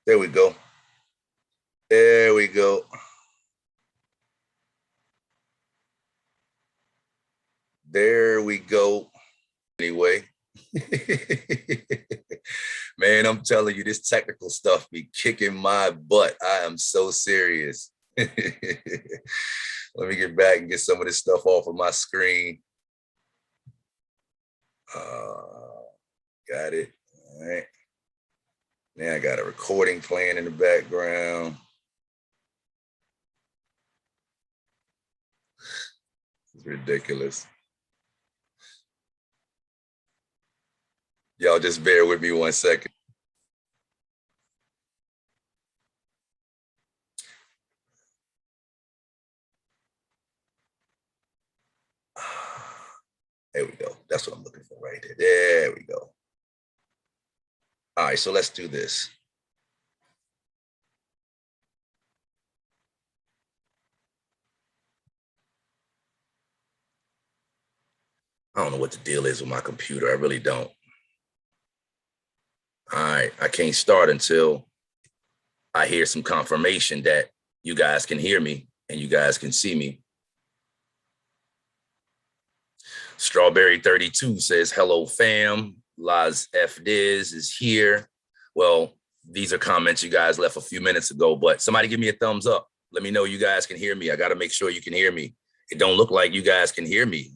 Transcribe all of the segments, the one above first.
There we go. There we go. There we go. Anyway, man, I'm telling you, this technical stuff be kicking my butt. I am so serious. Let me get back and get some of this stuff off of my screen. Got it. All right. Now I got a recording playing in the background. It's ridiculous. Y'all just bear with me 1 second. There we go. That's what I'm looking for right there. There we go. All right, so let's do this. I don't know what the deal is with my computer. I really don't. All right, I can't start until I hear some confirmation that you guys can hear me and you guys can see me. Strawberry 32 says, hello, fam. Laz F. Diz is here. Well, these are comments you guys left a few minutes ago, but somebody give me a thumbs up. Let me know you guys can hear me. I got to make sure you can hear me. It don't look like you guys can hear me.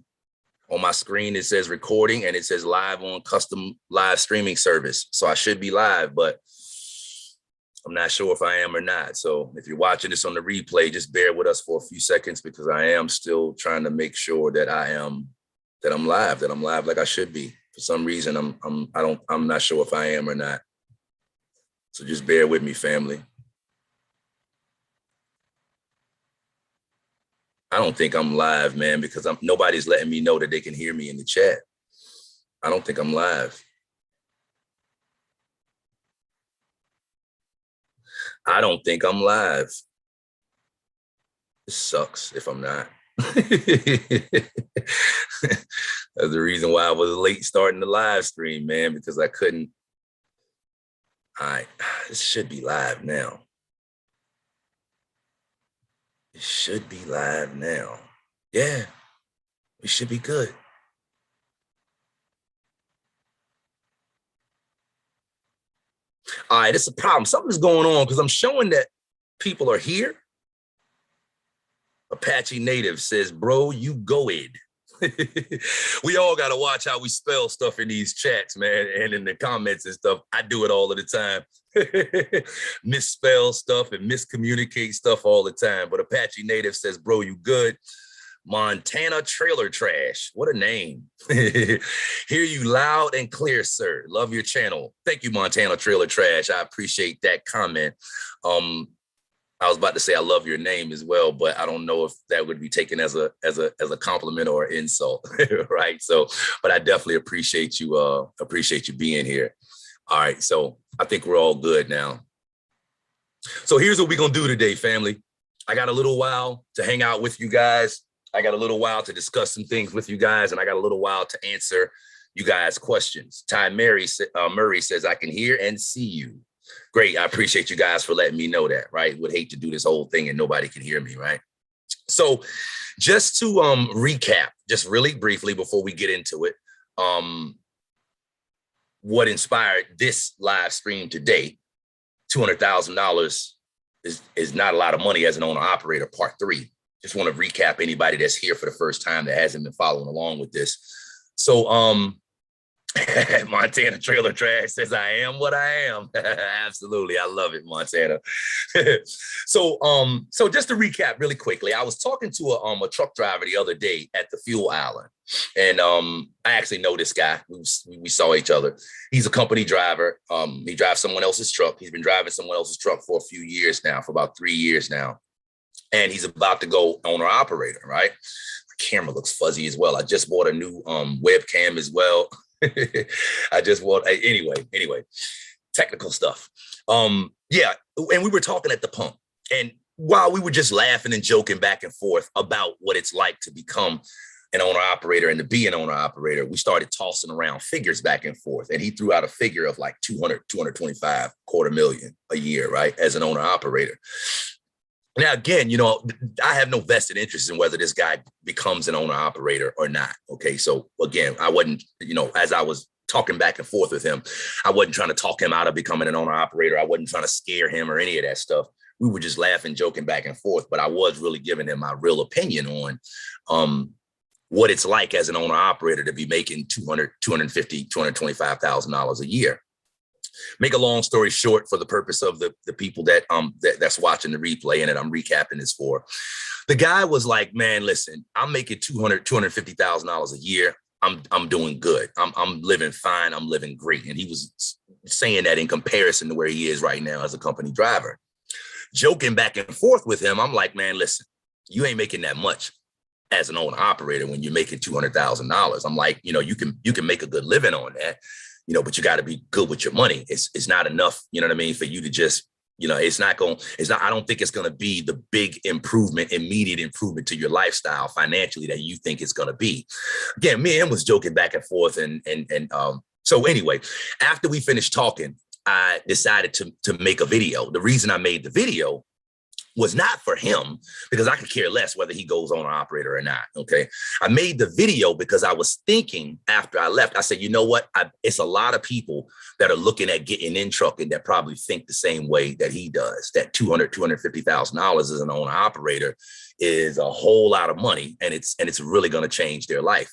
On my screen, it says recording and it says live on custom live streaming service. So I should be live, but I'm not sure if I am or not. So if you're watching this on the replay, just bear with us for a few seconds because I am still trying to make sure that I'm live like I should be. For some reason, I'm not sure if I am or not. So just bear with me, family. I don't think I'm live, man, because nobody's letting me know that they can hear me in the chat. I don't think I'm live. I don't think I'm live. This sucks if I'm not. That's the reason why I was late starting the live stream, man, because I couldn't. All right, this should be live now. It should be live now. Yeah, we should be good. All right, it's a problem. Something's going on because I'm showing that people are here. Apache Native says, bro, you go it. We all got to watch how we spell stuff in these chats, man, and in the comments and stuff. I do it all of the time. Misspell stuff and miscommunicate stuff all the time. But Apache Native says, bro, you good. Montana Trailer Trash. What a name. Hear you loud and clear, sir. Love your channel. Thank you, Montana Trailer Trash. I appreciate that comment. I was about to say I love your name as well, but I don't know if that would be taken as a compliment or an insult, right? So, but I definitely appreciate you being here. All right, so I think we're all good now. So here's what we're gonna do today, family. I got a little while to hang out with you guys. I got a little while to discuss some things with you guys, and I got a little while to answer you guys' questions. Ty Murray says, I can hear and see you. Great. I appreciate you guys for letting me know that, right? Would hate to do this whole thing and nobody can hear me, right? So just to recap, just really briefly before we get into it, what inspired this live stream today, $200,000 is not a lot of money as an owner operator, part 3. Just want to recap anybody that's here for the first time that hasn't been following along with this. So Montana Trailer Trash says, I am what I am. Absolutely. I love it, Montana. So just to recap really quickly, I was talking to a truck driver the other day at the fuel island. And I actually know this guy. We saw each other. He's a company driver. He drives someone else's truck. He's been driving someone else's truck for a few years now, for about 3 years now. And he's about to go owner operator, right? My camera looks fuzzy as well. I just bought a new webcam as well. I just want anyway, technical stuff. Yeah, and we were talking at the pump, and while we were just laughing and joking back and forth about what it's like to become an owner operator and to be an owner operator, we started tossing around figures back and forth. And he threw out a figure of like 225, quarter million a year, right? As an owner operator. Now, again, you know, I have no vested interest in whether this guy becomes an owner operator or not. Okay. So again, I wasn't, you know, as I was talking back and forth with him, I wasn't trying to talk him out of becoming an owner operator. I wasn't trying to scare him or any of that stuff. We were just laughing, joking back and forth, but I was really giving him my real opinion on, what it's like as an owner operator to be making $200,000, $250,000, $225,000 a year. Make a long story short, for the purpose of the people that's watching the replay and that I'm recapping this for, the guy was like, man, listen, I'm making $250,000 a year. I'm doing good. I'm living fine. I'm living great. And he was saying that in comparison to where he is right now as a company driver. Joking back and forth with him, I'm like, man, listen, you ain't making that much as an owner operator when you're making $200,000. I'm like, you know, you can make a good living on that, you know, but you got to be good with your money. It's not enough, you know what I mean, for you to just, you know, I don't think it's going to be the big improvement, immediate improvement to your lifestyle financially that you think it's going to be. Again, me and him was joking back and forth. So anyway, after we finished talking, I decided to make a video. The reason I made the video was not for him, because I could care less whether he goes owner operator or not. Okay. I made the video because I was thinking after I left, I said, you know what? It's a lot of people that are looking at getting in trucking that probably think the same way that he does, that $250,000 as an owner operator is a whole lot of money. And it's really going to change their life.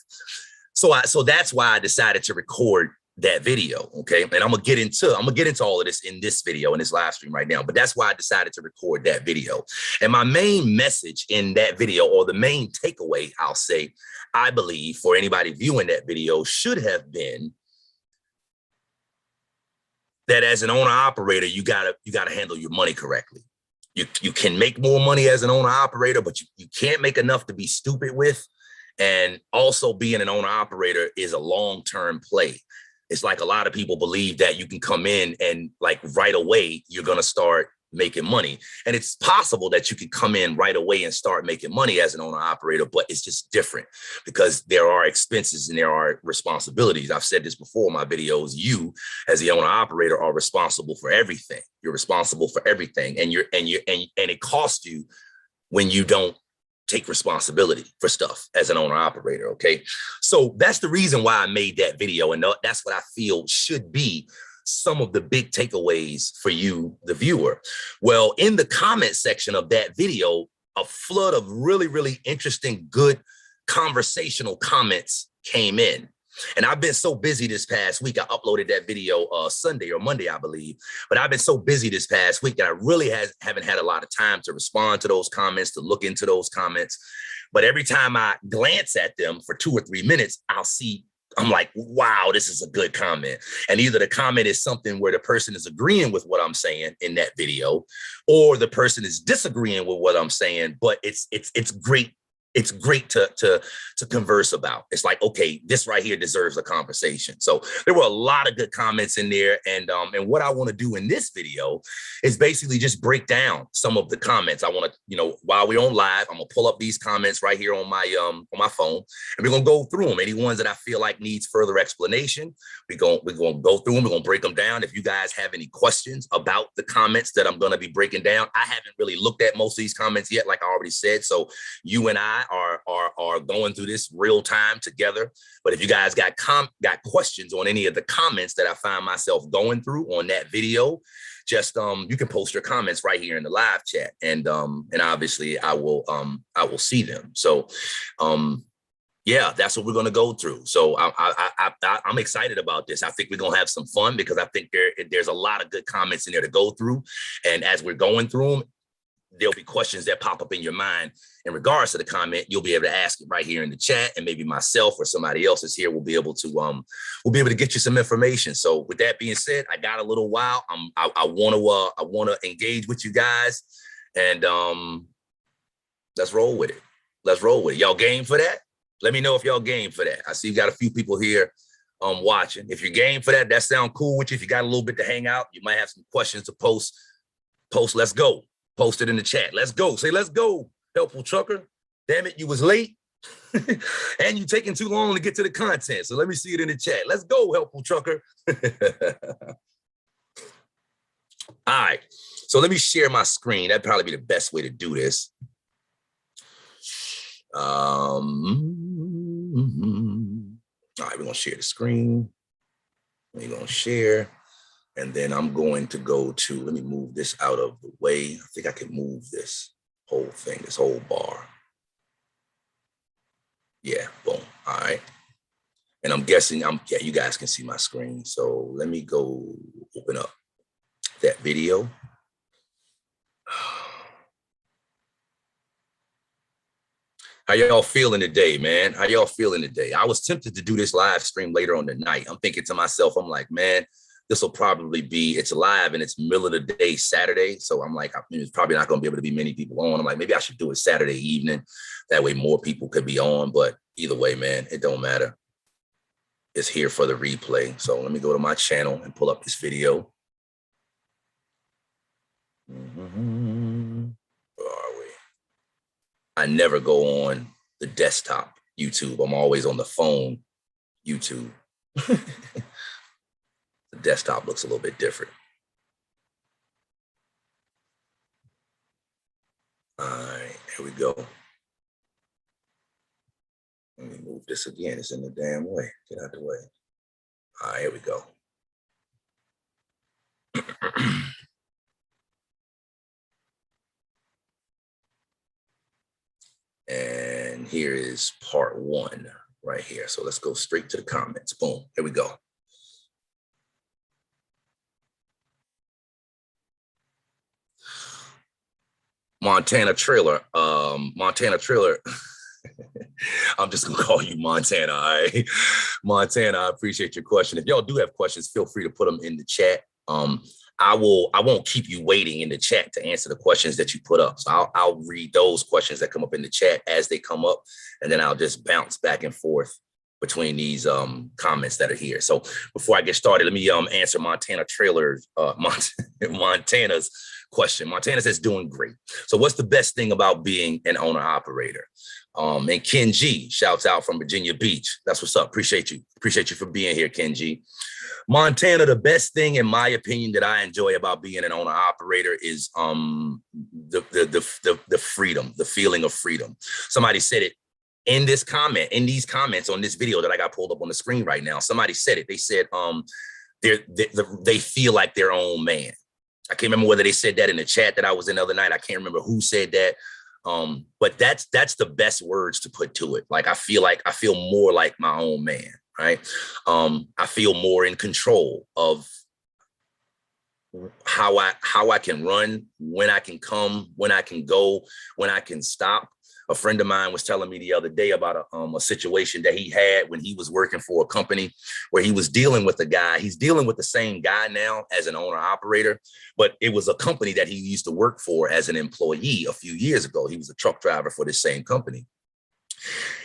So that's why I decided to record that video. Okay. And I'm gonna get into all of this in this video, in this live stream right now, but that's why I decided to record that video. And my main message in that video, or the main takeaway, I'll say, I believe for anybody viewing that video, should have been that as an owner operator, you gotta handle your money correctly. You can make more money as an owner operator, but you can't make enough to be stupid with. And also being an owner operator is a long-term play. It's like a lot of people believe that you can come in and like right away, you're going to start making money. And it's possible that you could come in right away and start making money as an owner operator, but it's just different because there are expenses and there are responsibilities. I've said this before in my videos. You as the owner operator are responsible for everything. You're responsible for everything. And it costs you when you don't take responsibility for stuff as an owner operator. Okay. So that's the reason why I made that video. And that's what I feel should be some of the big takeaways for you, the viewer. Well, in the comment section of that video, a flood of really, really interesting, good conversational comments came in. And I've been so busy this past week. I uploaded that video Sunday or Monday, I believe. But I've been so busy this past week that I really haven't had a lot of time to respond to those comments, to look into those comments. But every time I glance at them for 2 or 3 minutes, I'm like, wow, this is a good comment. And either the comment is something where the person is agreeing with what I'm saying in that video, or the person is disagreeing with what I'm saying, but it's great. It's great to converse about. It's like, okay, this right here deserves a conversation. So there were a lot of good comments in there. And what I want to do in this video is basically just break down some of the comments. I want to, while we're on live, I'm going to pull up these comments right here on my phone, and we're going to go through them. Any ones that I feel like needs further explanation, we're going to go through them. We're going to break them down. If you guys have any questions about the comments that I'm going to be breaking down, I haven't really looked at most of these comments yet, like I already said. So you and I are going through this real time together. But if you guys got questions on any of the comments that I find myself going through on that video, just you can post your comments right here in the live chat, and obviously I will see them. So yeah, that's what we're going to go through. So I'm excited about this. I think we're going to have some fun because I think there's a lot of good comments in there to go through, and as we're going through them, there'll be questions that pop up in your mind in regards to the comment. You'll be able to ask it right here in the chat, and maybe myself or somebody else is here. We'll be able to get you some information. So with that being said, I got a little while. I want to engage with you guys, and let's roll with it. Y'all game for that? Let me know if y'all game for that. I see you got a few people here watching. If you're game for that, that sound cool with you. If you got a little bit to hang out, you might have some questions to post. Let's go. Post it in the chat. Let's go. Say, let's go. Helpful trucker. Damn it, you was late. And you taking too long to get to the content. So let me see it in the chat. Let's go, helpful trucker. All right. So let me share my screen. That'd probably be the best way to do this. All right, we're going to share the screen. We're going to share. And then I'm going to go to, let me move this out of the way. I think I can move this whole thing, this whole bar. Yeah, boom. All right. And I'm guessing, yeah, you guys can see my screen. So let me go open up that video. How y'all feeling today, man? How y'all feeling today? I was tempted to do this live stream later on the night. I'm thinking to myself, I'm like, man, this will probably be, it's live and it's middle of the day, Saturday. So I'm like, it's probably not going to be able to be many people on. I'm like, maybe I should do it Saturday evening. That way more people could be on. But either way, man, it don't matter. It's here for the replay. So let me go to my channel and pull up this video. Where are we? I never go on the desktop YouTube. I'm always on the phone YouTube. The desktop looks a little bit different. All right, here we go. Let me move this again. It's in the damn way. Get out the way. All right, here we go. And here is part one right here. So let's go straight to the comments. Boom, here we go. Montana Trailer. Montana Trailer. I'm just gonna call you Montana. All right, Montana. I appreciate your question. If y'all do have questions, feel free to put them in the chat. I won't keep you waiting in the chat to answer the questions that you put up. So I'll read those questions that come up in the chat as they come up, and then I'll just bounce back and forth between these comments that are here. So before I get started, let me answer Montana Trailers, Montana's question. Montana says doing great. So what's the best thing about being an owner operator? And Ken G shouts out from Virginia Beach. That's what's up. Appreciate you. Appreciate you for being here, Ken G. Montana, the best thing, in my opinion, that I enjoy about being an owner operator is the freedom, the feeling of freedom. Somebody said it in this comment, in these comments on this video that I got pulled up on the screen right now. Somebody said it. They said they feel like their own man. I can't remember whether they said that in the chat that I was in the other night. I can't remember who said that. But that's the best words to put to it. Like I feel more like my own man. Right. I feel more in control of how I can run, when I can come, when I can go, when I can stop. A friend of mine was telling me the other day about a situation that he had when he was working for a company where he was dealing with a guy. He's dealing with the same guy now as an owner operator, but it was a company that he used to work for as an employee a few years ago. He was a truck driver for the same company.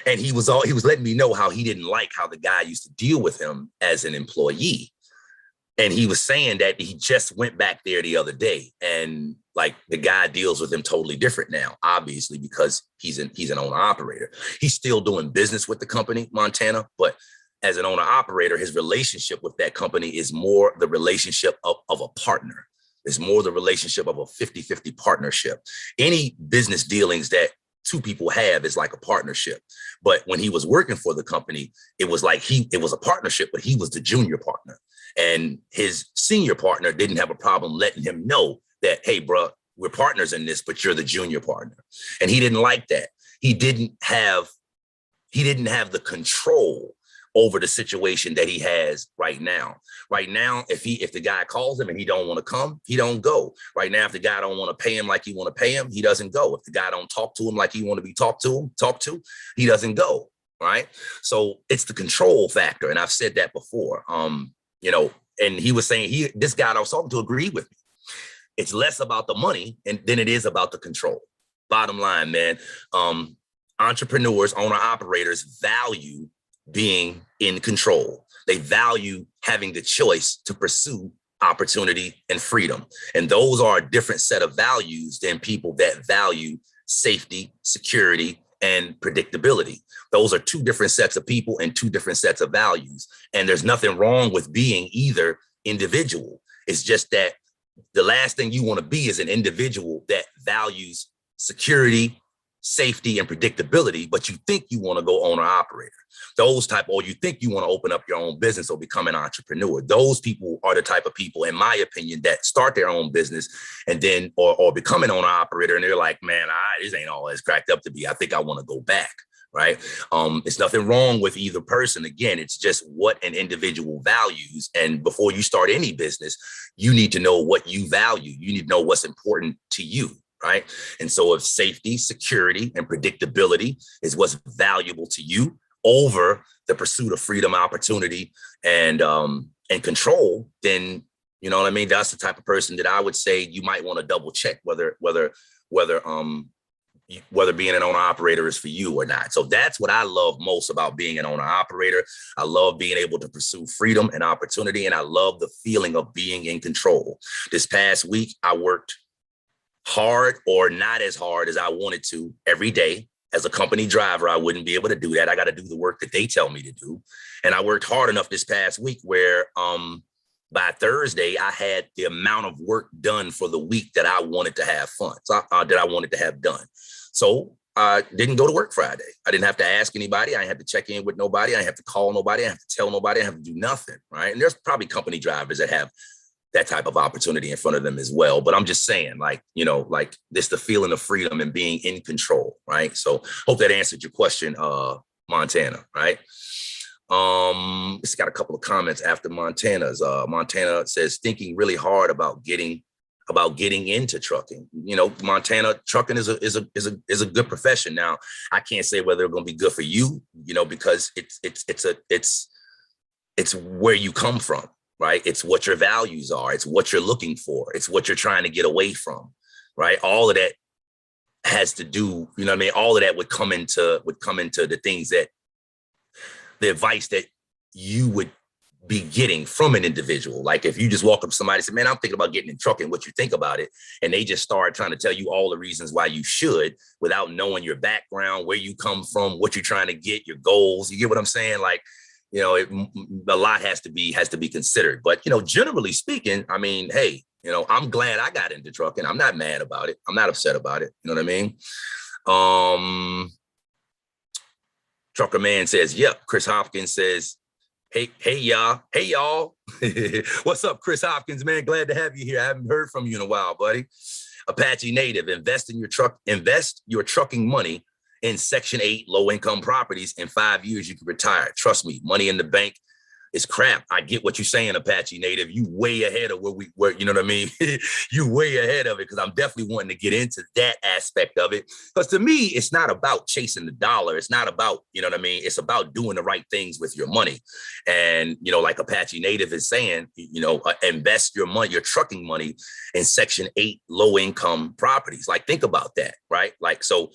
And he was letting me know how he didn't like how the guy used to deal with him as an employee. And he was saying that he just went back there the other day and like the guy deals with him totally different now, obviously, because he's an owner operator. He's still doing business with the company, Montana, but as an owner operator, his relationship with that company is more the relationship of a partner. It's more the relationship of a 50-50 partnership. Any business dealings that two people have is like a partnership. But when he was working for the company, it was like it was a partnership, but he was the junior partner. And his senior partner didn't have a problem letting him know that, hey, bro, we're partners in this, but you're the junior partner. And he didn't like that. He didn't have the control over the situation that he has right now. Right now, if the guy calls him and he don't want to come, he don't go. Right now, if the guy don't want to pay him like he want to pay him, he doesn't go. If the guy don't talk to him like he want to be talked to, he doesn't go. Right. So it's the control factor. And I've said that before. And he was saying this guy I was talking to agreed with me. It's less about the money than it is about the control. Bottom line, man, entrepreneurs, owner operators value being in control. They value having the choice to pursue opportunity and freedom. And those are a different set of values than people that value safety, security, and predictability. Those are two different sets of people and two different sets of values. And there's nothing wrong with being either individual. It's just that the last thing you want to be is an individual that values security, safety, and predictability, but you think you want to go owner operator. Those type, or you think you want to open up your own business or become an entrepreneur. Those people are the type of people, in my opinion, that start their own business and then, or become an owner operator. And they're like, man, this ain't all it's cracked up to be. I think I want to go back. Right. It's nothing wrong with either person. Again, it's just what an individual values. And before you start any business, you need to know what you value. You need to know what's important to you. Right. And so if safety, security, and predictability is what's valuable to you over the pursuit of freedom, opportunity, and control, then, you know what I mean? That's the type of person that I would say you might want to double check whether being an owner operator is for you or not. So that's what I love most about being an owner operator. I love being able to pursue freedom and opportunity, and I love the feeling of being in control. This past week, I worked hard or not as hard as I wanted to every day. As a company driver, I wouldn't be able to do that. I got to do the work that they tell me to do. And I worked hard enough this past week where by Thursday, I had the amount of work done for the week that I wanted to have fun, that I wanted to have done. So I didn't go to work Friday. I didn't have to ask anybody. I didn't have to check in with nobody. I didn't have to call nobody. I didn't have to tell nobody. I didn't have to do nothing, right? And there's probably company drivers that have that type of opportunity in front of them as well. But I'm just saying, like, you know, like this, the feeling of freedom and being in control, right? So hope that answered your question, Montana, right? It's got a couple of comments after Montana's. Montana says, thinking really hard about getting into trucking. You know, Montana, trucking is a good profession. Now, I can't say whether it's going to be good for you, you know, because it's where you come from. Right? It's what your values are. It's what you're looking for. It's what you're trying to get away from, right? All of that has to do, you know what I mean? All of that would come into the things that, the advice that you would be getting from an individual. Like if you just walk up to somebody and say, man, I'm thinking about getting in trucking, what you think about it? And they just start trying to tell you all the reasons why you should without knowing your background, where you come from, what you're trying to get, your goals. You get what I'm saying? Like, you know, a lot has to be considered. But, you know, generally speaking, I mean, hey, you know, I'm glad I got into trucking. I'm not mad about it. I'm not upset about it. You know what I mean? Trucker Man says, yep. Chris Hopkins says, hey, y'all. What's up, Chris Hopkins, man? Glad to have you here. I haven't heard from you in a while, buddy. Apache Native, invest your trucking money in Section 8 low-income properties. In 5 years, you can retire. Trust me, money in the bank is crap. I get what you're saying, Apache Native. You way ahead of where you know what I mean? You way ahead of it, because I'm definitely wanting to get into that aspect of it. Because to me, it's not about chasing the dollar. It's not about, you know what I mean? It's about doing the right things with your money. And, you know, like Apache Native is saying, you know, invest your money, your trucking money in Section 8 low-income properties. Like, think about that, right? Like, so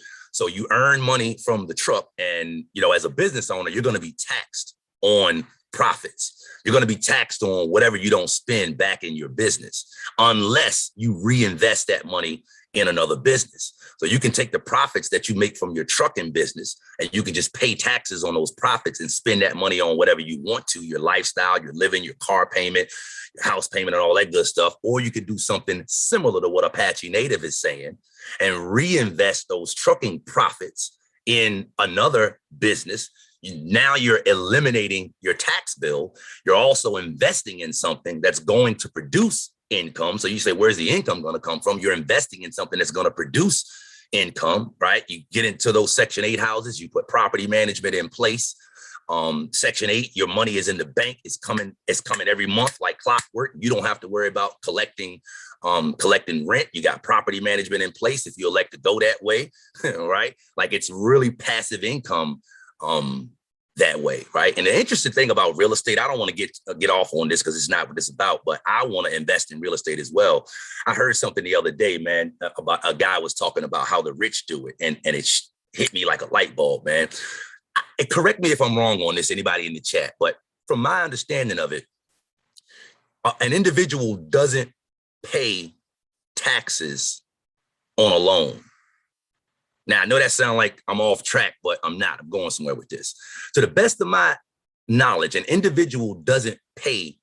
you earn money from the truck, and, you know, as a business owner, you're going to be taxed on profits. You're going to be taxed on whatever you don't spend back in your business, unless you reinvest that money in another business. So you can take the profits that you make from your trucking business, and you can just pay taxes on those profits and spend that money on whatever you want to, your lifestyle, your living, your car payment, your house payment, and all that good stuff. Or you could do something similar to what Apache Native is saying and reinvest those trucking profits in another business. Now you're eliminating your tax bill. You're also investing in something that's going to produce income. So you say, where's the income going to come from? You're investing in something that's going to produce income, right? You get into those Section 8 houses, you put property management in place. Section 8, your money is in the bank. It's coming every month like clockwork. You don't have to worry about collecting rent. You got property management in place if you elect to go that way, right? Like, it's really passive income that way, right? And the interesting thing about real estate, I don't want to get off on this because it's not what it's about, but I want to invest in real estate as well. I heard something the other day, man, about a guy was talking about how the rich do it, and it hit me like a light bulb, man. Correct me if I'm wrong on this, anybody in the chat, but from my understanding of it, an individual doesn't pay taxes on a loan. Now, I know that sounds like I'm off track, but I'm not. I'm going somewhere with this. To the best of my knowledge, an individual doesn't pay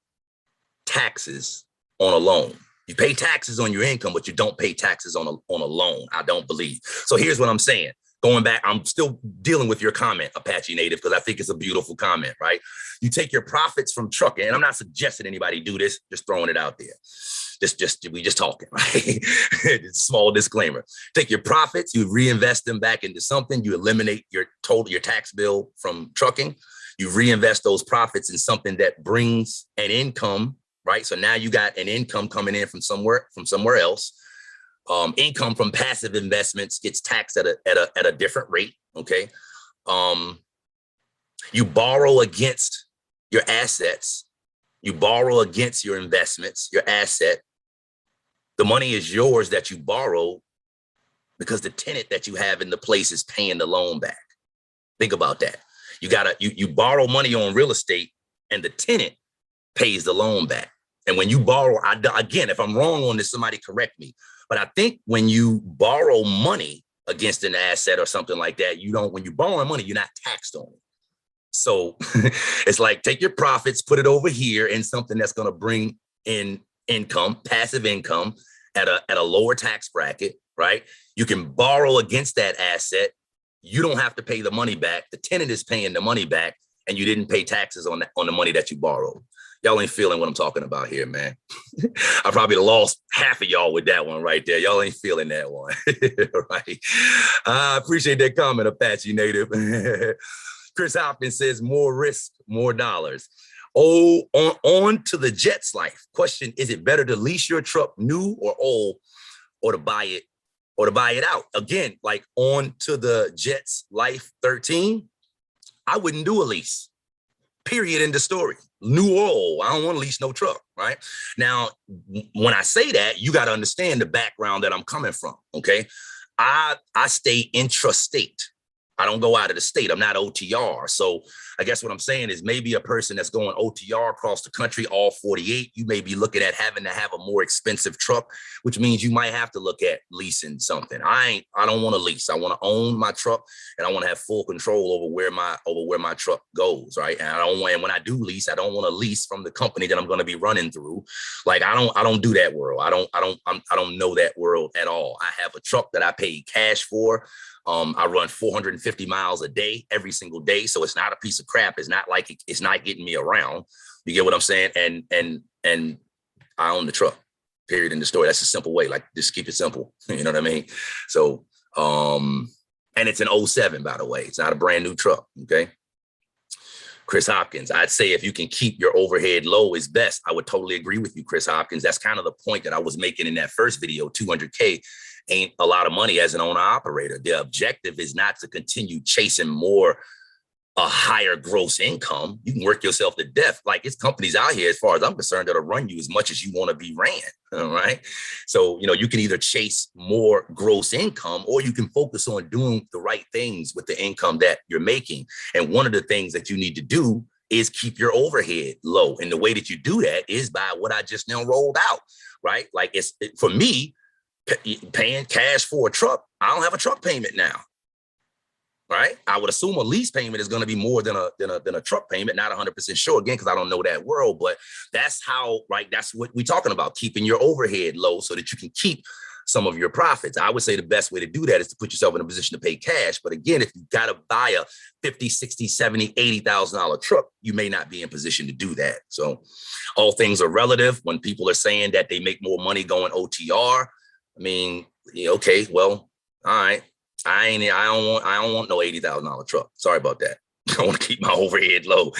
taxes on a loan. You pay taxes on your income, but you don't pay taxes on a loan, I don't believe. So here's what I'm saying. Going back, I'm still dealing with your comment, Apache Native, because I think it's a beautiful comment, right? You take your profits from trucking, and I'm not suggesting anybody do this, just throwing it out there. We just talking, right? Small disclaimer. Take your profits, you reinvest them back into something, you eliminate your tax bill from trucking, you reinvest those profits in something that brings an income, right? So now you got an income coming in from somewhere else. Income from passive investments gets taxed at a different rate. Okay. You borrow against your assets. You borrow against your investments, your asset. The money is yours that you borrow because the tenant that you have in the place is paying the loan back. Think about that. You borrow money on real estate and the tenant pays the loan back. And when you borrow, again, if I'm wrong on this, somebody correct me. But I think when you borrow money against an asset or something like that, when you borrow money, you're not taxed on it. So it's like, take your profits, put it over here in something that's going to bring in income, passive income at a lower tax bracket, right? You can borrow against that asset. You don't have to pay the money back. The tenant is paying the money back, and you didn't pay taxes on the money that you borrowed. Y'all ain't feeling what I'm talking about here, man. I probably lost half of y'all with that one right there. Y'all ain't feeling that one, right? I appreciate that comment, Apache Native. Chris Hopkins says, more risk, more dollars. Oh, on to the Jets life. Question, is it better to lease your truck new or old, or to buy it out? Again, like on to the Jets life 13, I wouldn't do a lease. Period, in the story. New or old, I don't want to lease no truck, right? Now, when I say that, you got to understand the background that I'm coming from, okay? I stay intrastate. I don't go out of the state. I'm not OTR. So I guess what I'm saying is maybe a person that's going OTR across the country, all 48, you may be looking at having to have a more expensive truck, which means you might have to look at leasing something. I don't want to lease. I want to own my truck, and I want to have full control over where my truck goes, right? And when I do lease, I don't want to lease from the company that I'm going to be running through. Like I don't do that world. I don't know that world at all. I have a truck that I paid cash for. I run 450 miles a day, every single day. So it's not a piece of crap. It's not like it's not getting me around. You get what I'm saying? And I own the truck, period, in the story. That's a simple way. Like, just keep it simple. You know what I mean? So, and it's an 07, by the way. It's not a brand new truck. Okay. Chris Hopkins, I'd say if you can keep your overhead low is best. I would totally agree with you, Chris Hopkins. That's kind of the point that I was making in that first video. 200K ain't a lot of money as an owner operator. The objective is not to continue chasing a higher gross income. You can work yourself to death. Like, it's companies out here, as far as I'm concerned, that'll run you as much as you want to be ran. All right. So, you can either chase more gross income, or you can focus on doing the right things with the income that you're making. And one of the things that you need to do is keep your overhead low. And the way that you do that is by what I just now rolled out, right? Like, for me, paying cash for a truck, I don't have a truck payment now. Right? I would assume a lease payment is going to be more than a truck payment. Not 100% sure, again, because I don't know that world, but that's how, right? That's what we're talking about, keeping your overhead low so that you can keep some of your profits. I would say the best way to do that is to put yourself in a position to pay cash. But again, if you got to buy a 50, 60, 70, $80,000 truck, you may not be in position to do that. So all things are relative. When people are saying that they make more money going OTR, I mean, okay, well, all right. I don't want no $80,000 truck. Sorry about that. I want to keep my overhead low.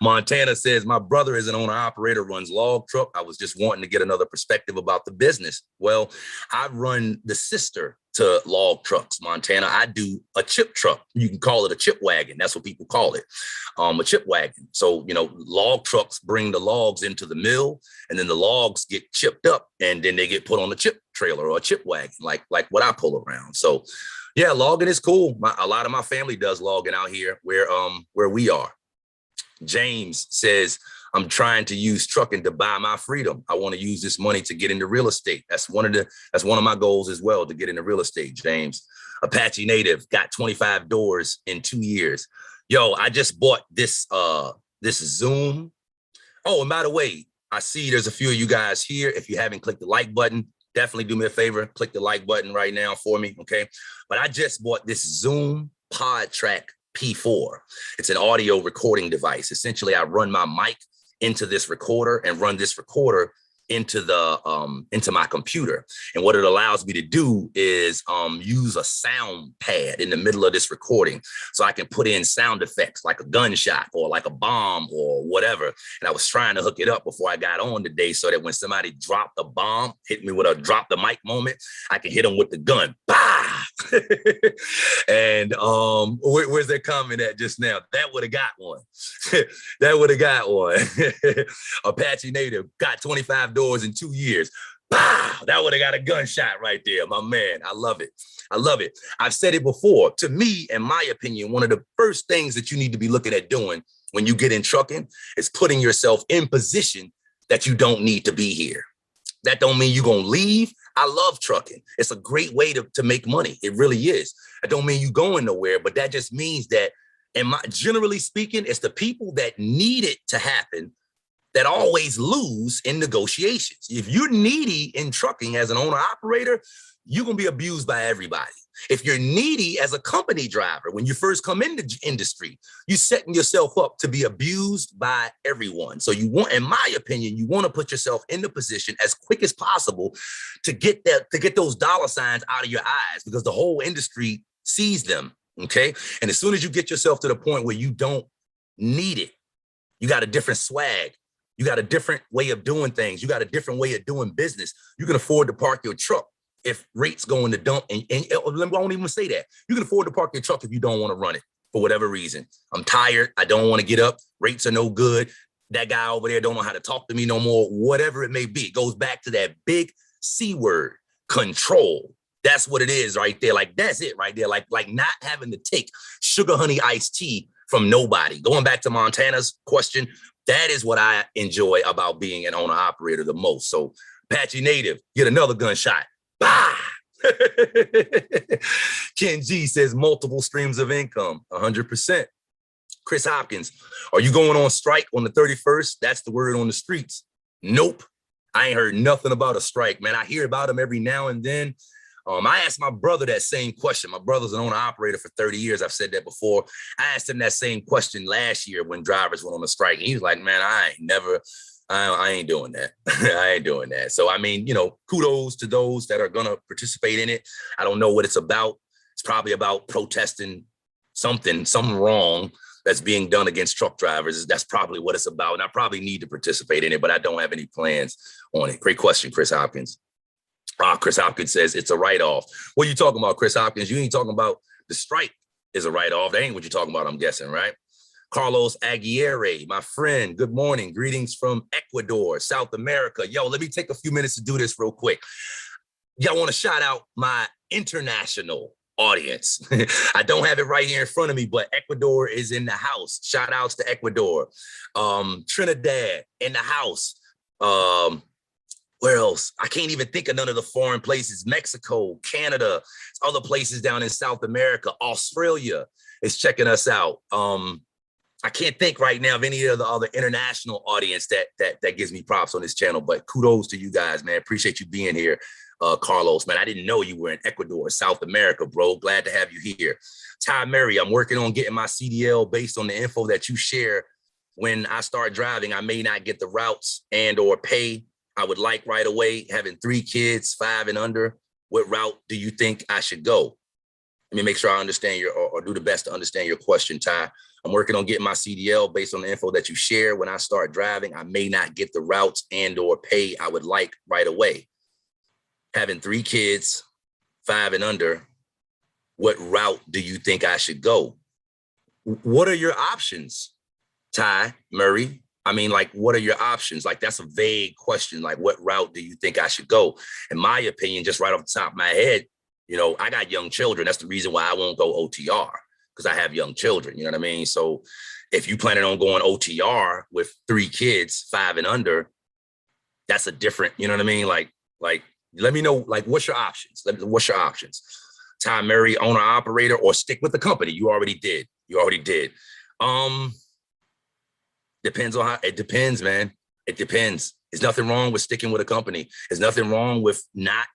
Montana says, my brother is an owner operator, runs log truck. I was just wanting to get another perspective about the business. Well, I run the sister to log trucks, Montana. I do a chip truck. You can call it a chip wagon. That's what people call it, a chip wagon. So, log trucks bring the logs into the mill, and then the logs get chipped up, and then they get put on a chip trailer or a chip wagon, like what I pull around. So, yeah, logging is cool. A lot of my family does logging out here where we are. James says, I'm trying to use trucking to buy my freedom. I want to use this money to get into real estate. That's one of my goals as well, to get into real estate, James. Apache Native got 25 doors in 2 years. Yo, I just bought this Zoom. Oh, and by the way, I see there's a few of you guys here. If you haven't clicked the like button, definitely do me a favor, click the like button right now for me, okay? But I just bought this Zoom PodTrack P4. It's an audio recording device. Essentially, I run my mic into this recorder and run this recorder into my computer. And what it allows me to do is use a sound pad in the middle of this recording. So I can put in sound effects like a gunshot or like a bomb or whatever. And I was trying to hook it up before I got on today so that when somebody dropped a bomb, hit me with a drop the mic moment, I can hit them with the gun. Bah! And where's that comment at just now? That would have got one. That would have got one. Apache Native got 25 doors in 2 years. Wow, that would have got a gunshot right there, my man. I love it. I love it. I've said it before. To me, in my opinion, one of the first things that you need to be looking at doing when you get in trucking is putting yourself in position that you don't need to be here. That don't mean you're going to leave. I love trucking. It's a great way to make money. It really is. That don't mean you're going nowhere, but that just means that, generally speaking, it's the people that need it to happen that always lose in negotiations. If you're needy in trucking as an owner operator, you're going to be abused by everybody. If you're needy as a company driver, when you first come into the industry, you're setting yourself up to be abused by everyone. So you want, in my opinion, you want to put yourself in the position as quick as possible to get those dollar signs out of your eyes, because the whole industry sees them. Okay. And as soon as you get yourself to the point where you don't need it, you got a different swag. You got a different way of doing things. You got a different way of doing business. You can afford to park your truck if rates go in the dump. And I won't even say that. You can afford to park your truck if you don't want to run it for whatever reason. I'm tired. I don't want to get up. Rates are no good. That guy over there don't know how to talk to me no more. Whatever it may be. It goes back to that big C word, control. That's what it is right there. Like, that's it right there. Like not having to take sugar honey iced tea from nobody. Going back to Montana's question, that is what I enjoy about being an owner operator the most. So Apache Native, get another gunshot. Bah! Ken G says multiple streams of income, 100%. Chris Hopkins, are you going on strike on the 31st? That's the word on the streets. Nope. I ain't heard nothing about a strike, man. I hear about them every now and then. I asked my brother that same question. My brother's an owner operator for 30 years. I've said that before. I asked him that same question last year when drivers went on a strike. And he was like, man, I ain't doing that. I ain't doing that. So, I mean, kudos to those that are going to participate in it. I don't know what it's about. It's probably about protesting something wrong that's being done against truck drivers. That's probably what it's about. And I probably need to participate in it, but I don't have any plans on it. Great question, Chris Hopkins. Chris Hopkins says it's a write-off. What are you talking about, Chris Hopkins? You ain't talking about the strike is a write-off. That ain't what you're talking about, I'm guessing, right? Carlos Aguirre, my friend, good morning. Greetings from Ecuador, South America. Yo, let me take a few minutes to do this real quick. Y'all want to shout out my international audience. I don't have it right here in front of me, but Ecuador is in the house. Shout outs to Ecuador. Trinidad in the house. Where else? I can't even think of none of the foreign places. Mexico, Canada, other places down in South America. Australia is checking us out. I can't think right now of any of the other international audience that gives me props on this channel, but kudos to you guys, man. Appreciate you being here, Carlos, man. I didn't know you were in Ecuador, South America, bro. Glad to have you here. Ty Murray, I'm working on getting my CDL based on the info that you share. When I start driving, I may not get the routes and or pay I would like right away. Having 3 kids, 5 and under, what route do you think I should go? Let me make sure I understand or do the best to understand your question, Ty. I'm working on getting my CDL based on the info that you share. When I start driving, I may not get the routes and or pay I would like right away. Having 3 kids, 5 and under, what route do you think I should go? What are your options, Ty Murray? I mean, like, what are your options? Like, that's a vague question. Like, what route do you think I should go? In my opinion, just right off the top of my head, I got young children. That's the reason why I won't go OTR, because I have young children. You know what I mean? So If you planning on going OTR with 3 kids, 5 and under, that's a different, you know what I mean? Like, let me know, like, what's your options? What's your options? Ty Murray, owner, operator, or stick with the company. You already did. Depends on how, it depends, man. It depends. There's nothing wrong with sticking with a company. There's nothing wrong with not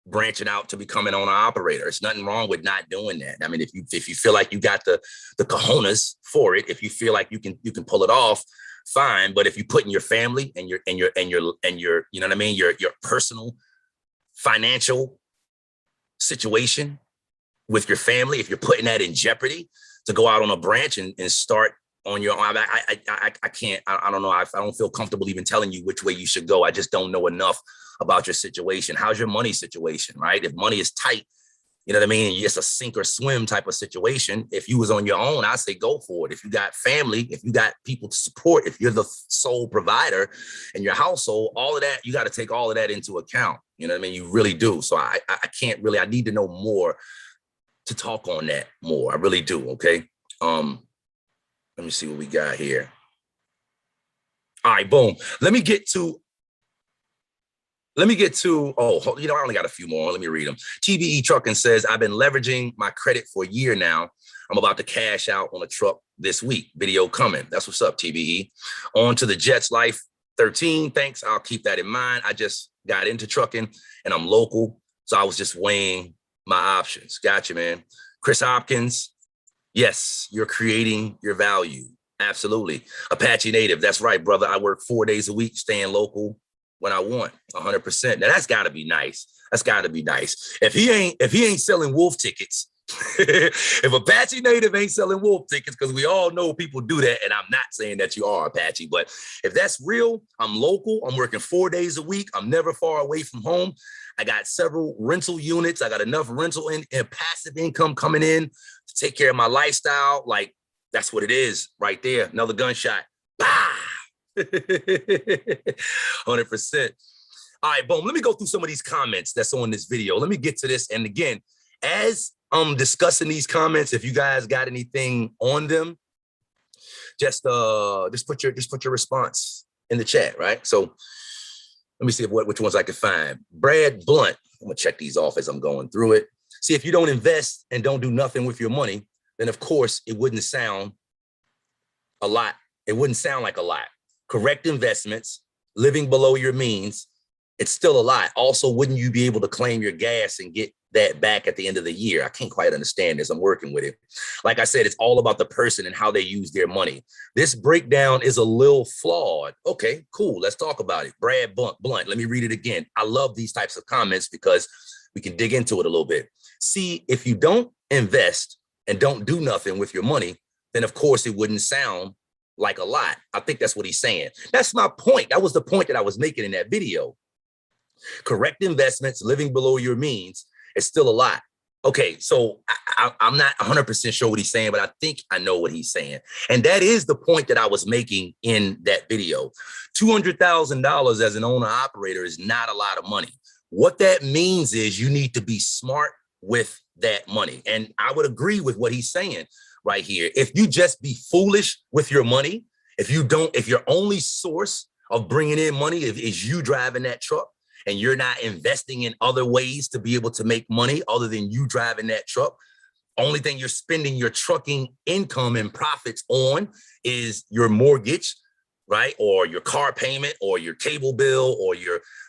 branching out to become an owner operator. It's nothing wrong with not doing that. I mean, if you feel like you got the cojones for it, if you feel like you can pull it off, fine. But if you put in your family and your you know what I mean, your personal financial situation with your family, if you're putting that in jeopardy to go out on a branch and start on your own, I can't, I don't know. I don't feel comfortable even telling you which way you should go. I just don't know enough about your situation. How's your money situation, right? If money is tight, you know what I mean? It's a sink or swim type of situation. If you was on your own, I say go for it. If you got family, if you got people to support, if you're the sole provider in your household, all of that, you got to take all of that into account. You know what I mean? You really do. So I can't really, I need to know more to talk on that more. I really do. Okay. Let me see what we got here. All right, boom. Let me get to, oh, you know, I only got a few more. Let me read them. TBE Trucking says, I've been leveraging my credit for a year now. I'm about to cash out on a truck this week. Video coming. That's what's up, TBE. On to the Jets Life 13. Thanks. I'll keep that in mind. I just got into trucking and I'm local. So I was just weighing my options. Gotcha, man. Chris Hopkins. Yes, you're creating your value. Absolutely. Apache Native. That's right, brother. I work 4 days a week, staying local when I want, 100%. Now that's got to be nice. That's got to be nice. If he ain't selling wolf tickets, if Apache Native ain't selling wolf tickets, because we all know people do that, and I'm not saying that you are Apache, but if that's real, I'm local. I'm working 4 days a week. I'm never far away from home. I got several rental units. I got enough rental and passive income coming in to take care of my lifestyle. Like, that's what it is right there. Another gunshot. Bah! 100%. All right, boom. Let me go through some of these comments that's on this video. Let me get to this. And again, as I'm discussing these comments, if you guys got anything on them, just put your response in the chat, right? So let me see which ones I can find. Brad Blunt. I'm gonna check these off as I'm going through it. See, if you don't invest and don't do nothing with your money, then of course it wouldn't sound a lot. It wouldn't sound like a lot. Correct investments, living below your means, it's still a lot. Also, wouldn't you be able to claim your gas and get that back at the end of the year? I can't quite understand this. I'm working with it. Like I said, it's all about the person and how they use their money. This breakdown is a little flawed. Okay, cool. Let's talk about it. Brad Blunt. Let me read it again. I love these types of comments because we can dig into it a little bit. See, if you don't invest and don't do nothing with your money, then of course it wouldn't sound like a lot. I think that's what he's saying. That's my point. That was the point that I was making in that video. Correct investments, living below your means, it's still a lot. Okay, so I'm not 100% sure what he's saying, but I think I know what he's saying. And that is the point that I was making in that video. $200,000 as an owner operator is not a lot of money. What that means is you need to be smart with that money. And I would agree with what he's saying right here. If you just be foolish with your money, if your only source of bringing in money is you driving that truck, and you're not investing in other ways to be able to make money other than you driving that truck, only thing you're spending your trucking income and profits on is your mortgage, right? Or your car payment or your cable bill or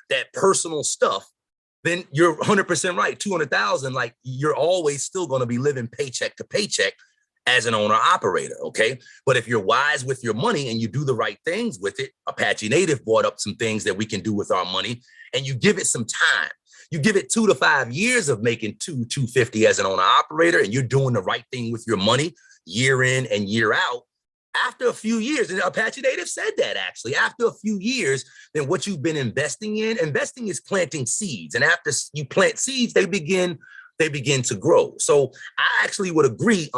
that personal stuff, then you're 100% right. 200,000, like you're always still going to be living paycheck to paycheck as an owner operator, okay? But if you're wise with your money and you do the right things with it, Apache Native brought up some things that we can do with our money, and you give it some time. You give it 2 to 5 years of making $250 as an owner operator, and you're doing the right thing with your money year in and year out. After a few years, and Apache Native said that actually, after a few years, then what you've been investing is planting seeds. And after you plant seeds, they begin to grow. So I actually would agree.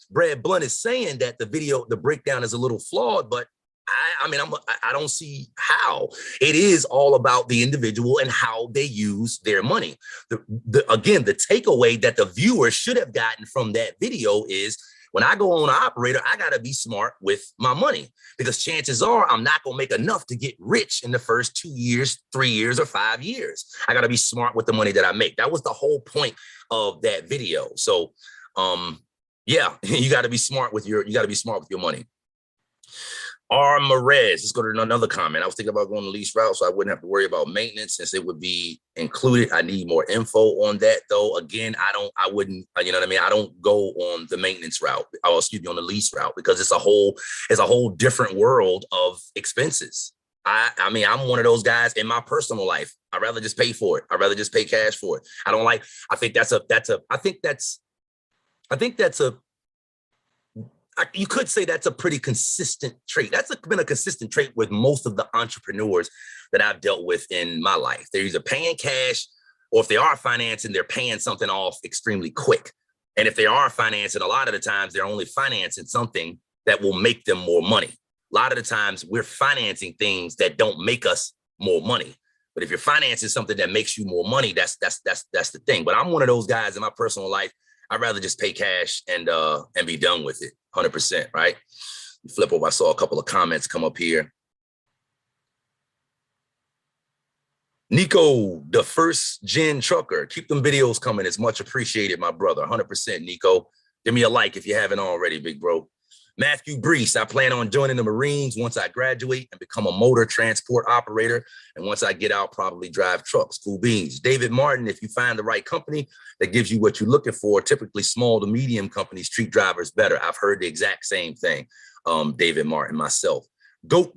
Brad Blunt is saying that the breakdown is a little flawed, but I don't see how. It is all about the individual and how they use their money. Again, the takeaway that the viewer should have gotten from that video is when I go on an operator, I got to be smart with my money, because chances are I'm not going to make enough to get rich in the first 2 years, 3 years, or 5 years. I got to be smart with the money that I make. That was the whole point of that video. So, yeah, you got to be smart with your money. R. Merez, let's go to another comment. I was thinking about going the lease route so I wouldn't have to worry about maintenance since it would be included. I need more info on that though. Again, I wouldn't, you know what I mean? I don't go on the maintenance route, or excuse me, on the lease route, because it's a whole different world of expenses. I mean, I'm one of those guys in my personal life. I'd rather just pay for it. I'd rather just pay cash for it. I think you could say that's a pretty consistent trait. That's been a consistent trait with most of the entrepreneurs that I've dealt with in my life. They're either paying cash, or if they are financing, they're paying something off extremely quick. And if they are financing, a lot of the times they're only financing something that will make them more money. A lot of the times we're financing things that don't make us more money. But if you're financing something that makes you more money, that's the thing. But I'm one of those guys in my personal life. I'd rather just pay cash and be done with it, 100%, right? Flip over, I saw a couple of comments come up here. Nico, the first gen trucker, keep them videos coming. It's much appreciated, my brother, 100%, Nico. Give me a like if you haven't already, big bro. Matthew Brees, I plan on joining the Marines once I graduate and become a motor transport operator. And once I get out, probably drive trucks. Cool beans. David Martin, if you find the right company that gives you what you're looking for, typically small to medium companies treat drivers better. I've heard the exact same thing. David Martin, myself. Go.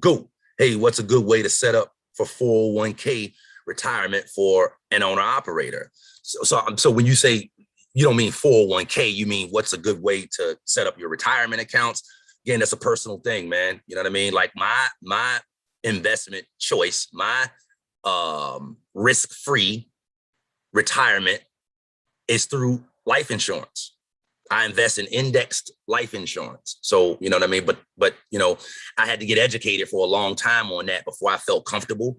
Hey, what's a good way to set up for 401k retirement for an owner operator? So when you say, you don't mean 401k, you mean what's a good way to set up your retirement accounts? Again, that's a personal thing, man. You know what I mean? Like my investment choice, my risk-free retirement is through life insurance. I invest in indexed life insurance. So, you know what I mean? But you know, I had to get educated for a long time on that before I felt comfortable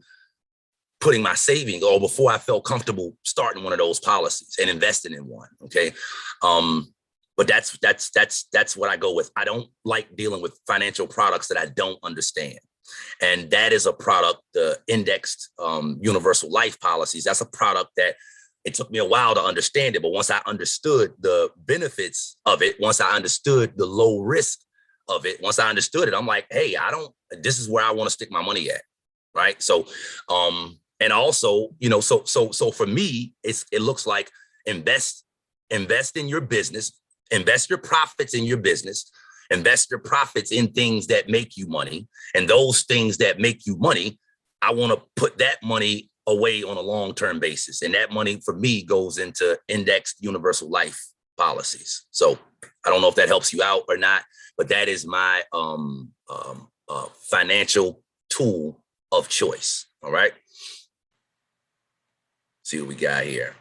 putting my savings, or before I felt comfortable starting one of those policies and investing in one. Okay. But that's what I go with. I don't like dealing with financial products that I don't understand. And that is a product, the indexed universal life policies. That's a product that it took me a while to understand it. But once I understood the benefits of it, once I understood the low risk of it, once I understood it, I'm like, hey, this is where I want to stick my money at. Right. So, and also, you know, so for me, it looks like invest in your business, invest your profits in your business, invest your profits in things that make you money. And those things that make you money, I want to put that money away on a long-term basis. And that money for me goes into indexed universal life policies. So I don't know if that helps you out or not, but that is my financial tool of choice. All right. See what we got here.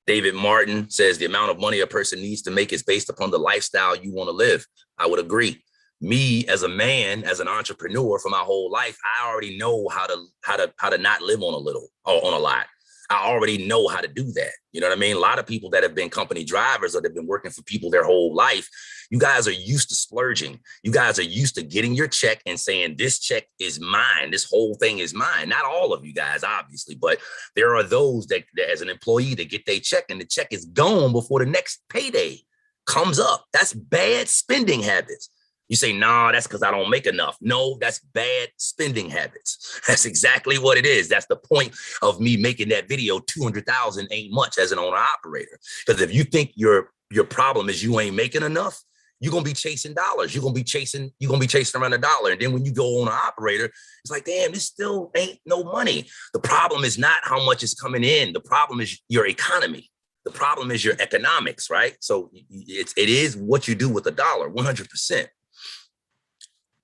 David Martin says the amount of money a person needs to make is based upon the lifestyle you want to live. I would agree. Me as a man, as an entrepreneur for my whole life, I already know how to not live on a little or on a lot. I already know how to do that. You know what I mean? A lot of people that have been company drivers or that have been working for people their whole life, you guys are used to splurging. You guys are used to getting your check and saying, this check is mine. This whole thing is mine. Not all of you guys, obviously, but there are those that as an employee, that get their check and the check is gone before the next payday comes up. That's bad spending habits. You say, nah, that's because I don't make enough. No, that's bad spending habits. That's exactly what it is. That's the point of me making that video. 200,000 ain't much as an owner operator. Because if you think your problem is you ain't making enough, you're gonna be chasing dollars. You're gonna be chasing around a dollar. And then when you go on an operator, it's like, damn, this still ain't no money. The problem is not how much is coming in. The problem is your economy. The problem is your economics, right? So it is what you do with a dollar, 100%.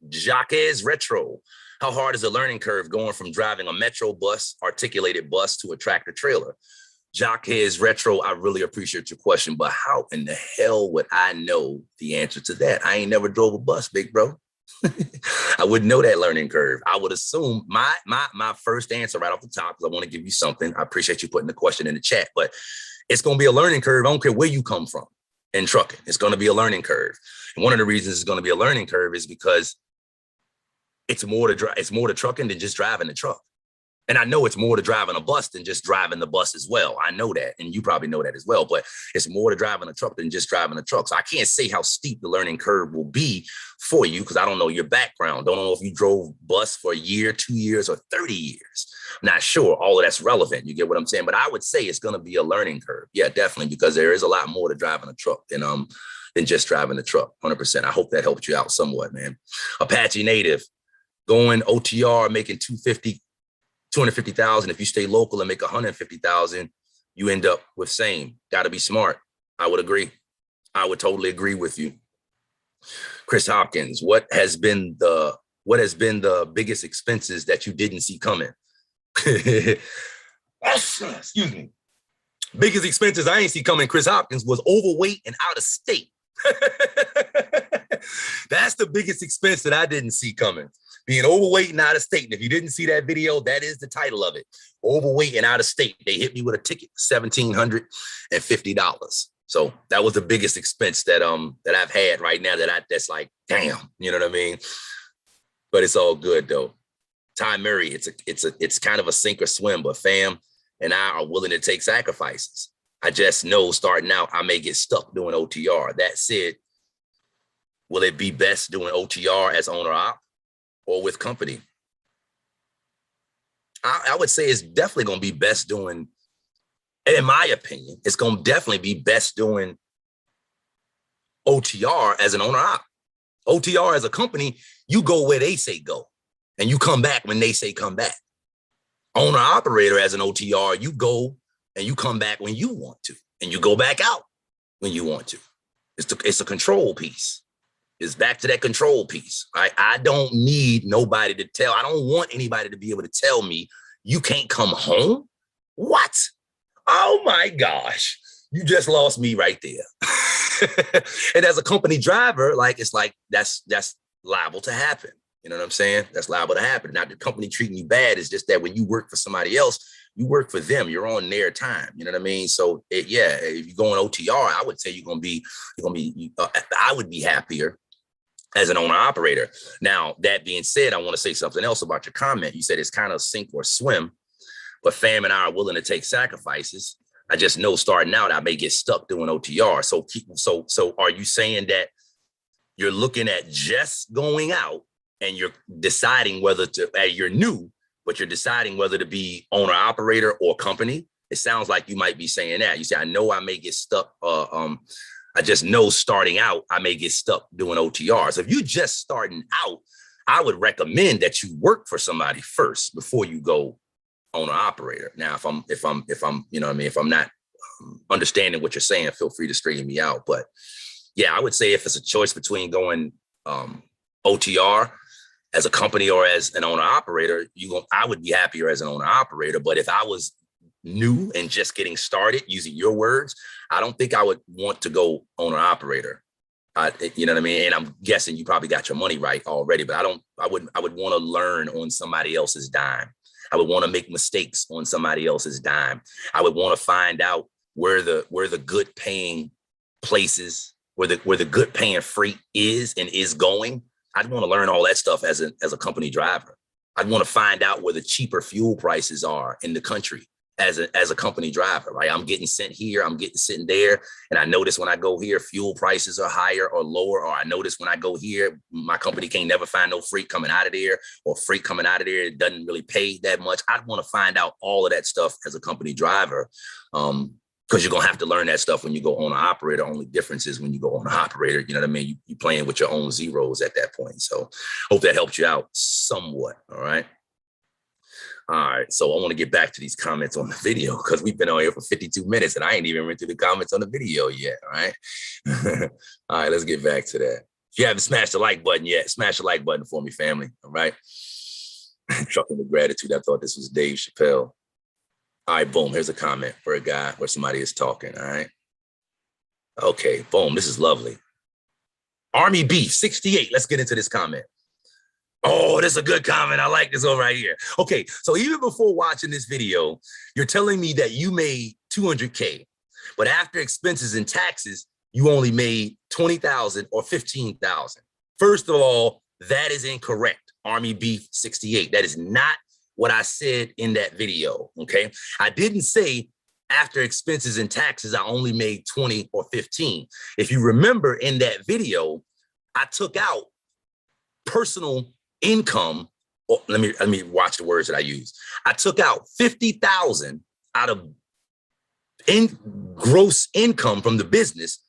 Jacques Retro. How hard is the learning curve going from driving a metro bus, articulated bus, to a tractor trailer? Jacques Retro, I really appreciate your question, but how in the hell would I know the answer to that? I ain't never drove a bus, big bro. I wouldn't know that learning curve. I would assume my first answer right off the top, because I want to give you something. I appreciate you putting the question in the chat, but it's going to be a learning curve. I don't care where you come from. in trucking. It's going to be a learning curve. And one of the reasons it's going to be a learning curve is because it's more to trucking than just driving the truck. And I know it's more to driving a bus than just driving the bus as well. I know that, and you probably know that as well, but it's more to driving a truck than just driving a truck. So I can't say how steep the learning curve will be for you because I don't know your background. Don't know if you drove bus for a year, 2 years, or 30 years. I'm not sure all of that's relevant. You get what I'm saying? But I would say it's going to be a learning curve. Yeah, definitely, because there is a lot more to driving a truck than just driving the truck, 100%. I hope that helped you out somewhat, man. Apache native, going OTR, making 250,000. If you stay local and make 150,000, you end up with same. Got to be smart. I would agree. I would totally agree with you. Chris Hopkins, what has been the biggest expenses that you didn't see coming? Excuse me. Biggest expenses I ain't see coming, Chris Hopkins, was overweight and out of state. That's the biggest expense that I didn't see coming. Being overweight and out of state. And if you didn't see that video, that is the title of it. Overweight and out of state. They hit me with a ticket, $1,750. So that was the biggest expense that I've had right now that's like, damn, you know what I mean? But it's all good though. Ty Murray, it's kind of a sink or swim, but fam and I are willing to take sacrifices. I just know starting out, I may get stuck doing OTR. That said, will it be best doing OTR as owner op or with company? I would say it's definitely going to be best doing, in my opinion, it's going to definitely be best doing OTR as an owner op. OTR as a company, you go where they say go and you come back when they say come back. Owner operator as an OTR, you go and you come back when you want to and you go back out when you want to. It's a control piece. It's back to that control piece. I don't need nobody to tell. I don't want anybody to be able to tell me you can't come home. What? Oh my gosh. You just lost me right there. And as a company driver, it's like that's liable to happen. You know what I'm saying? That's liable to happen. Not the company treating you bad. It's just that when you work for somebody else, you work for them. You're on their time. You know what I mean? So if you go on OTR, I would say I would be happier as an owner operator. Now, that being said, I want to say something else about your comment. You said it's kind of sink or swim, but fam and I are willing to take sacrifices. I just know starting out, I may get stuck doing OTR. So are you saying that you're looking at just going out and you're deciding whether to, you're new, but you're deciding whether to be owner operator or company? It sounds like you might be saying that. You say, I know I may get stuck. I just know starting out, I may get stuck doing OTR. So if you're just starting out, I would recommend that you work for somebody first before you go owner operator. Now, if I'm, you know what I mean, if I'm not understanding what you're saying, feel free to straighten me out. But yeah, I would say if it's a choice between going OTR as a company or as an owner operator, I would be happier as an owner operator. But if I was new and just getting started, using your words, I don't think I would want to go owner operator. You know what I mean? And I'm guessing you probably got your money right already, but I would want to learn on somebody else's dime. I would want to make mistakes on somebody else's dime. I would want to find out where the good paying places, where the good paying freight is and is going. I'd want to learn all that stuff as a company driver. I'd want to find out where the cheaper fuel prices are in the country as a company driver, right? I'm getting sent here, I'm getting sent there. And I notice when I go here, fuel prices are higher or lower, or I notice when I go here, my company can't never find no freight coming out of there, or freight coming out of there, it doesn't really pay that much. I'd want to find out all of that stuff as a company driver. Because you're going to have to learn that stuff when you go owner operator. Only difference is when you go owner operator, you know what I mean? You playing with your own zeros at that point. So hope that helped you out somewhat. All right. All right. So I want to get back to these comments on the video because we've been on here for 52 minutes and I ain't even went through the comments on the video yet. All right. All right. Let's get back to that. If you haven't smashed the like button yet, smash the like button for me, family. All right. Trucking with gratitude. I thought this was Dave Chappelle. All right, boom, here's a comment for a guy where somebody is talking, all right? Okay, boom, this is lovely. Army Beef, 68, let's get into this comment. Oh, this is a good comment. I like this one right here. Okay, so even before watching this video, you're telling me that you made 200K, but after expenses and taxes, you only made 20,000 or 15,000. First of all, that is incorrect. Army Beef 68. That is not what I said in that video. Okay. I didn't say after expenses and taxes, I only made 20 or 15. If you remember in that video, I took out personal income. Oh, let me watch the words that I use. I took out 50,000 out of gross income from the business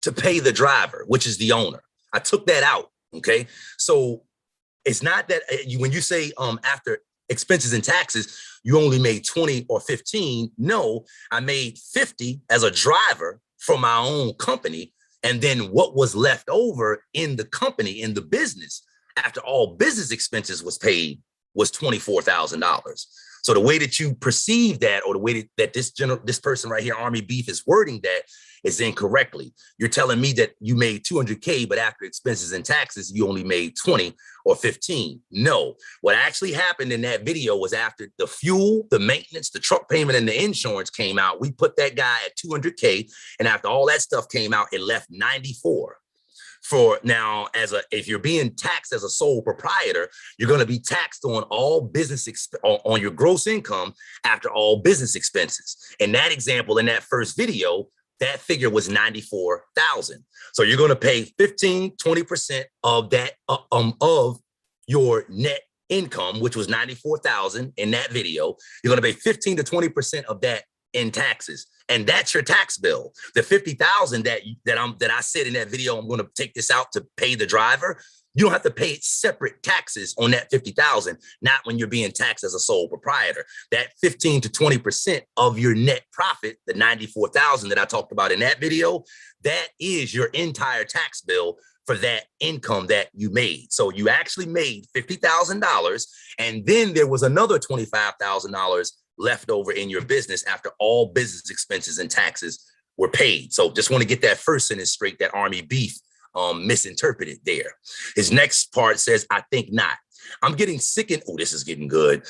to pay the driver, which is the owner. I took that out. Okay. So it's not that when you say after expenses and taxes, you only made 20 or 15. No, I made 50 as a driver for my own company. And then what was left over in the company, in the business, after all business expenses was paid, was $24,000. So the way that you perceive that, or the way that this person right here, Army Beef, is wording that is incorrectly. You're telling me that you made 200K, but after expenses and taxes, you only made 20 or 15. No, what actually happened in that video was after the fuel, the maintenance, the truck payment, and the insurance came out, we put that guy at 200K. And after all that stuff came out, it left 94. For now, if you're being taxed as a sole proprietor, you're going to be taxed on all business on your gross income after all business expenses. In that example, in that first video, that figure was 94,000. So you're going to pay 20% of that of your net income, which was 94,000 in that video. You're going to pay 15 to 20% of that in taxes. And that's your tax bill. The 50,000 that I said in that video, I'm going to take this out to pay the driver. You don't have to pay separate taxes on that 50,000, not when you're being taxed as a sole proprietor. That 15 to 20% of your net profit, the 94,000 that I talked about in that video, that is your entire tax bill for that income that you made. So you actually made $50,000, and then there was another $25,000 left over in your business after all business expenses and taxes were paid. So just want to get that first sentence straight, that Army Beef misinterpreted there. His next part says, I think not. I'm getting sick and, oh, this is getting good.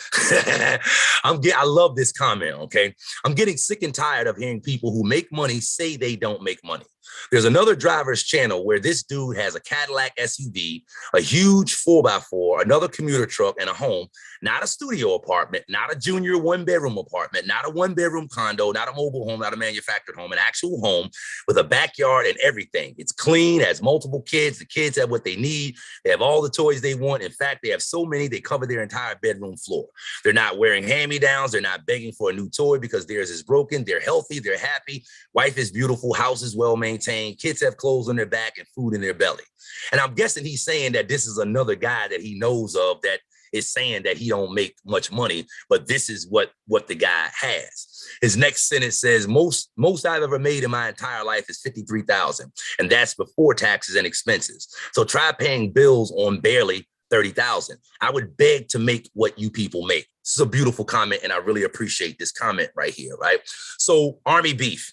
I love this comment, okay? I'm getting sick and tired of hearing people who make money say they don't make money. There's another driver's channel where this dude has a Cadillac SUV, a huge 4x4, another commuter truck, and a home, not a studio apartment, not a junior one-bedroom apartment, not a one-bedroom condo, not a mobile home, not a manufactured home, an actual home with a backyard and everything. It's clean, has multiple kids. The kids have what they need. They have all the toys they want. In fact, they have so many, they cover their entire bedroom floor. They're not wearing hand-me-downs. They're not begging for a new toy because theirs is broken. They're healthy. They're happy. Wife is beautiful. House is well-maintained. Kids have clothes on their back and food in their belly. And I'm guessing he's saying that this is another guy that he knows of that is saying that he don't make much money, but this is what the guy has. His next sentence says, most I've ever made in my entire life is 53,000, and that's before taxes and expenses. So try paying bills on barely 30,000. I would beg to make what you people make. This is a beautiful comment, and I really appreciate this comment right here, right? So Army Beef.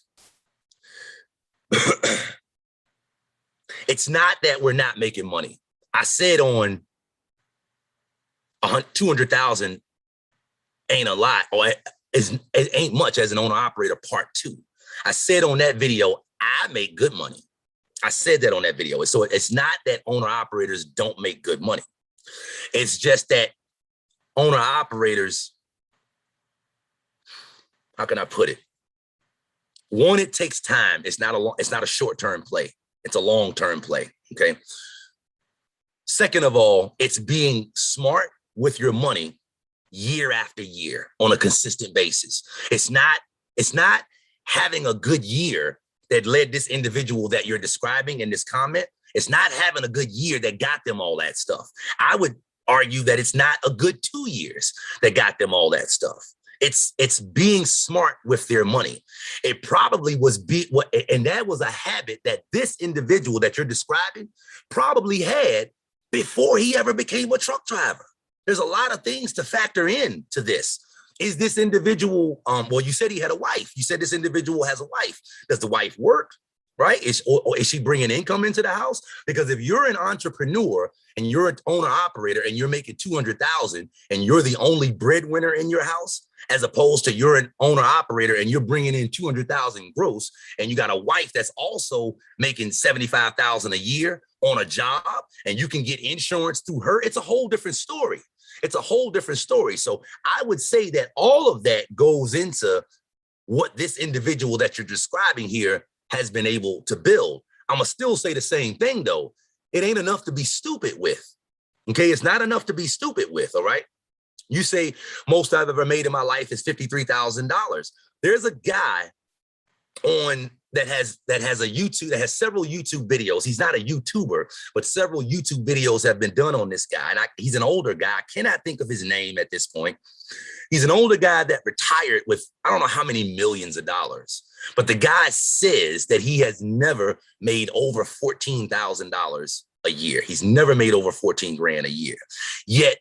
It's not that we're not making money. I said on 200,000 ain't a lot, or it ain't much as an owner operator part 2. I said on that video, I make good money. I said that on that video. So it's not that owner operators don't make good money. It's just that owner operators, how can I put it? One, it takes time. It's not a short-term play. It's a long-term play, okay? Second of all, it's being smart with your money year after year on a consistent basis. It's not having a good year that led this individual that you're describing in this comment. It's not having a good year that got them all that stuff. I would argue that it's not a good 2 years that got them all that stuff. It's being smart with their money. It probably was and that was a habit that this individual that you're describing probably had before he ever became a truck driver. There's a lot of things to factor in to this. Is this individual, well, you said he had a wife. You said this individual has a wife. Does the wife work? right? Or is she bringing income into the house? Because if you're an entrepreneur and you're an owner operator and you're making 200,000 and you're the only breadwinner in your house, as opposed to you're an owner operator and you're bringing in 200,000 gross and you got a wife that's also making 75,000 a year on a job and you can get insurance through her, it's a whole different story. It's a whole different story. So I would say that all of that goes into what this individual that you're describing here has been able to build. I'm gonna still say the same thing though. It ain't enough to be stupid with. Okay, it's not enough to be stupid with, all right? You say most I've ever made in my life is $53,000. There's a guy on that has a YouTube, that has several YouTube videos. He's not a YouTuber, but several YouTube videos have been done on this guy. And he's an older guy. I cannot think of his name at this point. He's an older guy that retired with, I don't know how many millions of dollars, but the guy says that he has never made over $14,000 a year. He's never made over 14 grand a year. Yet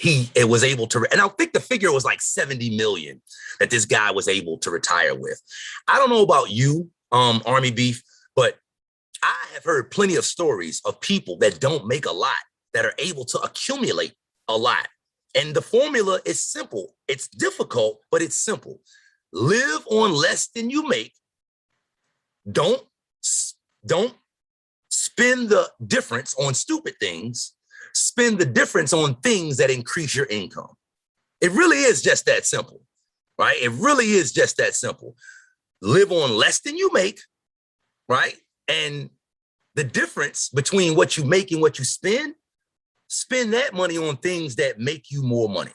it was able to, and I think the figure was like 70 million that this guy was able to retire with. I don't know about you, Army Beef, but I have heard plenty of stories of people that don't make a lot that are able to accumulate a lot. And the formula is simple. It's difficult, but it's simple. Live on less than you make. Don't spend the difference on stupid things. Spend the difference on things that increase your income. It really is just that simple, right? It really is just that simple. Live on less than you make, right? And the difference between what you make and what you spend that money on things that make you more money.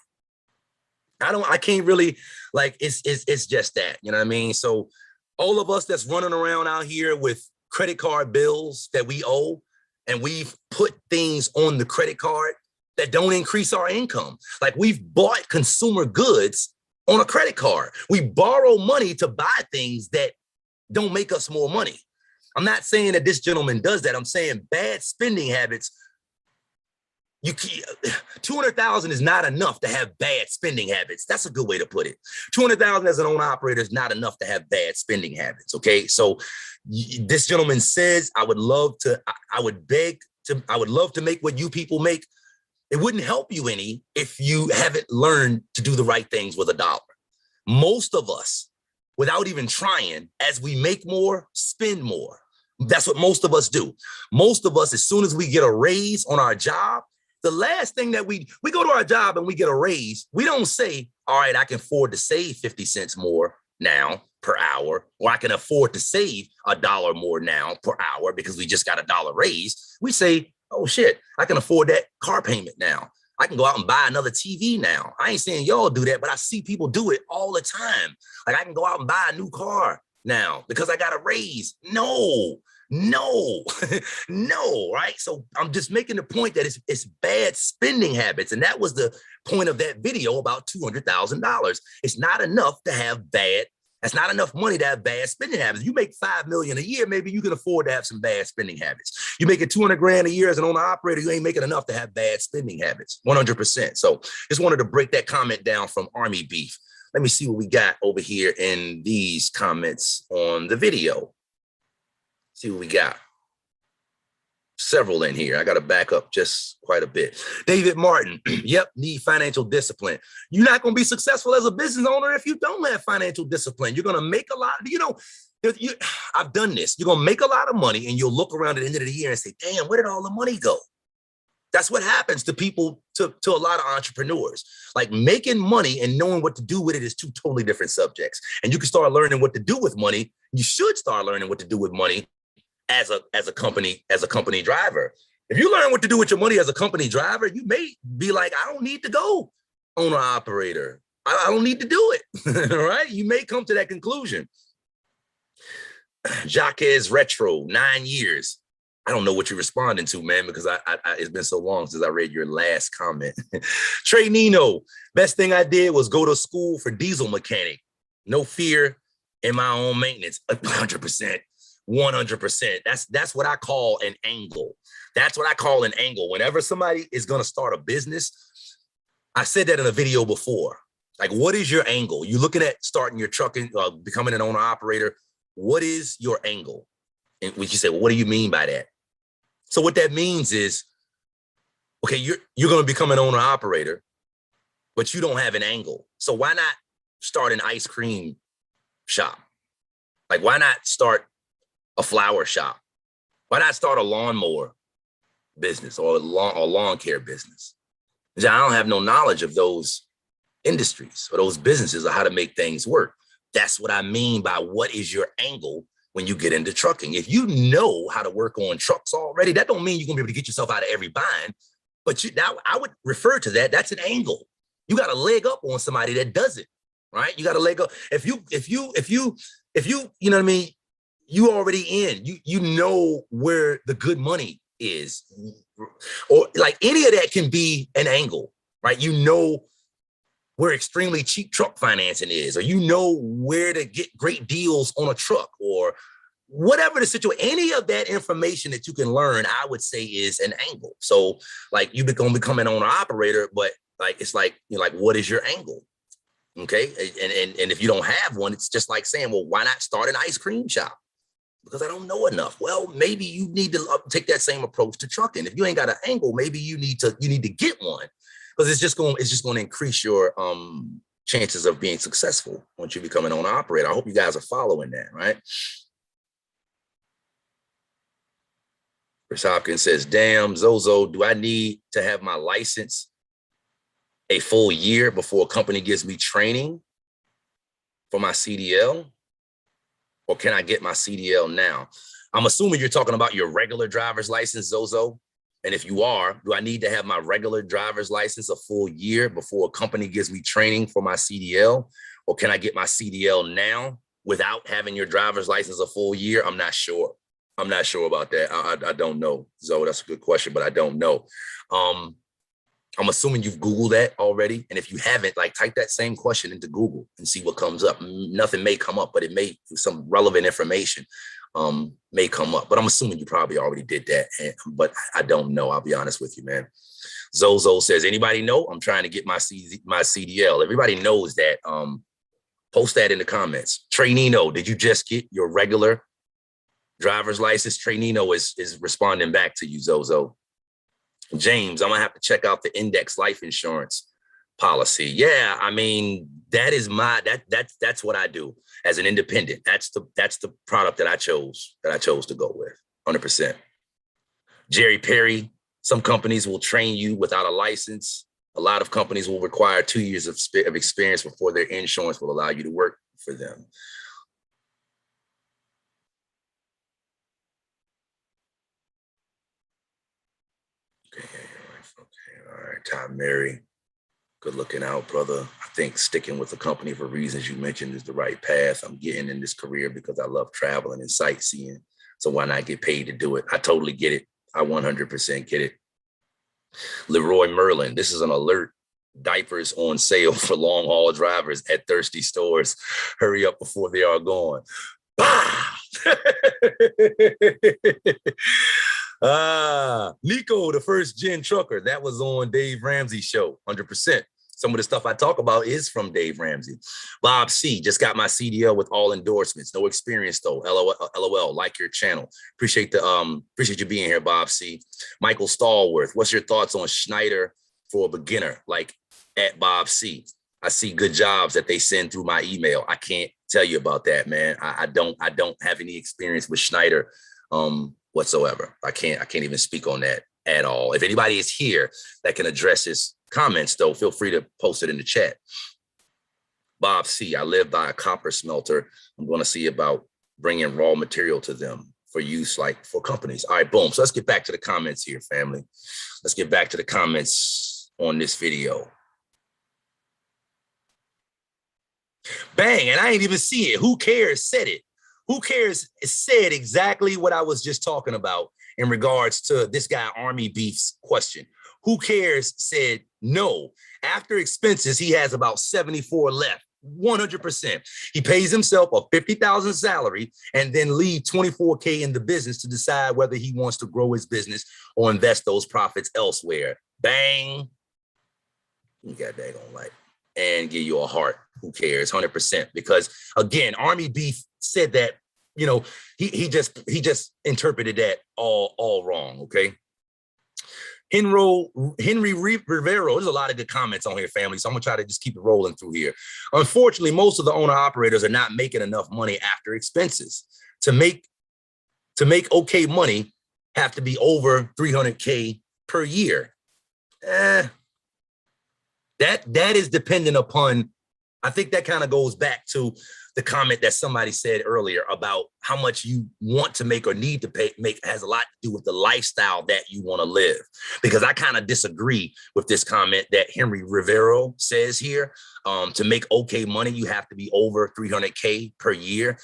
I can't really, like, it's just that, you know what I mean? So all of us that's running around out here with credit card bills that we owe, and we've put things on the credit card that don't increase our income. Like, we've bought consumer goods on a credit card. We borrow money to buy things that don't make us more money. I'm not saying that this gentleman does that. I'm saying bad spending habits. 200,000 is not enough to have bad spending habits. That's a good way to put it. 200,000 as an owner operator is not enough to have bad spending habits. Okay. So this gentleman says, I would love to make what you people make. It wouldn't help you any if you haven't learned to do the right things with a dollar. Most of us, without even trying, as we make more, spend more. That's what most of us do. Most of us, as soon as we get a raise on our job, the last thing that we go to our job and we get a raise, we don't say, all right, I can afford to save 50 cents more now per hour, or I can afford to save $1 more now per hour because we just got a dollar raise. We say, oh shit, I can afford that car payment now. I can go out and buy another TV now. I ain't saying y'all do that, but I see people do it all the time. Like, I can go out and buy a new car now because I got a raise. No, right? So I'm just making the point that it's bad spending habits. And that was the point of that video about $200,000. It's not enough to have that's not enough money to have bad spending habits. You make $5 million a year, maybe you can afford to have some bad spending habits. You make it 200 grand a year as an owner operator, you ain't making enough to have bad spending habits, 100%. So just wanted to break that comment down from Army Beef. Let me see what we got over here in these comments on the video. See what we got. Several in here. I got to back up just quite a bit. David Martin, yep, need financial discipline. You're not going to be successful as a business owner if you don't have financial discipline. You're going to make a lot, I've done this. You're going to make a lot of money and you'll look around at the end of the year and say, damn, where did all the money go? That's what happens to people, to a lot of entrepreneurs. Like, making money and knowing what to do with it is two totally different subjects. And you can start learning what to do with money. You should start learning what to do with money as a company driver. If you learn what to do with your money as a company driver, you may be like, I don't need to go owner operator. I don't need to do it. All right. You may come to that conclusion. Jacques Retro, 9 years. I don't know what you're responding to, man, because it's been so long since I read your last comment. Trey Nino, best thing I did was go to school for diesel mechanic. No fear in my own maintenance. 100%. 100%. That's what I call an angle. That's what I call an angle. Whenever somebody is going to start a business, I said that in a video before. Like, what is your angle? You're looking at starting your trucking, becoming an owner operator. What is your angle? And you say, well, what do you mean by that? So what that means is, okay, you're going to become an owner operator, but you don't have an angle. So why not start an ice cream shop? Like, why not start a flower shop? Why not start a lawnmower business or a lawn care business? Because I don't have no knowledge of those industries or those businesses or how to make things work. That's what I mean by what is your angle when you get into trucking. If you know how to work on trucks already, that don't mean you're gonna be able to get yourself out of every bind. But now I would refer to that. That's an angle. You got a leg up on somebody that doesn't, right? You got a leg up. If you, you know what I mean? You already in. You know where the good money is, or like any of that can be an angle, right? You know where extremely cheap truck financing is, or you know where to get great deals on a truck, or whatever the situation. Any of that information that you can learn, I would say, is an angle. So like you become an owner operator, but like it's like, you know, like what is your angle? Okay. And if you don't have one, it's just like saying, well, why not start an ice cream shop? Because I don't know enough. Well, maybe you need to take that same approach to trucking. If you ain't got an angle, maybe you need to get one, because it's just going to increase your chances of being successful once you become an owner operator. I hope you guys are following that, right? Chris Hopkins says, damn, Zozo, do I need to have my license a full year before a company gives me training for my CDL? Or can I get my CDL now? I'm assuming you're talking about your regular driver's license, Zozo. And if you are, do I need to have my regular driver's license a full year before a company gives me training for my CDL? Or can I get my CDL now without having your driver's license a full year? I'm not sure. I'm not sure about that. I don't know, Zoe. That's a good question, but I don't know. I'm assuming you've Googled that already. And if you haven't, like type that same question into Google and see what comes up. Nothing may come up, but it may, some relevant information may come up. But I'm assuming you probably already did that. But I don't know. I'll be honest with you, man. Zozo says, anybody know? I'm trying to get my CDL. Everybody knows that. Post that in the comments. Trey Nino, did you just get your regular driver's license? Trey Nino is responding back to you, Zozo. James, I'm gonna have to check out the index life insurance policy. Yeah, I mean, that is that's what I do as an independent. That's the product that I chose to go with, 100%. Jerry Perry, some companies will train you without a license. A lot of companies will require 2 years of experience before their insurance will allow you to work for them. Okay, all right, Tom Mary. Good looking out, brother. I think sticking with the company for reasons you mentioned is the right path. I'm getting in this career because I love traveling and sightseeing. So why not get paid to do it? I totally get it. I 100% get it. Leroy Merlin, this is an alert. Diapers on sale for long haul drivers at thirsty stores. Hurry up before they are gone. Nico, the first gen trucker, that was on Dave Ramsey's show, 100%. Some of the stuff I talk about is from Dave Ramsey. Bob C, just got my CDL with all endorsements. No experience though. LOL, like your channel. Appreciate you being here, Bob C. Michael Stallworth, what's your thoughts on Schneider for a beginner, like at Bob C? I see good jobs that they send through my email. I can't tell you about that, man. I don't have any experience with Schneider whatsoever. I can't even speak on that at all. If anybody is here that can address his comments, though, feel free to post it in the chat. Bob C, I live by a copper smelter. I'm going to see about bringing raw material to them for use, like for companies. All right, boom. So let's get back to the comments here, family. Let's get back to the comments on this video. Bang, and I ain't even see it. Who cares said it? Who cares said exactly what I was just talking about in regards to this guy Army Beef's question. Who cares said no. After expenses, he has about 74 left. 100%. He pays himself a $50,000 salary and then leave 24K in the business to decide whether he wants to grow his business or invest those profits elsewhere. Bang. You got that on light. And give you a heart. Who cares? 100%. Because again, Army Beef said that you know, he just interpreted that all wrong. Okay. Henry Rivero, there's a lot of good comments on here, family. So I'm gonna try to just keep it rolling through here. Unfortunately, most of the owner operators are not making enough money after expenses. To make okay money, have to be over 300K per year. That is dependent upon, I think that kind of goes back to the comment that somebody said earlier about how much you want to make or need to make has a lot to do with the lifestyle that you want to live. Because I kind of disagree with this comment that Henry Rivero says here. To make okay money, you have to be over 300K per year.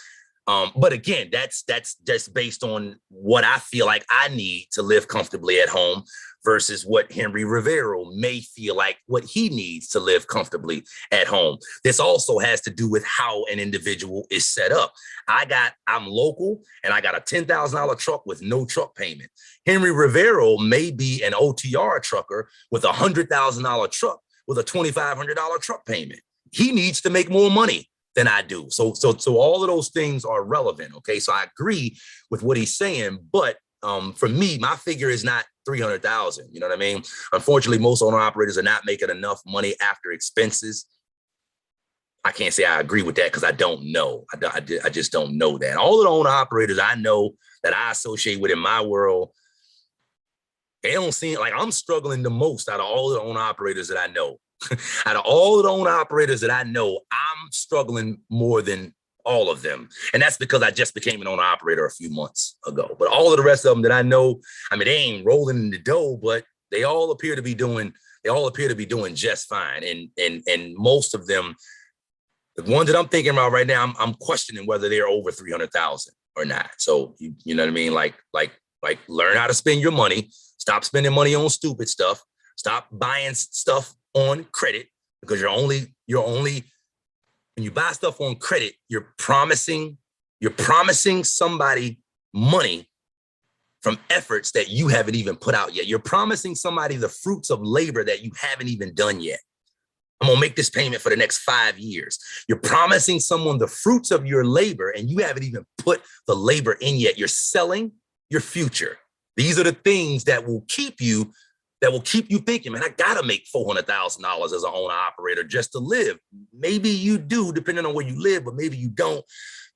But again, that's just based on what I feel like I need to live comfortably at home versus what Henry Rivero may feel like what he needs to live comfortably at home. This also has to do with how an individual is set up. I'm local and I got a $10,000 truck with no truck payment. Henry Rivero may be an OTR trucker with a $100,000 truck with a $2,500 truck payment. He needs to make more money than I do. So all of those things are relevant. Okay. So I agree with what he's saying, but for me, my figure is not 300,000. You know what I mean? Unfortunately, most owner operators are not making enough money after expenses. I can't say I agree with that because I don't know. I just don't know that. All of the owner operators I know that I associate with in my world, they don't seem like I'm struggling the most out of all the owner operators that I know. Out of all of the owner operators that I know, I'm struggling more than all of them. And that's because I just became an owner operator a few months ago. But all of the rest of them that I know, I mean, they ain't rolling in the dough, but they all appear to be doing just fine. And most of them, the ones that I'm thinking about right now, I'm questioning whether they're over 300,000 or not. So you know what I mean? Like learn how to spend your money. Stop spending money on stupid stuff. Stop buying stuff on credit, because you're only when you buy stuff on credit, you're promising somebody money from efforts that you haven't even put out yet. You're promising somebody the fruits of labor that you haven't even done yet. I'm gonna make this payment for the next 5 years. You're promising someone the fruits of your labor and you haven't even put the labor in yet. You're selling your future. These are the things that will keep you thinking, man, I gotta make $400,000 as an owner operator just to live. Maybe you do, depending on where you live, but maybe you don't.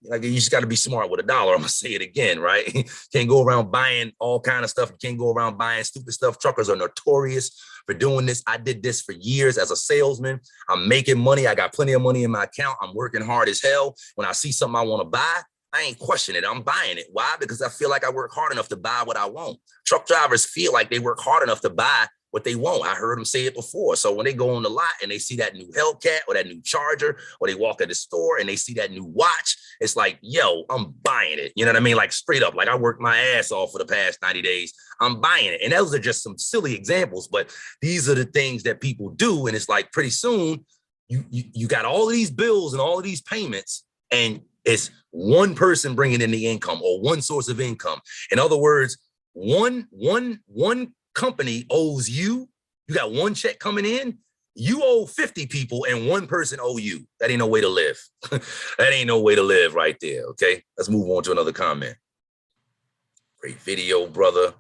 Like, you just got to be smart with a dollar. I'm gonna say it again, right? Can't go around buying all kind of stuff. You can't go around buying stupid stuff. Truckers are notorious for doing this. I did this for years as a salesman. I'm making money. I got plenty of money in my account. I'm working hard as hell. When I see something I want to buy, I ain't questioning it. I'm buying it. Why? Because I feel like I work hard enough to buy what I want. Truck drivers feel like they work hard enough to buy what they want. I heard them say it before. So when they go on the lot and they see that new Hellcat or that new Charger, or they walk at the store and they see that new watch, it's like, yo, I'm buying it. You know what I mean? Like, straight up, like, I worked my ass off for the past 90 days. I'm buying it. And those are just some silly examples, but these are the things that people do. And it's like, pretty soon you got all of these bills and all of these payments, and it's one person bringing in the income, or one source of income. In other words, one company owes you. You got one check coming in. You owe 50 people, and one person owe you. That ain't no way to live. That ain't no way to live right there. Okay, let's move on to another comment. Great video, brother.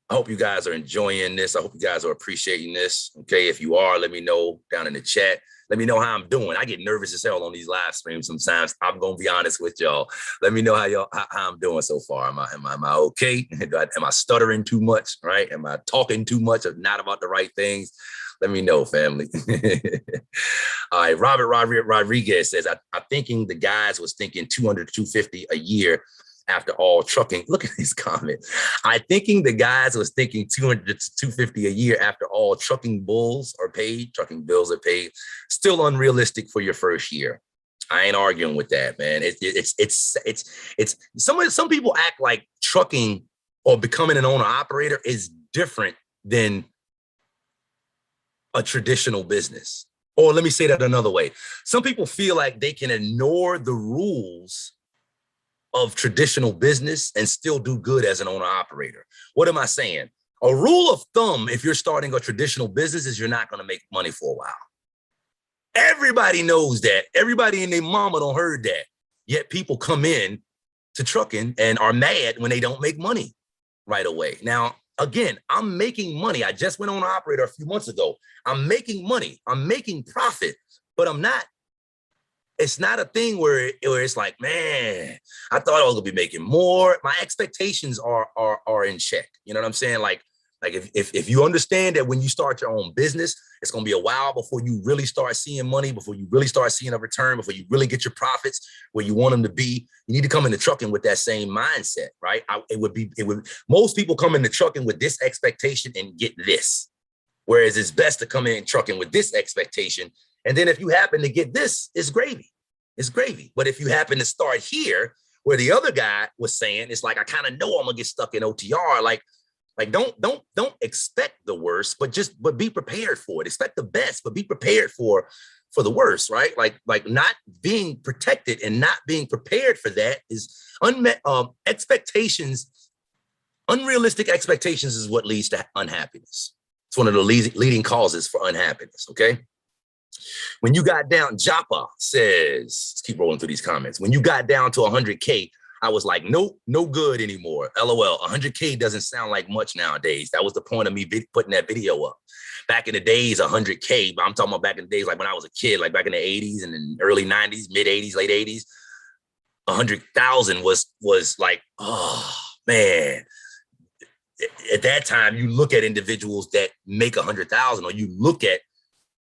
I hope you guys are enjoying this. I hope you guys are appreciating this. Okay, if you are, let me know down in the chat. Let me know how I'm doing. I get nervous as hell on these live streams sometimes. I'm gonna be honest with y'all. Let me know how I'm doing so far. Am I okay? Am I stuttering too much? Right? Am I talking too much or not about the right things? Let me know, family. All right, Robert Rodriguez says, I'm thinking the guys was thinking 200 to 250 a year after all trucking. Look at his comment. I thinking the guys was thinking 200 to 250 a year after all trucking bills are paid. Still unrealistic for your first year. I ain't arguing with that, man. It's some people act like trucking or becoming an owner operator is different than a traditional business. Or let me say that another way. Some people feel like they can ignore the rules of traditional business and still do good as an owner operator. What am I saying? A rule of thumb, if you're starting a traditional business, is you're not going to make money for a while. Everybody knows that. Everybody and their mama don't heard that. Yet people come in to trucking and are mad when they don't make money right away. Now, again, I'm making money. I just went on an operator a few months ago. I'm making money. I'm making profit, but I'm not. It's not a thing where it's like, man, I thought I was gonna be making more. My expectations are in check. You know what I'm saying? Like if you understand that when you start your own business, it's gonna be a while before you really start seeing money, before you really start seeing a return, before you really get your profits where you want them to be. You need to come into trucking with that same mindset, right? Most people come into trucking with this expectation and get this. Whereas it's best to come in trucking with this expectation. And then if you happen to get this, it's gravy. It's gravy. But if you happen to start here, where the other guy was saying, it's like, I kind of know I'm gonna get stuck in OTR. Like don't expect the worst, but be prepared for it. Expect the best, but be prepared for the worst, right? Like not being protected and not being prepared for that is unmet expectations. Unrealistic expectations is what leads to unhappiness. It's one of the leading causes for unhappiness, okay? When you got down, Joppa says, let's keep rolling through these comments. When you got down to 100K, I was like, nope, no good anymore. LOL, 100K doesn't sound like much nowadays. That was the point of me putting that video up. Back in the days, 100K, but I'm talking about back in the days, like when I was a kid, like back in the 80s and in early 90s, mid 80s, late 80s, 100,000 was like, oh, man. At that time, you look at individuals that make 100,000, or you look at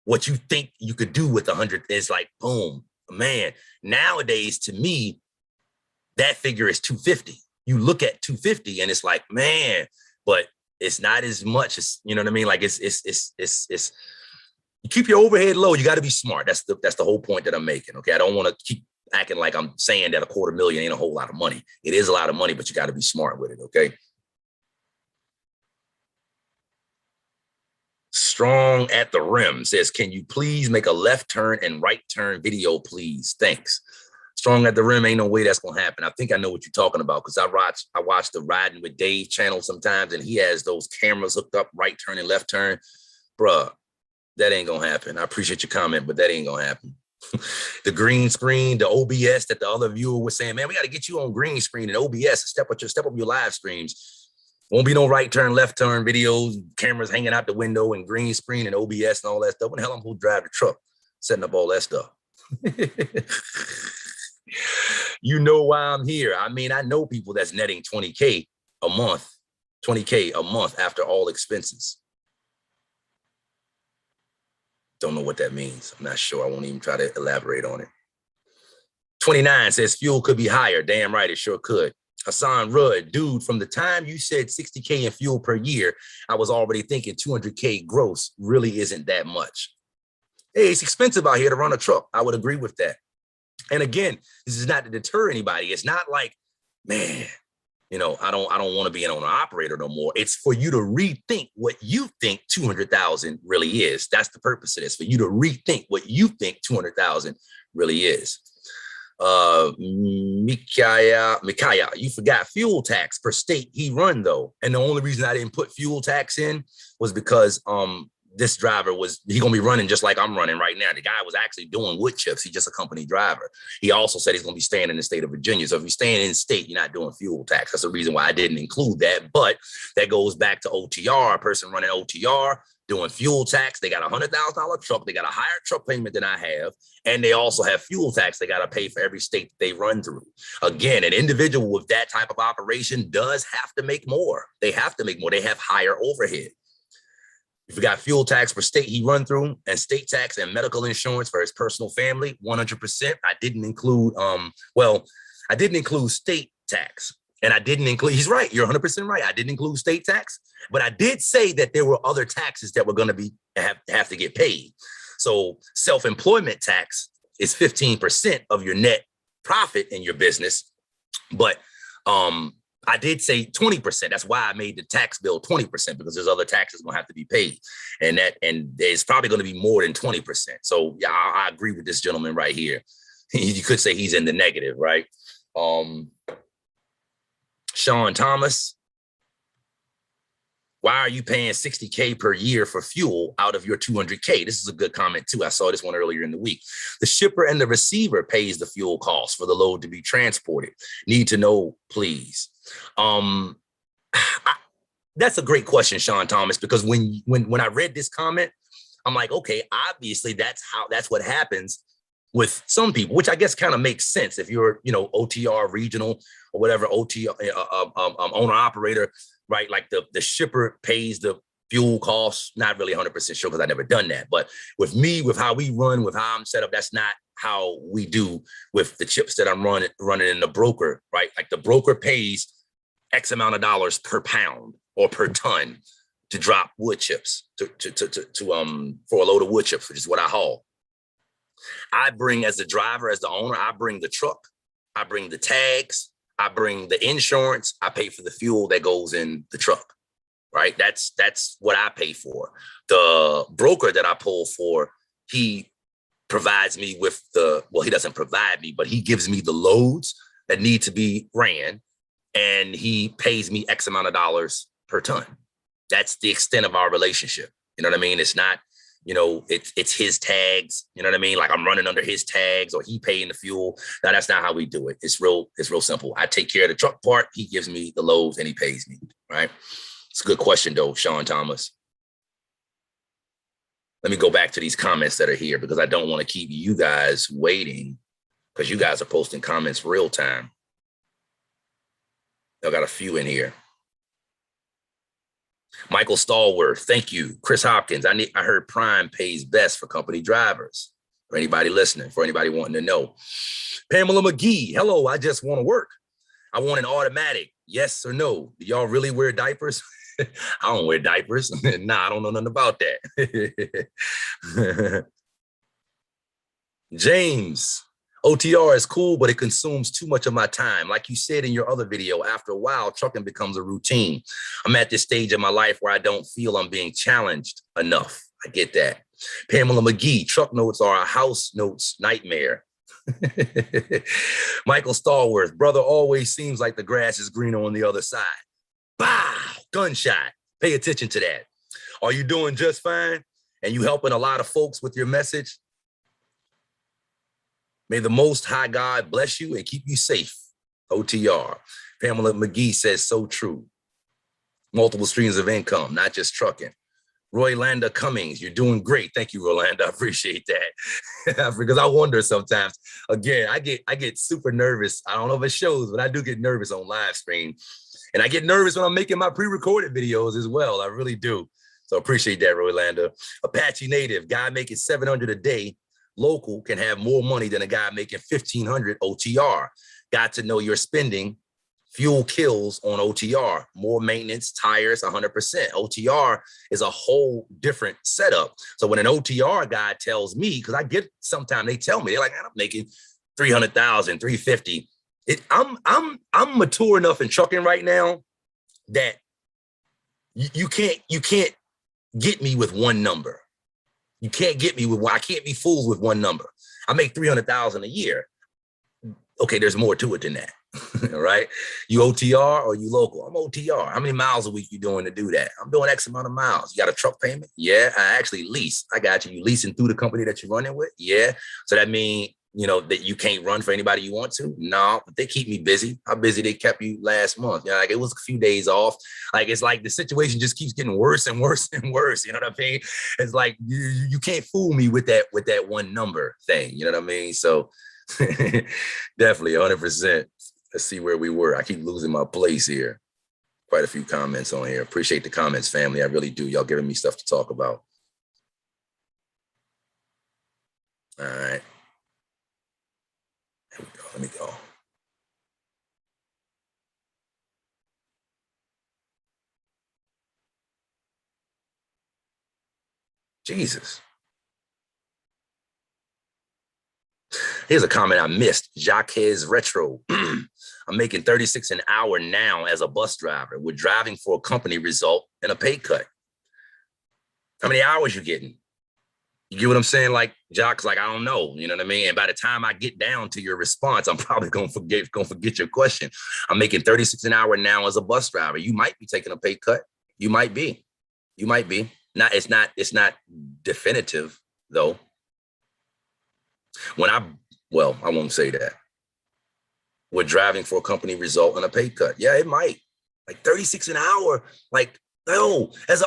what you think you could do with 100. It's like, boom, man. Nowadays, to me, that figure is 250. You look at 250 and it's like, man, but it's not as much as, you know what I mean? Like it's you keep your overhead low. You got to be smart. That's the whole point that I'm making. Okay. I don't want to keep acting like I'm saying that $250,000 ain't a whole lot of money. It is a lot of money, but you got to be smart with it. Okay. Strong at the Rim says, can you please make a left turn and right turn video, please? Thanks. Strong at the Rim, ain't no way that's gonna happen. I think I know what you're talking about, because I watch the Riding with Dave channel sometimes, and he has those cameras hooked up, right turn and left turn. Bruh, that ain't gonna happen. I appreciate your comment, but that ain't gonna happen. The green screen, the OBS that the other viewer was saying, man, we got to get you on green screen and OBS, step up your live streams. Won't be no right turn, left turn videos, cameras hanging out the window and green screen and OBS and all that stuff. When the hell I'm going to drive the truck, setting up all that stuff? You know why I'm here. I mean, I know people that's netting 20K a month after all expenses. Don't know what that means. I'm not sure. I won't even try to elaborate on it. 29 says fuel could be higher. Damn right, it sure could. Hassan Rudd, dude, from the time you said 60K in fuel per year, I was already thinking 200K gross really isn't that much. Hey, it's expensive out here to run a truck. I would agree with that. And again, this is not to deter anybody. It's not like, man, you know, I don't want to be an owner operator no more. It's for you to rethink what you think 200,000 really is. That's the purpose of this, for you to rethink what you think 200,000 really is. Mikaya, you forgot fuel tax per state he run though. And the only reason I didn't put fuel tax in was because this driver he gonna be running just like I'm running right now. The guy was actually doing wood chips. He's just a company driver. He also said he's gonna be staying in the state of Virginia. So if you're staying in state, you're not doing fuel tax. That's the reason why I didn't include that. But that goes back to OTR, a person running OTR, doing fuel tax. They got a $100,000 truck. They got a higher truck payment than I have. And they also have fuel tax they got to pay for every state that they run through. Again, an individual with that type of operation does have to make more. They have to make more. They have higher overhead. If you got fuel tax per state he run through, and state tax and medical insurance for his personal family, 100%. I didn't include, I didn't include state tax. And I didn't include, he's right, you're 100% right. I didn't include state tax, but I did say that there were other taxes that were going to have to get paid. So self-employment tax is 15% of your net profit in your business. But I did say 20%. That's why I made the tax bill 20%, because there's other taxes going to have to be paid. And there's probably going to be more than 20%. So yeah, I agree with this gentleman right here. You could say he's in the negative, right? Sean Thomas. Why are you paying $60K per year for fuel out of your $200K? This is a good comment too. I saw this one earlier in the week. The shipper and the receiver pays the fuel cost for the load to be transported. Need to know, please. That's a great question, Sean Thomas, because when I read this comment, I'm like, okay, obviously that's what happens with some people, which I guess kind of makes sense if you're, OTR regional or whatever, OTR owner operator, right? Like the shipper pays the fuel costs. Not really 100% sure because I never done that. But with me, with how we run, with how I'm set up, that's not how we do with the chips that I'm running in the broker, right? Like the broker pays X amount of dollars per pound or per ton to drop wood chips for a load of wood chips, which is what I haul. I bring, as the driver, as the owner, I bring the truck, I bring the tags, I bring the insurance, I pay for the fuel that goes in the truck, right? That's what I pay for. The broker that I pull for, he provides me with he doesn't provide me, but he gives me the loads that need to be ran, and he pays me X amount of dollars per ton. That's the extent of our relationship. You know what I mean? It's not, it's his tags. You know what I mean? Like I'm running under his tags or he paying the fuel. No, that's not how we do it. It's real simple. I take care of the truck part. He gives me the loads and he pays me, right? It's a good question though, Sean Thomas. Let me go back to these comments that are here because I don't want to keep you guys waiting because you guys are posting comments real time. I got a few in here. Michael Stallworth, thank you. Chris Hopkins, I heard Prime pays best for company drivers. For anybody listening, for anybody wanting to know. Pamela McGee, hello, I just want to work. I want an automatic, yes or no. Do y'all really wear diapers? I don't wear diapers. Nah, I don't know nothing about that. James, OTR is cool, but it consumes too much of my time. Like you said in your other video, after a while, trucking becomes a routine. I'm at this stage in my life where I don't feel I'm being challenged enough. I get that. Pamela McGee, truck notes are a house notes nightmare. Michael Stallworth, brother always seems like the grass is greener on the other side. Bah, gunshot. Pay attention to that. Are you doing just fine? And you helping a lot of folks with your message? May the Most High God bless you and keep you safe. OTR. Pamela McGee says, so true. Multiple streams of income, not just trucking. Roy Landa Cummings, you're doing great. Thank you, Rolanda. I appreciate that. Because I wonder sometimes, again, I get super nervous. I don't know if it shows, but I do get nervous on live stream. And I get nervous when I'm making my pre-recorded videos as well. I really do. So appreciate that, Roy Landa. Apache native, guy making $700 a day. Local can have more money than a guy making $1,500 OTR. Got to know your spending. Fuel kills on OTR. More maintenance, tires, 100%. OTR is a whole different setup. So when an OTR guy tells me, because I get sometimes they tell me, they're like, I'm making 300,000, 350. I'm mature enough in trucking right now that you can't get me with one number. You can't get me with, I can't be fooled with one number. I make 300,000 a year. Okay, there's more to it than that, right? You OTR or you local? I'm OTR. How many miles a week you doing to do that? I'm doing X amount of miles. You got a truck payment? Yeah, I actually lease. I got you. You leasing through the company that you're running with? Yeah. So that means, that you can't run for anybody you want to? No, but they keep me busy. How busy they kept you last month? Like it was a few days off. Like, it's like the situation just keeps getting worse and worse and worse. You know what I mean? It's like, you can't fool me with that one number thing. You know what I mean? So definitely 100%. Let's see where we were. I keep losing my place here. Quite a few comments on here. Appreciate the comments, family. I really do. Y'all giving me stuff to talk about. All right. Here we go. Let me go. Jesus. Here's a comment I missed. Jacques Retro. I'm making 36 an hour now as a bus driver. We're driving for a company result and a pay cut. How many hours you getting? You get what I'm saying? Like, Jacques, like, I don't know. You know what I mean? And by the time I get down to your response, I'm probably gonna forget your question. I'm making 36 an hour now as a bus driver. You might be taking a pay cut. You might be. You might be. It's not definitive though. Well, I won't say that. Would driving for a company result in a pay cut? Yeah, it might. Like 36 an hour. Like, no, as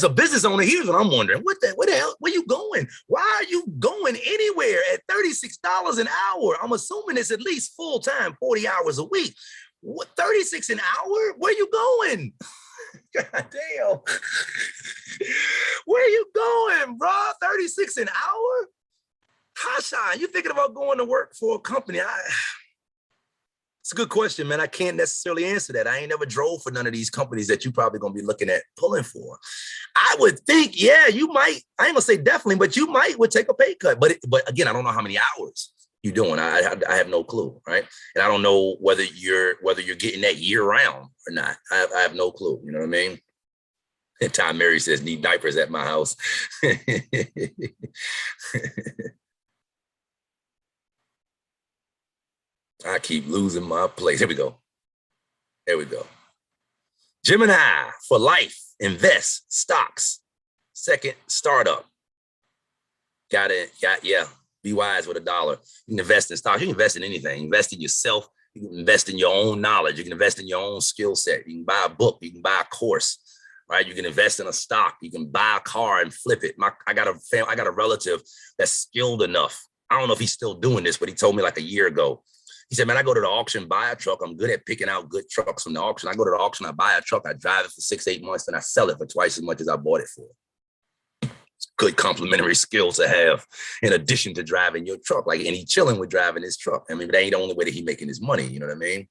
a business owner, here's what I'm wondering. What the hell? Where you going? Why are you going anywhere at $36 an hour? I'm assuming it's at least full-time, 40 hours a week. What, 36 an hour? Where you going? God damn. Where you going, bro? 36 an hour? Hassan, you thinking about going to work for a company? It's a good question, man. I can't necessarily answer that. I ain't never drove for none of these companies that you probably gonna be looking at pulling for. I would think, yeah, you might. I ain't gonna say definitely, but you would take a pay cut. But again, I don't know how many hours you're doing. I have no clue, right? And I don't know whether you're getting that year round or not. I have no clue. You know what I mean? And Tom Mary says, need diapers at my house. I keep losing my place. Here we go. There we go. Gemini for life, invest, stocks, second startup. Yeah. Be wise with $1. You can invest in stocks. You can invest in anything. Invest in yourself. You can invest in your own knowledge. You can invest in your own skill set. You can buy a book. You can buy a course, right? You can invest in a stock. You can buy a car and flip it. I got a relative that's skilled enough. I don't know if he's still doing this, but he told me like a year ago. He said, man, I go to the auction, buy a truck. I'm good at picking out good trucks from the auction. I go to the auction, I buy a truck, I drive it for 6-8 months, and I sell it for twice as much as I bought it for. It's good complementary skill to have in addition to driving your truck. Like, and he chilling with driving his truck. I mean, that ain't the only way that he making his money. You know what I mean?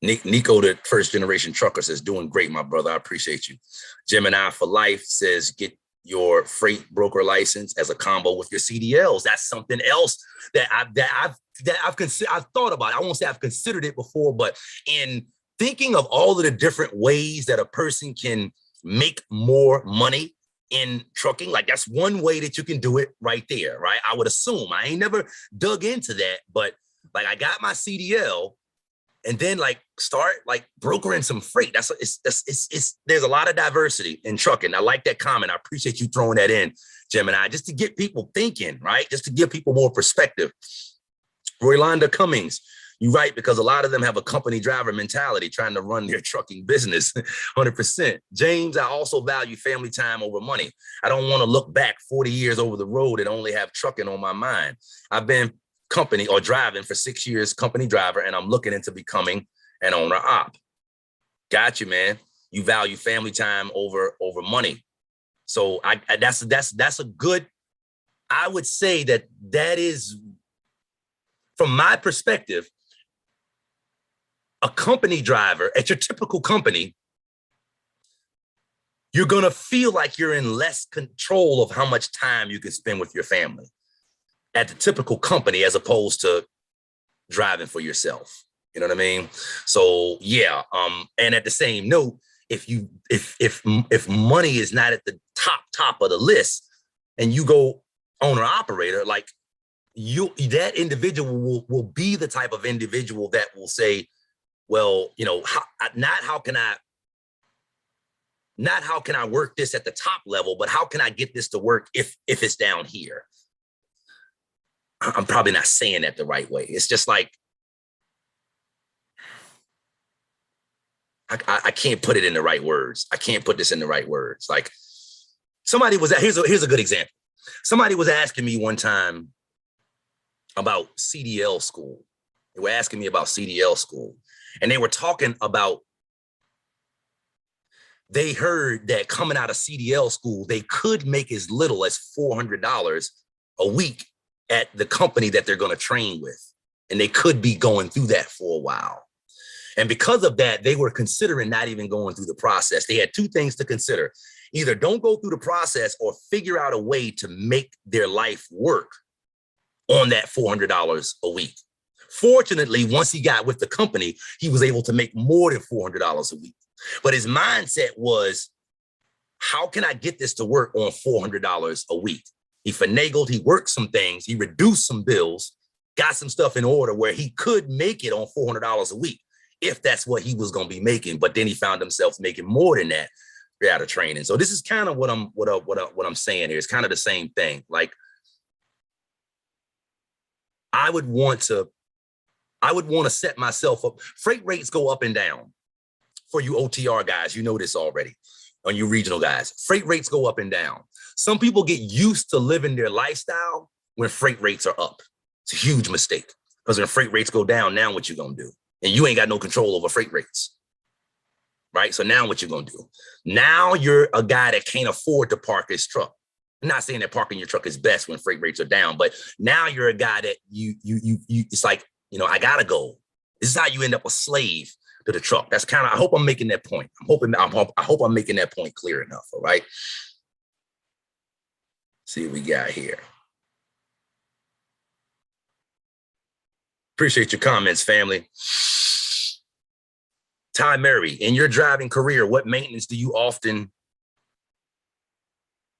Nico, the first generation trucker, says, doing great, my brother. I appreciate you. Gemini for life says, get your freight broker license as a combo with your CDLs. That's something else that I've thought about. I won't say I've considered it before, but in thinking of all of the different ways that a person can make more money in trucking, like that's one way that you can do it right there, right? I would assume. I ain't never dug into that, but like I got my CDL and then like start like brokering some freight. There's a lot of diversity in trucking. I like that comment. I appreciate you throwing that in, Gemini, just to get people thinking, right? Just to give people more perspective. Roylanda Cummings, you're right, because a lot of them have a company driver mentality trying to run their trucking business, 100%. James, I also value family time over money. I don't want to look back 40 years over the road and only have trucking on my mind. I've been company or driving for 6 years, company driver, and I'm looking into becoming an owner op. Got you, man. You value family time over money. So that's a good, I would say that is, from my perspective, a company driver at your typical company, you're going to feel like you're in less control of how much time you can spend with your family at the typical company as opposed to driving for yourself. You know what I mean? So yeah. And at the same note, if money is not at the top of the list and you go owner operator, like that individual will be the type of individual that will say, well, you know, how can I work this at the top level, but how can I get this to work if it's down here? I'm probably not saying that the right way. It's just like, I can't put it in the right words. I can't put this in the right words. Like somebody was, here's a good example. Somebody was asking me one time about CDL school. They were asking me about CDL school. And they were talking about, they heard that coming out of CDL school, they could make as little as $400 a week at the company that they're going to train with. And they could be going through that for a while. And because of that, they were considering not even going through the process. They had two things to consider. Either don't go through the process or figure out a way to make their life work on that $400 a week. Fortunately, once he got with the company, he was able to make more than $400 a week. But his mindset was, how can I get this to work on $400 a week? He finagled, he worked some things, he reduced some bills, got some stuff in order where he could make it on $400 a week. if that's what he was going to be making. But then he found himself making more than that out of training. So this is kind of what I'm saying here. It's kind of the same thing. Like, I would want to set myself up. Freight rates go up and down for you OTR guys. You know this already. On you regional guys, freight rates go up and down. Some people get used to living their lifestyle when freight rates are up. It's a huge mistake, because when freight rates go down, now what you gonna do? And you ain't got no control over freight rates, right? So now what you gonna do? Now you're a guy that can't afford to park his truck. I'm not saying that parking your truck is best when freight rates are down, but now you're a guy that you it's like, you know, I gotta go. This is how you end up a slave to the truck. That's kind of, I hope I'm making that point. I hope I'm making that point clear enough. All right. See what we got here. Appreciate your comments, family. Ty Murray, in your driving career, what maintenance do you often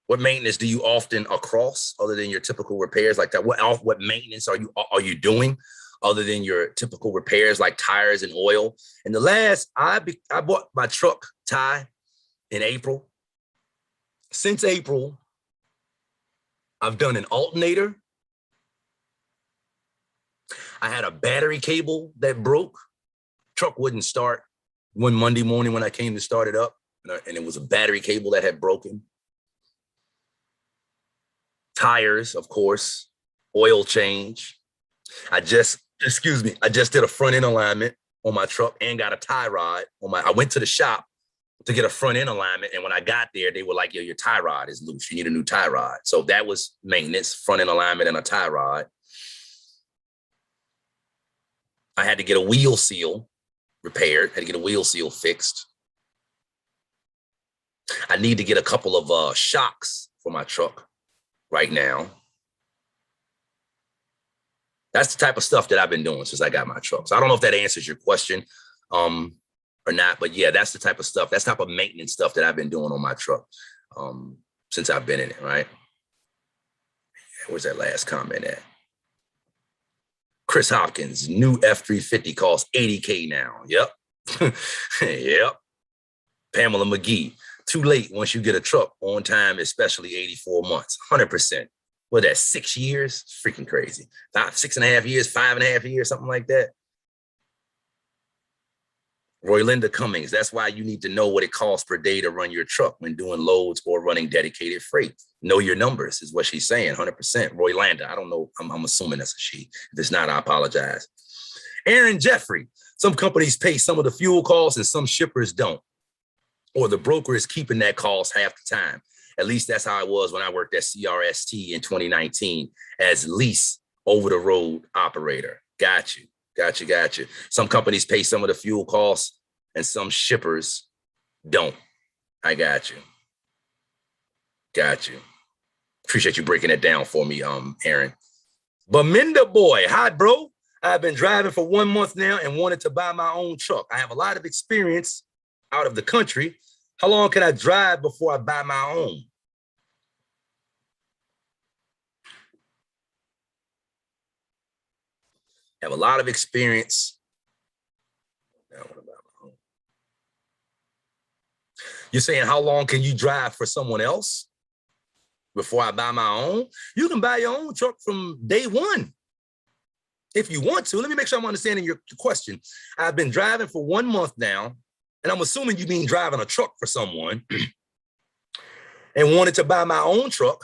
across other than your typical repairs like that? What maintenance are you doing other than your typical repairs like tires and oil? And the last, I bought my truck, Ty, in April. Since April, I've done an alternator. I had a battery cable that broke. Truck wouldn't start. One Monday morning when I came to start it up, and it was a battery cable that had broken. Tires, of course, oil change. I just did a front end alignment on my truck and got a tie rod on I went to the shop to get a front end alignment. And when I got there, they were like, yo, your tie rod is loose. You need a new tie rod. So that was maintenance, front end alignment and a tie rod. I had to get a wheel seal repaired, had to get a wheel seal fixed. I need to get a couple of shocks for my truck right now. That's the type of stuff that I've been doing since I got my truck. So I don't know if that answers your question or not, but yeah, that's the type of stuff, that's type of maintenance stuff that I've been doing on my truck since I've been in it, right? Where's that last comment at? Chris Hopkins, new F-350 costs $80K now. Yep. Yep. Pamela McGee, too late once you get a truck on time, especially 84 months, 100%. What, that's 6 years? It's freaking crazy. 6.5 years, 5.5 years, something like that. Roylinda Cummings, that's why you need to know what it costs per day to run your truck when doing loads or running dedicated freight. Know your numbers is what she's saying, 100%. Roylanda, I don't know, I'm assuming that's a she. If it's not, I apologize. Aaron Jeffrey, some companies pay some of the fuel costs and some shippers don't. Or the broker is keeping that cost half the time. At least that's how it was when I worked at CRST in 2019 as lease over-the-road operator. Got you. Some companies pay some of the fuel costs and some shippers don't. I got you. Appreciate you breaking it down for me, Aaron. Baminda boy, hi, bro. I've been driving for 1 month now and wanted to buy my own truck. I have a lot of experience out of the country. How long can I drive before I buy my own? I have a lot of experience. You're saying how long can you drive for someone else before I buy my own? You can buy your own truck from day one if you want to. Let me make sure I'm understanding your question. I've been driving for 1 month now, and I'm assuming you mean driving a truck for someone and wanted to buy my own truck.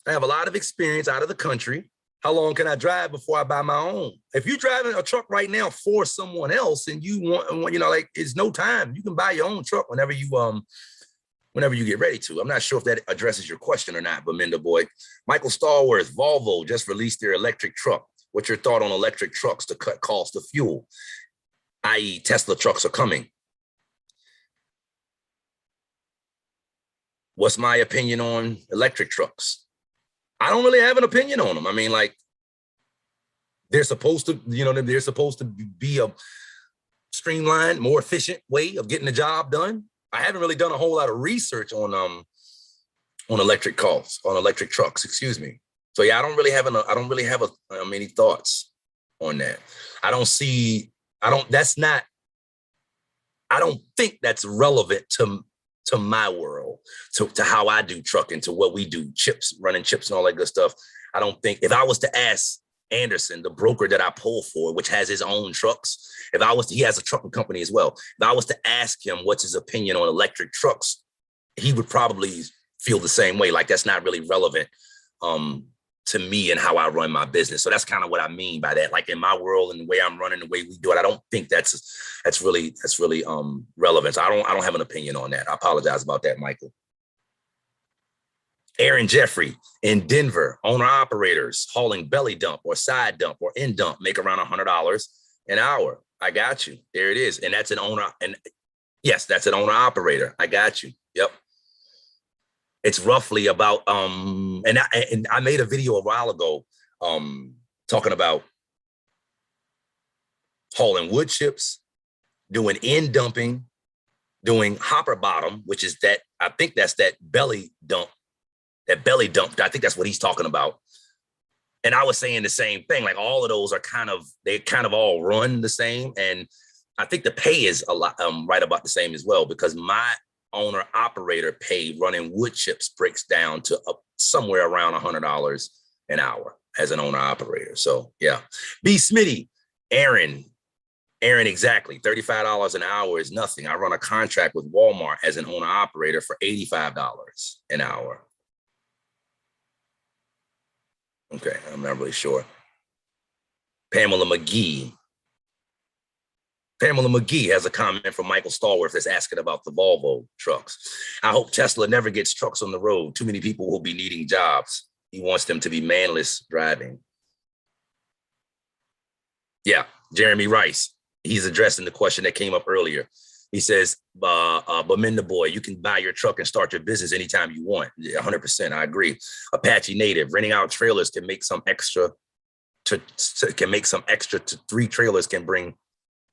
I have a lot of experience out of the country. How long can I drive before I buy my own? If you're driving a truck right now for someone else and you want, you know, like it's no time. You can buy your own truck whenever you get ready to. I'm not sure if that addresses your question or not, Baminda boy. Michael Starworth, Volvo just released their electric truck. What's your thought on electric trucks to cut cost of fuel, i.e. Tesla trucks are coming? What's my opinion on electric trucks? I don't really have an opinion on them. I mean, like, they're supposed to, you know, they're supposed to be a streamlined, more efficient way of getting the job done. I haven't really done a whole lot of research on electric cars, on electric trucks, excuse me. So yeah, I don't really have many thoughts on that. I don't see I don't think that's relevant to my world, to how I do trucking, to what we do, running chips and all that good stuff. I don't think, if I was to ask Anderson, the broker that I pull for, which has his own trucks, he has a trucking company as well. If I was to ask him what's his opinion on electric trucks, he would probably feel the same way. Like, that's not really relevant to me and how I run my business. So that's kind of what I mean by that. Like, in my world and the way I'm running, the way we do it, I don't think that's really relevant. So I don't have an opinion on that. I apologize about that, Michael. Aaron Jeffrey in Denver, owner operators hauling belly dump or side dump or end dump make around $100 an hour. I got you. There it is. And that's an owner. And yes, that's an owner operator. I got you. Yep. It's roughly about, and I made a video a while ago talking about hauling wood chips, doing end dumping, doing hopper bottom, which is that, I think that's that belly dump. That belly dump, I think that's what he's talking about. And I was saying the same thing. Like, all of those are they kind of all run the same. And I think the pay is a lot right about the same as well, because my owner operator pay running wood chips breaks down to somewhere around $100 an hour as an owner operator. So yeah. B. Smitty, Aaron, exactly. $35 an hour is nothing. I run a contract with Walmart as an owner operator for $85 an hour. Okay, I'm not really sure. Pamela McGee has a comment from Michael Stallworth that's asking about the Volvo trucks. I hope Tesla never gets trucks on the road. Too many people will be needing jobs. He wants them to be manless driving. Yeah, Jeremy Rice. He's addressing the question that came up earlier. He says, Baminda boy, you can buy your truck and start your business anytime you want. 100%, I agree. Apache Native, renting out trailers can make some extra to 3 trailers can bring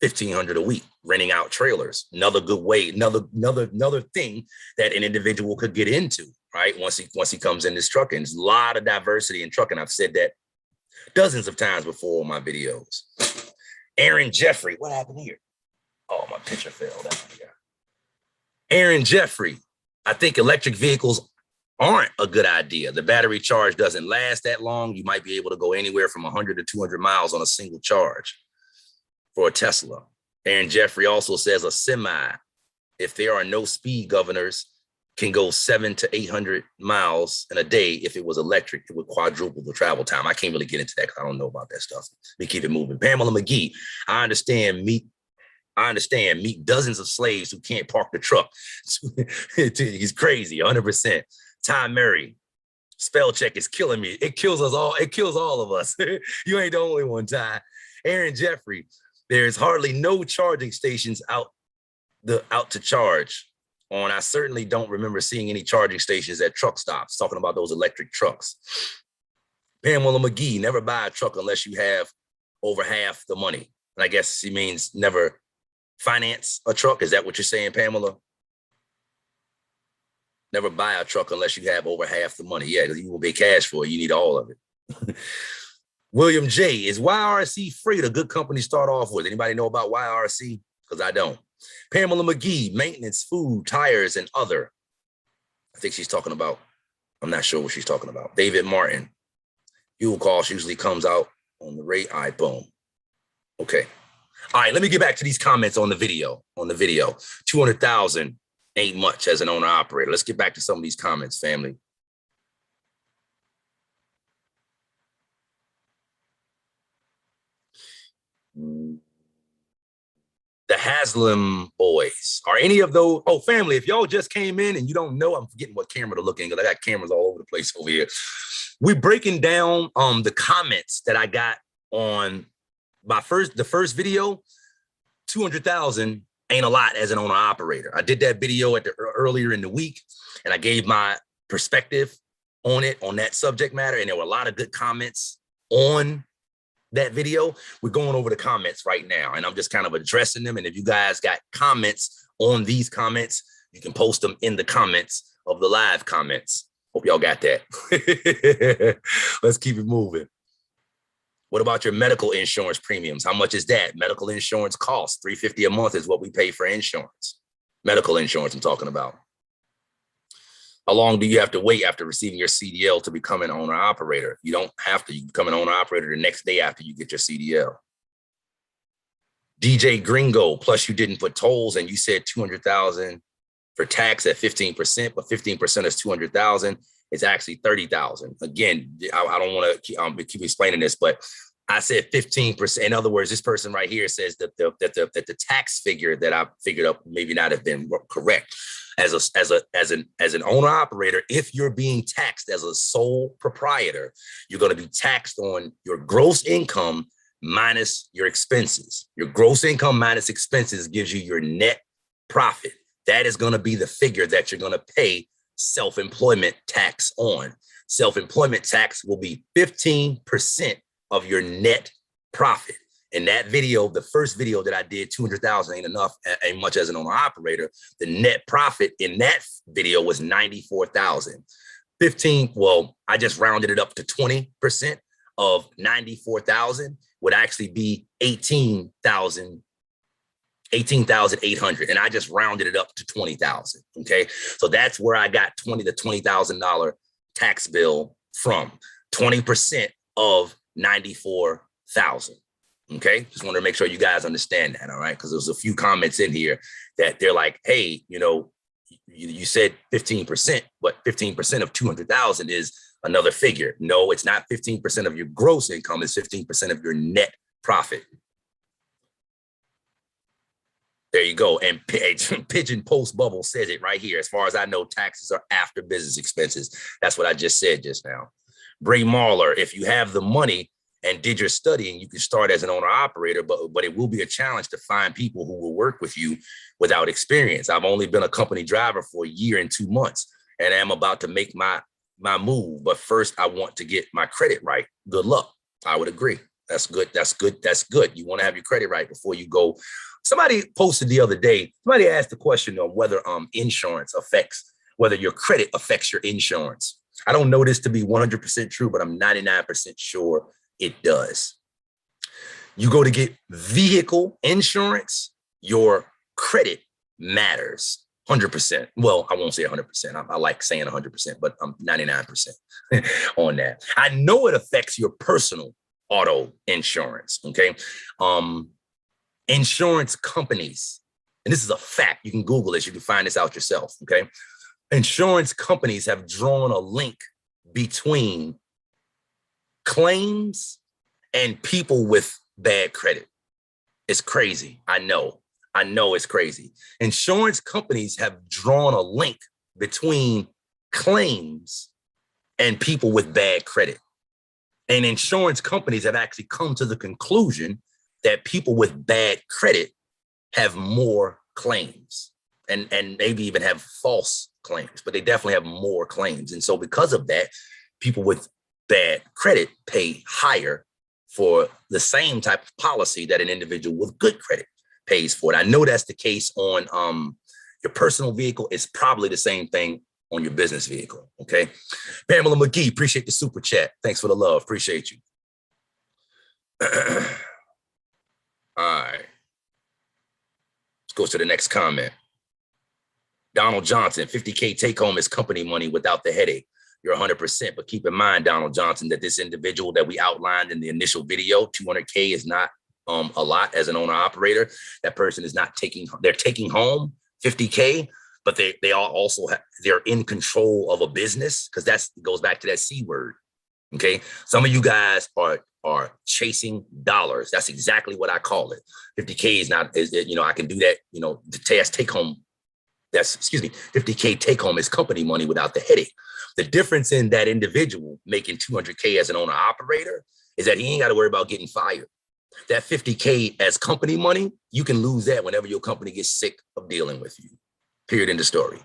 $1,500 a week. Renting out trailers, another good way, another thing that an individual could get into, right? Once he comes in this trucking. There's a lot of diversity in trucking. I've said that dozens of times before in my videos. Aaron Jeffrey, what happened here? Oh, my picture failed. Aaron Jeffrey, I think electric vehicles aren't a good idea. The battery charge doesn't last that long. You might be able to go anywhere from 100 to 200 miles on a single charge for a Tesla. Aaron Jeffrey also says a semi, if there are no speed governors, can go 700 to 800 miles in a day. If it was electric, it would quadruple the travel time. I can't really get into that because I don't know about that stuff. We keep it moving. Pamela McGee, I understand meet dozens of slaves who can't park the truck. He's crazy, 100%. Ty Murray, spell check is killing me. It kills us all. It kills all of us. You ain't the only one, Ty. Aaron Jeffrey, there's hardly no charging stations out to charge on. I certainly don't remember seeing any charging stations at truck stops, talking about those electric trucks. Pamela McGee, never buy a truck unless you have over half the money. And I guess she means never finance a truck. Is that what you're saying, Pamela? Never buy a truck unless you have over half the money. Yeah, because you will pay cash for it. You need all of it. William J. Is YRC Freight a good company to start off with? Anybody know about YRC? Because I don't. Pamela McGee, maintenance, food, tires, and other. I think she's talking about, I'm not sure what she's talking about. David Martin, fuel cost usually comes out on the rate. All right, boom. Okay. All right, let me get back to these comments on the video. 200,000 ain't much as an owner operator. Let's get back to some of these comments, family. The Haslam boys. Are any of those? Oh, family, if y'all just came in and you don't know, I'm forgetting what camera to look in because I got cameras all over the place over here. We're breaking down the comments that I got on the first video. 200,000 ain't a lot as an owner operator. I did that video earlier in the week, and I gave my perspective on it, on that subject matter, and there were a lot of good comments on that video. We're going over the comments right now, and I'm just kind of addressing them. And if you guys got comments on these comments, you can post them in the comments of the live comments. Hope y'all got that. Let's keep it moving. What about your medical insurance premiums? How much is that? Medical insurance costs $350 a month is what we pay for insurance. Medical insurance I'm talking about. How long do you have to wait after receiving your CDL to become an owner operator? You don't have to. You become an owner operator the next day after you get your CDL. DJ Gringo, plus you didn't put tolls and you said 200,000 for tax at 15%, but 15% is 200,000. It's actually 30,000. Again, I don't want to keep explaining this, but I said 15%. In other words, this person right here says that the tax figure that I figured up maybe not have been correct. As an owner operator, if you're being taxed as a sole proprietor, you're going to be taxed on your gross income minus your expenses. Your gross income minus expenses gives you your net profit. That is going to be the figure that you're going to pay self-employment tax on. Self-employment tax will be 15% of your net profit. In that video, the first video that I did, 200,000 ain't enough, ain't much as an owner operator. The net profit in that video was 94,000. 15, well, I just rounded it up to 20% of 94,000 would actually be 18,800. And I just rounded it up to 20,000. Okay. So that's where I got the $20,000 tax bill from. 20% of 94,000. Okay. Just want to make sure you guys understand that. All right. Because there's a few comments in here that they're like, hey, you know, you said 15%, but 15% of 200,000 is another figure. No, it's not 15% of your gross income. It's 15% of your net profit. There you go. And Pigeon Post Bubble says it right here. As far as I know, taxes are after business expenses. That's what I just said just now. Bray Marler, if you have the money and did your studying, you can start as an owner operator, but it will be a challenge to find people who will work with you without experience. I've only been a company driver for a year and 2 months, and I'm about to make my move. But first, I want to get my credit right. Good luck. I would agree. That's good. That's good. That's good. You want to have your credit right before you go. Somebody posted the other day, somebody asked the question on whether insurance affects, whether your credit affects your insurance. I don't know this to be 100% true, but I'm 99% sure it does. You go to get vehicle insurance, your credit matters 100%. Well, I won't say 100%. I like saying 100%, but I'm 99% on that. I know it affects your personal auto insurance. Okay. Insurance companies, and this is a fact. You can Google this. You can find this out yourself. Okay. Insurance companies have drawn a link between claims and people with bad credit. It's crazy. I know it's crazy. Insurance companies have drawn a link between claims and people with bad credit. And insurance companies have actually come to the conclusion that people with bad credit have more claims and maybe even have false claims, but they definitely have more claims. And so because of that, people with bad credit pay higher for the same type of policy that an individual with good credit pays for it. I know that's the case on your personal vehicle. It's probably the same thing on your business vehicle. Okay. Pamela McGee, appreciate the super chat. Thanks for the love. Appreciate you. All right. Let's go to the next comment. Donald Johnson, 50K take home is company money without the headache. You're 100%, but keep in mind, Donald Johnson, that this individual that we outlined in the initial video, 200K is not a lot as an owner operator. That person is not they're taking home 50K, but they are also they're in control of a business, because that goes back to that C word. Okay. Some of you guys are chasing dollars. That's exactly what I call it. 50K is I can do that, the take home. 50K take home is company money without the headache. The difference in that individual making 200K as an owner operator is that he ain't got to worry about getting fired. That 50K as company money, you can lose that whenever your company gets sick of dealing with you. Period. End of story.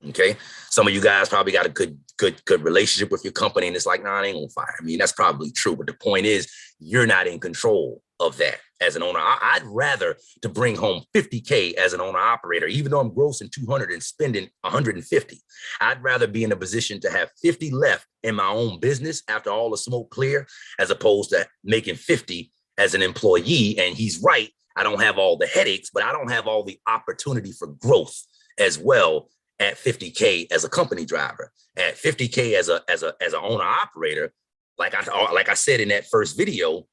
Okay. Some of you guys probably got a good relationship with your company, and it's like, nah, I ain't gonna fire me. That's probably true. But the point is, you're not in control of that as an owner. I'd rather to bring home 50K as an owner operator, even though I'm grossing 200 and spending 150. I'd rather be in a position to have 50 left in my own business after all the smoke clear, as opposed to making 50 as an employee. And he's right. I don't have all the headaches, but I don't have all the opportunity for growth as well at 50K as a company driver. At 50K as an owner operator, like I said in that first video,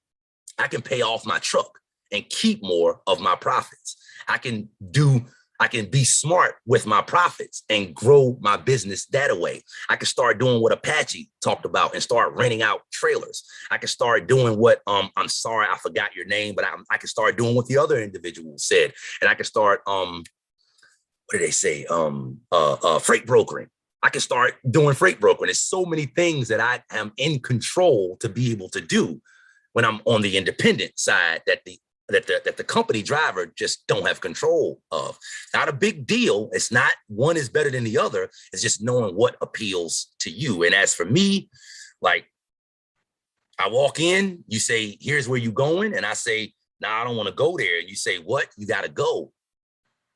I can pay off my truck and keep more of my profits. I can be smart with my profits and grow my business that way. I can start doing what Apache talked about and start renting out trailers. I can start doing what, I'm sorry, I forgot your name, but I can start doing what the other individual said. And I can start, what did they say? Freight brokering. I can start doing freight brokering. There's so many things that I am in control to be able to do when I'm on the independent side that the company driver just don't have control of. Not a big deal. It's not one is better than the other. It's just knowing what appeals to you. And as for me, like, I walk in, you say, here's where you going. And I say, nah, I don't want to go there. And you say, what? You got to go.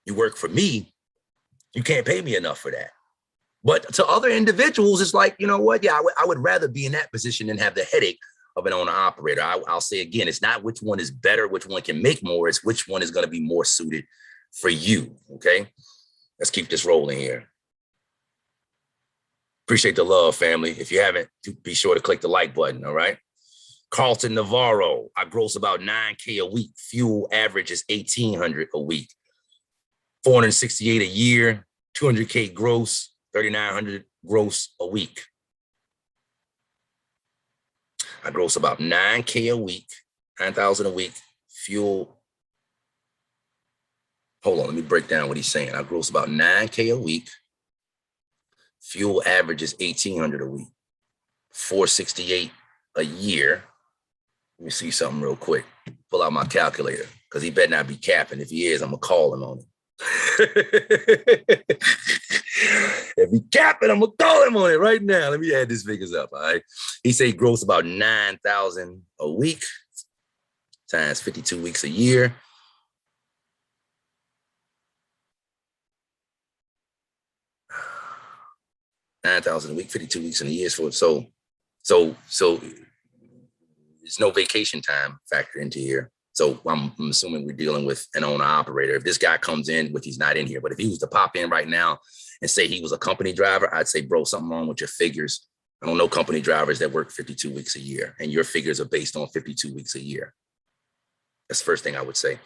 You work for me. You can't pay me enough for that. But to other individuals, it's like, you know what? Yeah, I would rather be in that position than have the headache of an owner operator. I'll say again, it's not which one is better, which one can make more. It's which one is going to be more suited for you. Okay, let's keep this rolling here. Appreciate the love, family. If you haven't, be sure to click the like button. All right. Carlton Navarro, I gross about 9K a week. Fuel average is 1,800 a week. 468 a year, 200K gross, 3,900 gross a week. I gross about 9K a week, 9,000 a week. Fuel. Hold on, let me break down what he's saying. I gross about 9K a week. Fuel average is 1,800 a week. 468 a year. Let me see something real quick. Pull out my calculator, because he better not be capping. If he is, I'm going to call him on it. If he capping, I'm gonna call him on it right now. Let me add these figures up. All right. He say gross about 9,000 a week times 52 weeks a year. $9,000 a week, 52 weeks in a year. So there's no vacation time factor into here. So I'm assuming we're dealing with an owner operator. If this guy comes in, which he's not in here, but if he was to pop in right now and say he was a company driver, I'd say, bro, something wrong with your figures. I don't know company drivers that work 52 weeks a year, and your figures are based on 52 weeks a year. That's the first thing I would say.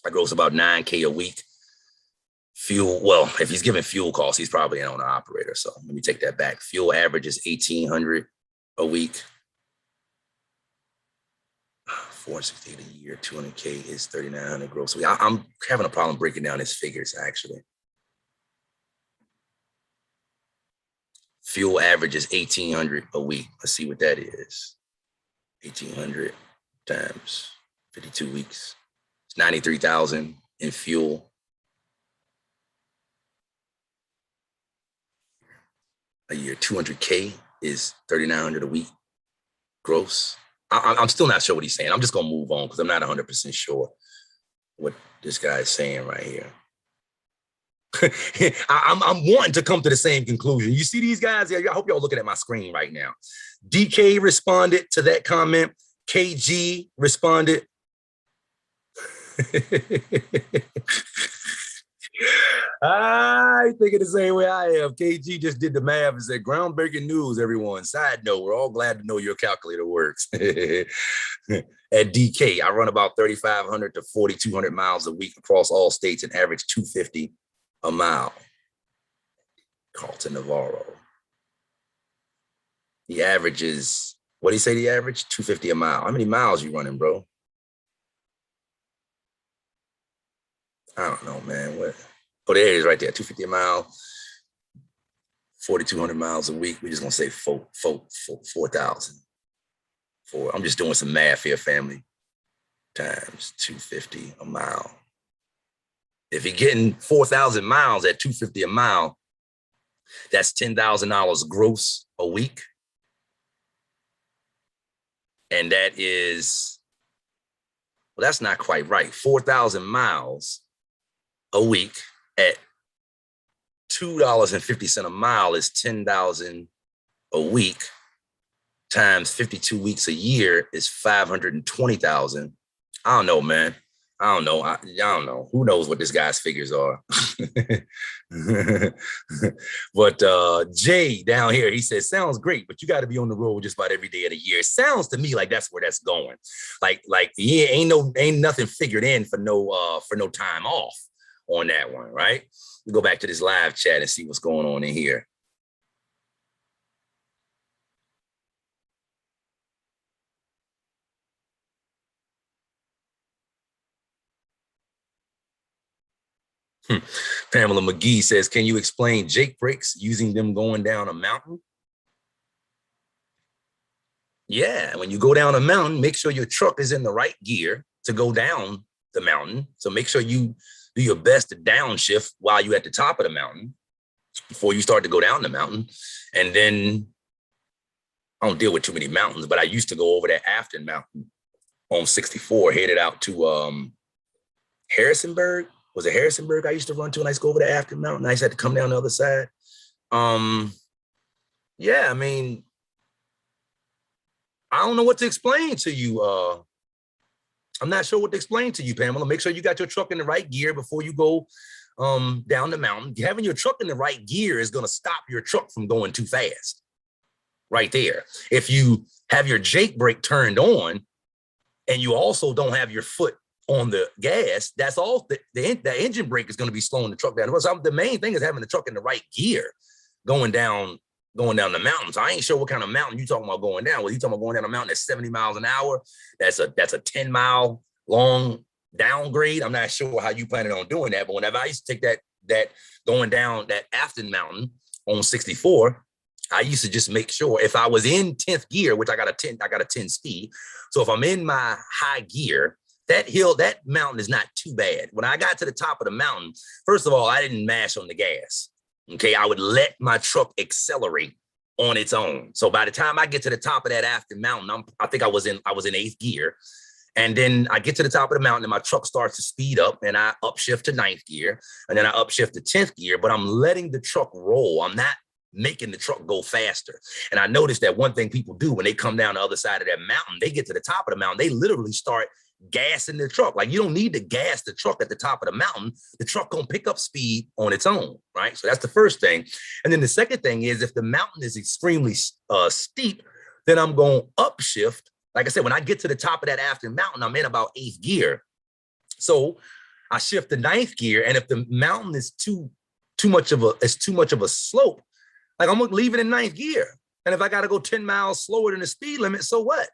I gross about 9K a week. Fuel, well, if he's giving fuel costs, he's probably an owner operator. So let me take that back. Fuel average is 1,800 a week. 468 a year, 200K is 3,900 gross. I'm having a problem breaking down his figures, actually. Fuel average is 1,800 a week. Let's see what that is. 1,800 times 52 weeks. It's 93,000 in fuel. A year. 200K is 3,900 a week gross. I'm still not sure what he's saying. I'm just going to move on because I'm not 100% sure what this guy is saying right here. I'm wanting to come to the same conclusion. You see these guys? I hope y'all looking at my screen right now. DK responded to that comment. KG responded. I think it the same way I am. KG just did the math and said, groundbreaking news, everyone. Side note, we're all glad to know your calculator works. At DK, I run about 3,500 to 4,200 miles a week across all states and average 250 a mile. Carlton Navarro. The average is, what do you say the average? 250 a mile. How many miles you running, bro? I don't know, man. What? Oh, there it is right there. 250 a mile, 4,200 miles a week. We're just going to say 4,000. I'm just doing some math here, family. Times 250 a mile. If you're getting 4,000 miles at 250 a mile, that's $10,000 gross a week. And that is Well, that's not quite right. 4,000 miles a week at $2.50 a mile is 10,000 a week times 52 weeks a year is 520,000. I don't know, man. I don't know. I don't know. Who knows what this guy's figures are? But Jay down here, he says, sounds great, but you got to be on the road just about every day of the year. It sounds to me like that's where that's going. Like yeah, ain't nothing figured in for no time off on that one, right? We go back to this live chat and see what's going on in here. Pamela McGee says, can you explain Jake brakes using them going down a mountain? Yeah, when you go down a mountain, make sure your truck is in the right gear to go down the mountain. So make sure you do your best to downshift while you're at the top of the mountain before you start to go down the mountain. And then I don't deal with too many mountains, but I used to go over that Afton Mountain on 64, headed out to Harrisonburg. Was it Harrisonburg I used to run to? And I used to go over the Afton Mountain. I used to have to come down the other side. Yeah, I mean, I don't know what to explain to you. I'm not sure what to explain to you, Pamela. Make sure you got your truck in the right gear before you go down the mountain. Having your truck in the right gear is going to stop your truck from going too fast. Right there. If you have your Jake brake turned on and you also don't have your foot on the gas, that's all. The engine brake is going to be slowing the truck down. So the main thing is having the truck in the right gear going down the mountain. So I ain't sure what kind of mountain you talking about going down. Well, you talking about going down a mountain at 70 miles an hour? That's a 10-mile long downgrade. I'm not sure how you planning on doing that, but whenever I used to take that going down that Afton Mountain on 64, I used to just make sure if I was in 10th gear, which I got a 10 speed. So if I'm in my high gear, that mountain is not too bad. When I got to the top of the mountain, first of all, I didn't mash on the gas. Okay, I would let my truck accelerate on its own. So by the time I get to the top of that Afton Mountain, I think I was in 8th gear. And then I get to the top of the mountain and my truck starts to speed up and I upshift to 9th gear and then I upshift to 10th gear, but I'm letting the truck roll. I'm not making the truck go faster. And I noticed that one thing people do when they come down the other side of that mountain, they get to the top of the mountain, they literally start gassing the truck. Like you don't need to gas the truck at the top of the mountain. The truck gonna pick up speed on its own, right? So that's the first thing. And then the second thing is if the mountain is extremely steep, then I'm going to upshift. Like I said, when I get to the top of that Afton Mountain, I'm in about 8th gear. So I shift to 9th gear. And if the mountain is too much of a slope, like I'm gonna leave it in 9th gear. And if I gotta go 10 miles slower than the speed limit, so what?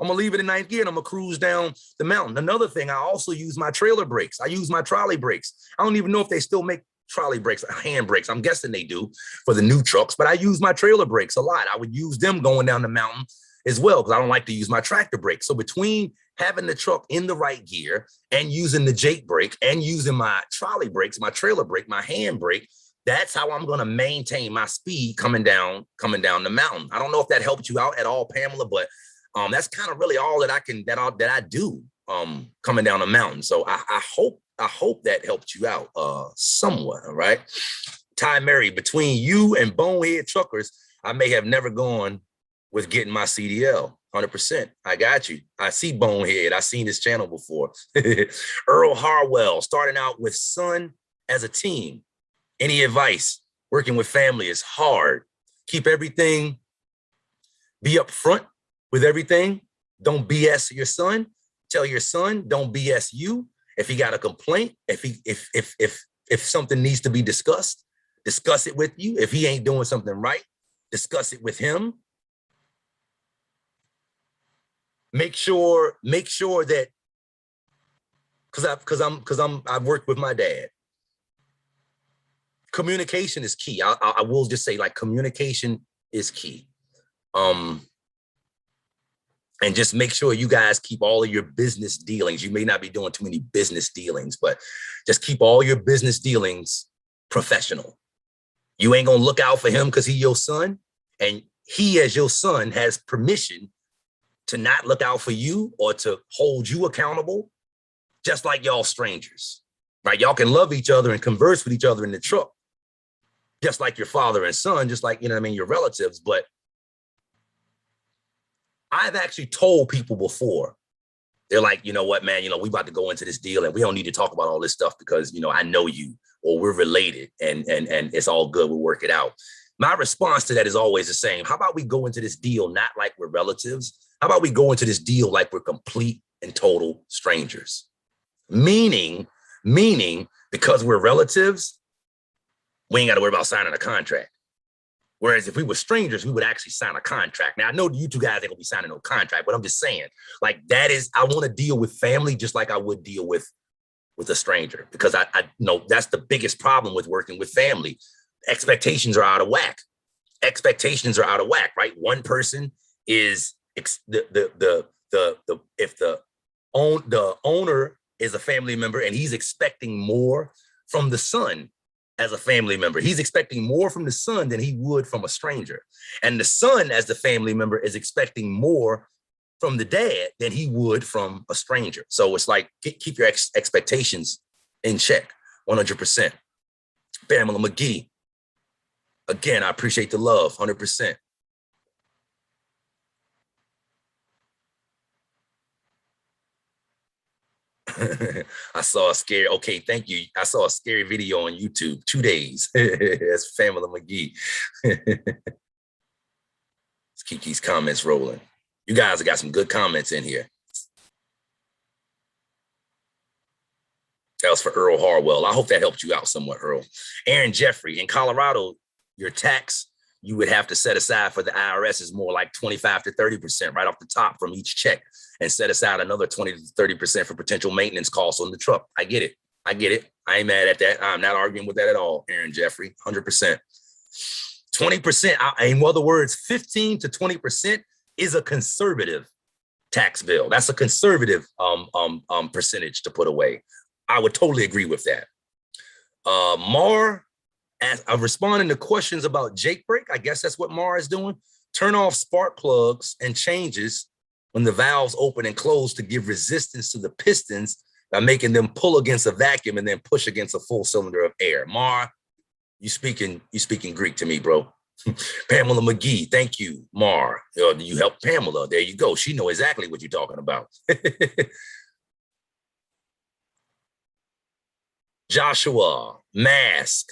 I'm gonna leave it in 9th gear and I'm gonna cruise down the mountain. Another thing, I also use my trailer brakes. I use my trolley brakes. I don't even know if they still make trolley brakes, hand brakes. I'm guessing they do for the new trucks, but I use my trailer brakes a lot. I would use them going down the mountain as well because I don't like to use my tractor brakes. So between having the truck in the right gear and using the Jake brake and using my trolley brakes, my trailer brake, my hand brake, that's how I'm going to maintain my speed coming down the mountain. I don't know if that helped you out at all, Pamela, but that's kind of really all that I do coming down the mountain. So I hope that helped you out somewhat. All right. Ty Mary, between you and Bonehead Truckers, I may have never gone with getting my CDL. 100%. I got you. I see Bonehead. I've seen this channel before. Earl Harwell, starting out with son as a team. Any advice? Working with family is hard. Keep everything, be upfront with everything. Don't BS your son. Tell your son, don't BS you. If he got a complaint, if something needs to be discussed, discuss it with you. If he ain't doing something right, discuss it with him. Make sure that I've worked with my dad. Communication is key. I will just say, like, communication is key. And just make sure you guys keep all of your business dealings. You may not be doing too many business dealings, but just keep all your business dealings professional. You ain't gonna look out for him because he's your son, and he, as your son, has permission to not look out for you or to hold you accountable, just like y'all strangers, right? Y'all can love each other and converse with each other in the truck, just like your father and son, just like, you know what I mean, your relatives. But I've actually told people before, they're like, you know what, man, you know, we about to go into this deal and we don't need to talk about all this stuff because, you know, I know you or we're related and it's all good. We'll work it out. My response to that is always the same. How about we go into this deal not like we're relatives? How about we go into this deal like we're complete and total strangers? Meaning, because we're relatives, we ain't got to worry about signing a contract. Whereas if we were strangers, we would actually sign a contract. Now, I know you two guys ain't gonna be signing no contract, but I'm just saying, like, that is, I want to deal with family just like I would deal with a stranger, because I know that's the biggest problem with working with family. Expectations are out of whack. Expectations are out of whack, right? One person is if the owner is a family member and he's expecting more from the son. As a family member, he's expecting more from the son than he would from a stranger. And the son, as the family member, is expecting more from the dad than he would from a stranger. So it's like, keep your expectations in check, 100%. Pamela McGee, again, I appreciate the love, 100%. I saw a scary, okay, thank you. I saw a scary video on YouTube, 2 days. That's Pamela McGee. Let's keep these comments rolling. You guys have got some good comments in here. That was for Earl Harwell. I hope that helped you out somewhat, Earl. Aaron Jeffrey, in Colorado, your tax you would have to set aside for the IRS is more like 25 to 30% right off the top from each check, and set aside another 20 to 30% for potential maintenance costs on the truck. I get it. I ain't mad at that. I'm not arguing with that at all, Aaron Jeffrey, 100%. 20%, in other words, 15 to 20% is a conservative tax bill. That's a conservative percentage to put away. I would totally agree with that. Mar, as I'm responding to questions about Jake brake, I guess that's what Mar is doing. Turn off spark plugs and changes when the valves open and close to give resistance to the pistons by making them pull against a vacuum and then push against a full cylinder of air. Mar, you speaking Greek to me, bro. Pamela McGee, thank you, Mar. You helped Pamela. There you go. She know exactly what you're talking about. Joshua, mask.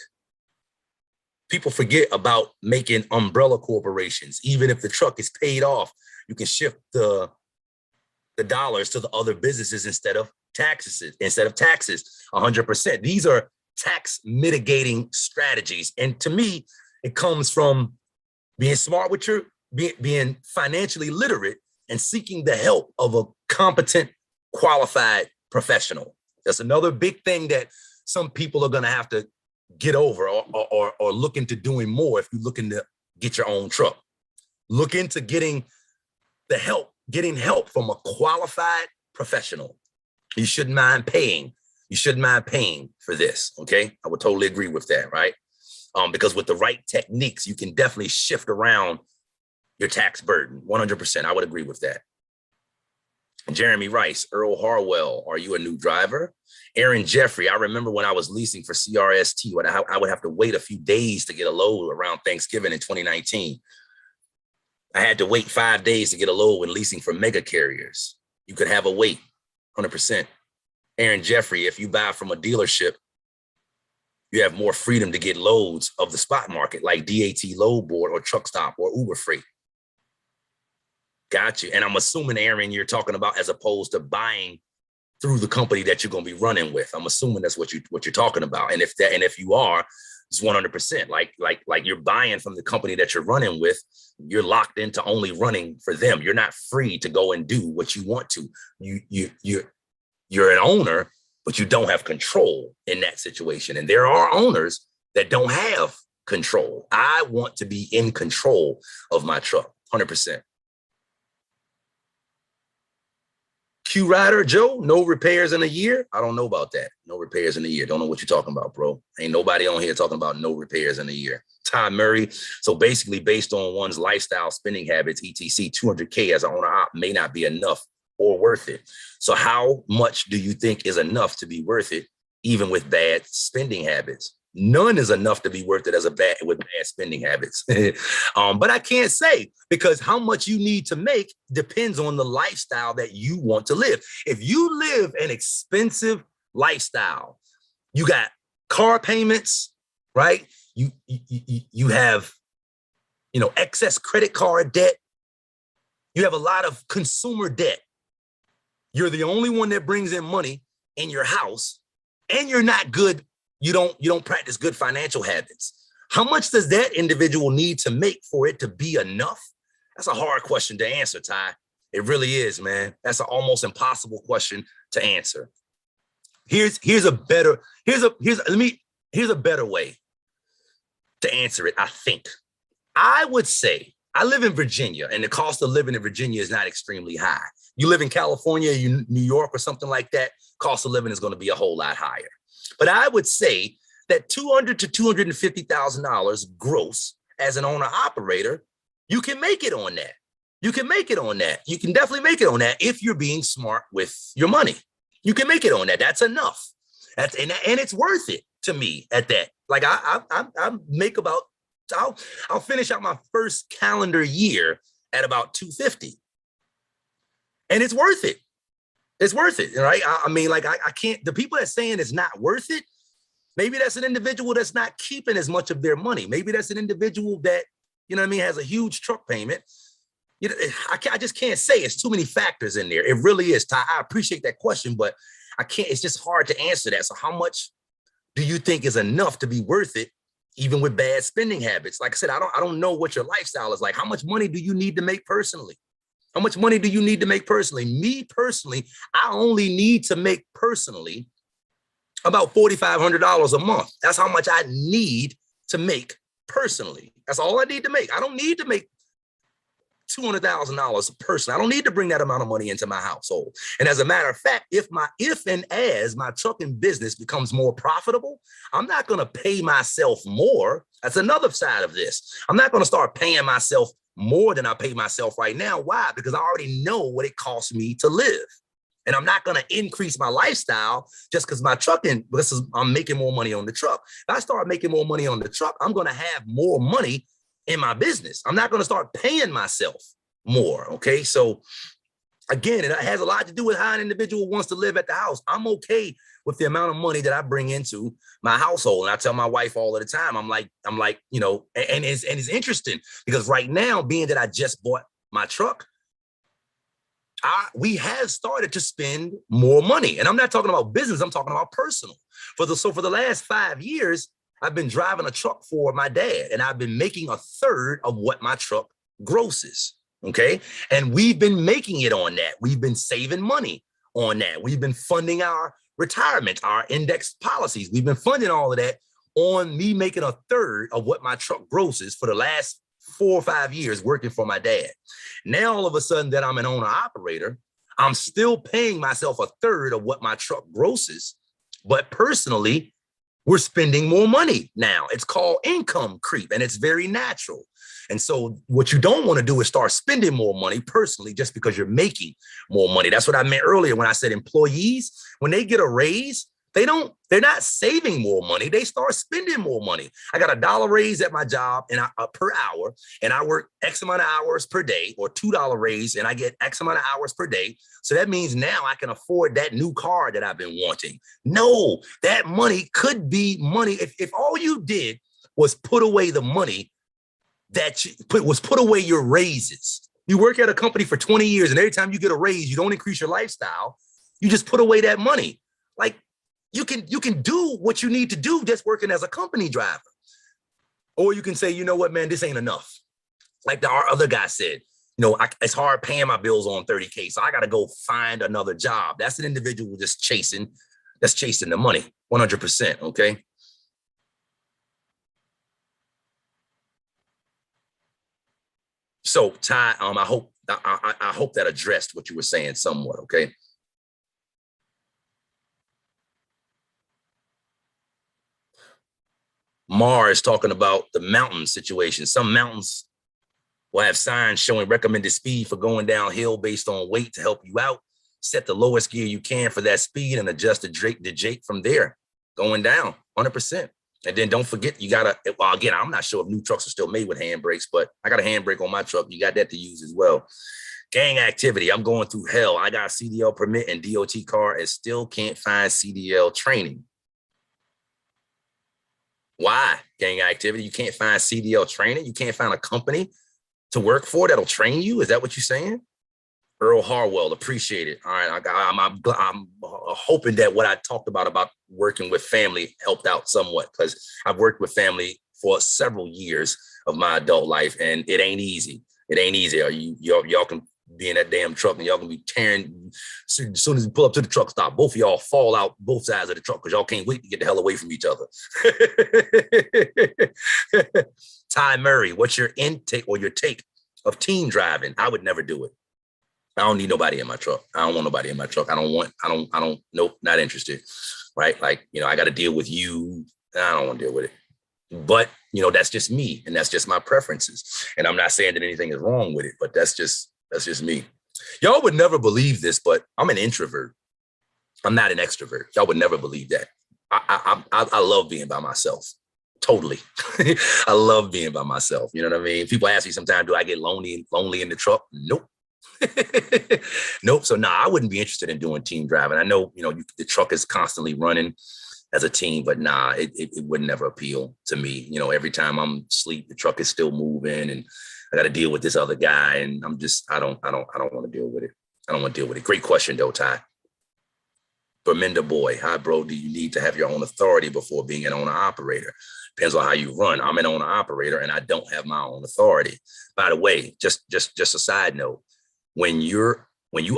People forget about making umbrella corporations. Even if the truck is paid off, you can shift the dollars to the other businesses instead of taxes. 100%. These are tax mitigating strategies. And to me, it comes from being smart with your, being financially literate and seeking the help of a competent, qualified professional. That's another big thing that some people are going to have to get over or look into doing more if you're looking to get your own truck. Look into getting help from a qualified professional. You shouldn't mind paying. You shouldn't mind paying for this, okay? I would totally agree with that, right? Because with the right techniques, you can definitely shift around your tax burden, 100%. I would agree with that. Jeremy Rice, Earl Harwell, are you a new driver? Aaron Jeffrey, I remember when I was leasing for CRST, when I would have to wait a few days to get a load around Thanksgiving in 2019. I had to wait 5 days to get a load when leasing for mega carriers. You could have a wait, 100%. Aaron Jeffrey, if you buy from a dealership, you have more freedom to get loads of the spot market like DAT Load Board or Truck Stop or Uber Freight. Got you. And I'm assuming, Aaron, you're talking about as opposed to buying through the company that you're going to be running with. I'm assuming that's what you're talking about. And if you are, it's 100%. Like you're buying from the company that you're running with. You're locked into only running for them. You're not free to go and do what you want to. You're an owner, but you don't have control in that situation. And there are owners that don't have control. I want to be in control of my truck, 100%. Q Rider, Joe, no repairs in a year? I don't know about that. No repairs in a year. Don't know what you're talking about, bro. Ain't nobody on here talking about no repairs in a year. Ty Murray. So basically, based on one's lifestyle, spending habits, etc., 200K as an owner op may not be enough or worth it. So how much do you think is enough to be worth it, even with bad spending habits? None is enough to be worth it with bad spending habits. But I can't say, because how much you need to make depends on the lifestyle that you want to live. If you live an expensive lifestyle, you got car payments, right? You have, excess credit card debt. You have a lot of consumer debt. You're the only one that brings in money in your house, and you're not good. You don't practice good financial habits. How much does that individual need to make for it to be enough? That's a hard question to answer, Ty. It really is, man. That's an almost impossible question to answer. Here's a better way to answer it, I think. I would say, I live in Virginia, and the cost of living in Virginia is not extremely high. You live in California, New York, or something like that, cost of living is going to be a whole lot higher. But I would say that $200,000 to $250,000 gross as an owner operator, you can make it on that. You can make it on that. You can definitely make it on that if you're being smart with your money. You can make it on that. That's enough. And it's worth it to me at that. Like I make about, I'll finish out my first calendar year at about 250. And it's worth it. It's worth it, right? I mean, like I can't, the people that saying it's not worth it, maybe that's an individual that's not keeping as much of their money. Maybe that's an individual that, has a huge truck payment. I just can't say. It's too many factors in there. It really is, Ty. I appreciate that question, but I can't, it's just hard to answer that. So how much do you think is enough to be worth it, even with bad spending habits? Like I said, I don't know what your lifestyle is like. How much money do you need to make personally? How much money do you need to make personally? Me personally, I only need to make personally about $4,500 a month. That's how much I need to make personally. That's all I need to make. I don't need to make $200,000 personally. I don't need to bring that amount of money into my household. And as a matter of fact, if as my trucking business becomes more profitable, I'm not going to pay myself more. That's another side of this. I'm not going to start paying myself more than I pay myself right now. Why? Because I already know what it costs me to live. And I'm not going to increase my lifestyle just because I'm making more money on the truck. If I start making more money on the truck, I'm going to have more money in my business. I'm not going to start paying myself more. Okay. So again, it has a lot to do with how an individual wants to live at the house. I'm okay with the amount of money that I bring into my household. And I tell my wife all of the time, I'm like, and it's interesting because right now, being that I just bought my truck, we have started to spend more money. And I'm not talking about business, I'm talking about personal. For the last 5 years, I've been driving a truck for my dad, and I've been making a third of what my truck grosses. Okay. And we've been making it on that. We've been saving money on that. We've been funding our retirement, our index policies. We've been funding all of that on me making a third of what my truck grosses for the last 4 or 5 years working for my dad. Now, all of a sudden that I'm an owner operator, I'm still paying myself a third of what my truck grosses, but personally, we're spending more money now. It's called income creep, and it's very natural. And so what you don't want to do is start spending more money personally just because you're making more money. That's what I meant earlier when I said employees, when they get a raise, they're not saving more money. They start spending more money. I got $1 raise at my job and per hour, and I work X amount of hours per day, or $2 raise, and I get X amount of hours per day. So that means now I can afford that new car that I've been wanting. No, that money could be money. If all you did was put away the money put away your raises. You work at a company for 20 years, and every time you get a raise, you don't increase your lifestyle. You just put away that money. Like, you can do what you need to do just working as a company driver. Or you can say, you know what, man, this ain't enough. Like our other guy said, it's hard paying my bills on 30K, so I got to go find another job. That's an individual that's chasing the money, 100%, okay? So, Ty, I hope that addressed what you were saying somewhat, okay? Mars talking about the mountain situation. Some mountains will have signs showing recommended speed for going downhill based on weight to help you out. Set the lowest gear you can for that speed and adjust the Jake from there, going down 100%. And then don't forget, you gotta, well, again, I'm not sure if new trucks are still made with handbrakes, but I got a handbrake on my truck. You got that to use as well. Gang activity. I'm going through hell. I got a CDL permit and DOT car and still can't find CDL training. Why? Gang activity. You can't find CDL training. You can't find a company to work for that'll train you. Is that what you're saying? Earl Harwell, appreciate it. All right, I'm hoping that what I talked about working with family helped out somewhat, because I've worked with family for several years of my adult life, and it ain't easy. It ain't easy. Y'all can be in that damn truck and y'all can be tearing. As soon as you pull up to the truck stop, both of y'all fall out both sides of the truck because y'all can't wait to get the hell away from each other. Ty Murray, what's your intake or your take of team driving? I would never do it. I don't need nobody in my truck. I don't want nobody in my truck. Nope, not interested. Right? Like, I got to deal with you. I don't want to deal with it. But, that's just me, and that's just my preferences. And I'm not saying that anything is wrong with it, but that's just me. Y'all would never believe this, but I'm an introvert. I'm not an extrovert. Y'all would never believe that. I love being by myself. Totally. I love being by myself. You know what I mean? People ask me sometimes, do I get lonely in the truck? Nope. Nope. So I wouldn't be interested in doing team driving. I know, the truck is constantly running as a team, but it would never appeal to me. Every time I'm asleep, the truck is still moving and I got to deal with this other guy. And I don't want to deal with it. I don't want to deal with it. Great question though, Ty. Berminda Boy, hi bro, do you need to have your own authority before being an owner operator? Depends on how you run. I'm an owner operator and I don't have my own authority. By the way, just a side note, when you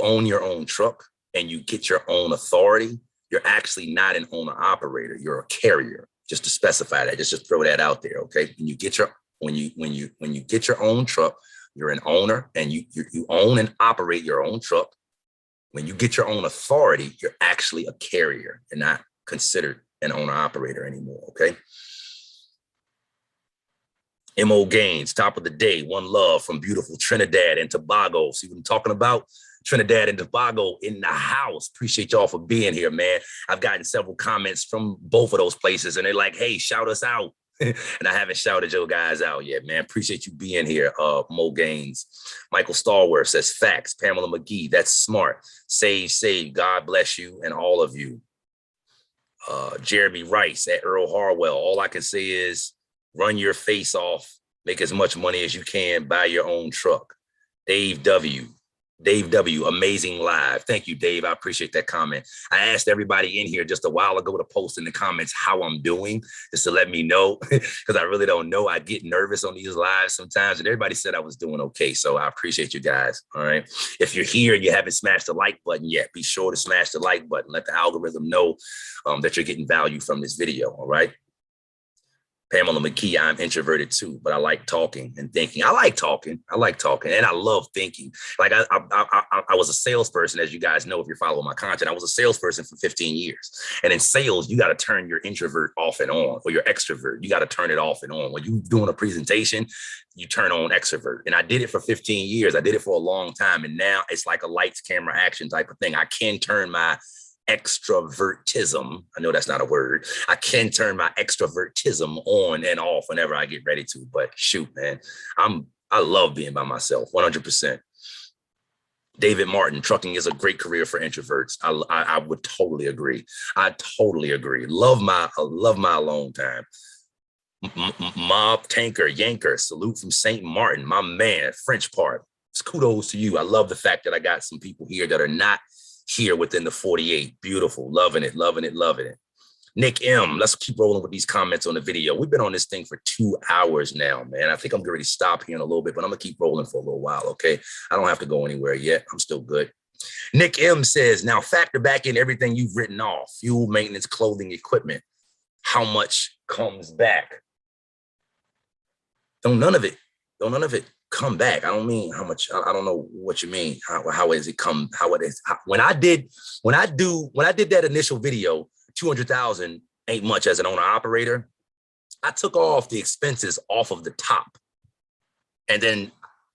own your own truck and you get your own authority, you're actually not an owner operator. You're a carrier. Just to specify that, just throw that out there. Okay. When you get your own truck, you're an owner and you own and operate your own truck. When you get your own authority, you're actually a carrier. You're not considered an owner operator anymore. Okay. M.O. Gaines, top of the day, one love from beautiful Trinidad and Tobago. See what I'm talking about? Trinidad and Tobago in the house. Appreciate y'all for being here, man. I've gotten several comments from both of those places and they're like, hey, shout us out. And I haven't shouted your guys out yet, man. Appreciate you being here, Mo Gaines. Michael Starworth says, facts. Pamela McGee, that's smart. Save. God bless you and all of you. Jeremy Rice at Earl Harwell. All I can say is, run your face off, make as much money as you can, buy your own truck. Dave W, amazing live. Thank you, Dave. I appreciate that comment. I asked everybody in here just a while ago to post in the comments how I'm doing, just to let me know, because I really don't know. I get nervous on these lives sometimes, and everybody said I was doing okay. So I appreciate you guys. All right. If you're here and you haven't smashed the like button yet, be sure to smash the like button. Let the algorithm know that you're getting value from this video. All right. Pamela McKee, I'm introverted too, but I like talking and thinking. I like talking, and I love thinking. Like I was a salesperson, as you guys know if you're following my content. I was a salesperson for 15 years. And in sales, you got to turn your introvert off and on, or your extrovert. You got to turn it off and on. When you're doing a presentation, you turn on extrovert. And I did it for 15 years. I did it for a long time. And now it's like a lights, camera, action type of thing. I can turn my extrovertism. I know that's not a word. I can turn my extrovertism on and off whenever I get ready to, but shoot, man, I love being by myself 100%. David Martin, trucking is a great career for introverts. I would totally agree. I totally agree. Love my alone time. Mob Tanker Yanker, salute from St. Martin, my man, French part. Kudos to you. I love the fact that I got some people here that are not here within the 48. Beautiful. Loving it. Nick M, let's keep rolling with these comments on the video. We've been on this thing for 2 hours now, man. I think I'm going to stop here in a little bit, but I'm going to keep rolling for a little while, okay? I don't have to go anywhere yet. I'm still good. Nick M says, now factor back in everything you've written off. Fuel, maintenance, clothing, equipment. How much comes back? Don't none of it come back. I don't mean how much. I don't know what you mean. How is it come? How it is? When I did that initial video, 200,000 ain't much as an owner operator. I took off the expenses off of the top, and then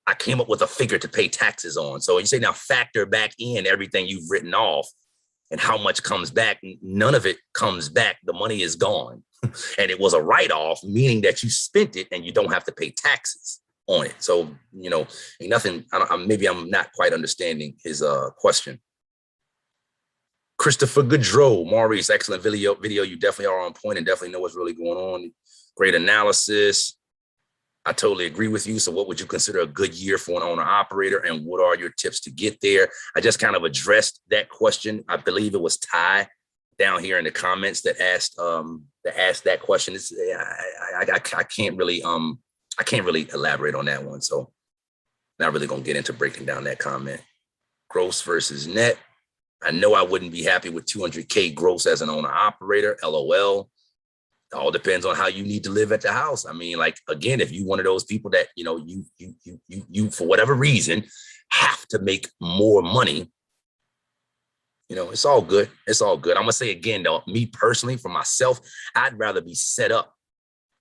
I came up with a figure to pay taxes on. So you say now factor back in everything you've written off and how much comes back. None of it comes back. The money is gone. And it was a write-off, meaning that you spent it and you don't have to pay taxes on it. So, you know, ain't nothing, maybe I'm not quite understanding his question. Christopher Goodrow, Maurice, excellent video. You definitely are on point and definitely know what's really going on. Great analysis. I totally agree with you. So what would you consider a good year for an owner operator, and what are your tips to get there? I just kind of addressed that question. I believe it was Ty down here in the comments that asked that question. It's, I can't really elaborate on that one. So not really gonna get into breaking down that comment. Gross versus net. I know I wouldn't be happy with 200K gross as an owner operator. LOL. It all depends on how you need to live at the house. I mean, like, again, if you one of those people that, you know, you for whatever reason have to make more money, you know, it's all good. It's all good. I'm gonna say again, though, me personally, for myself, I'd rather be set up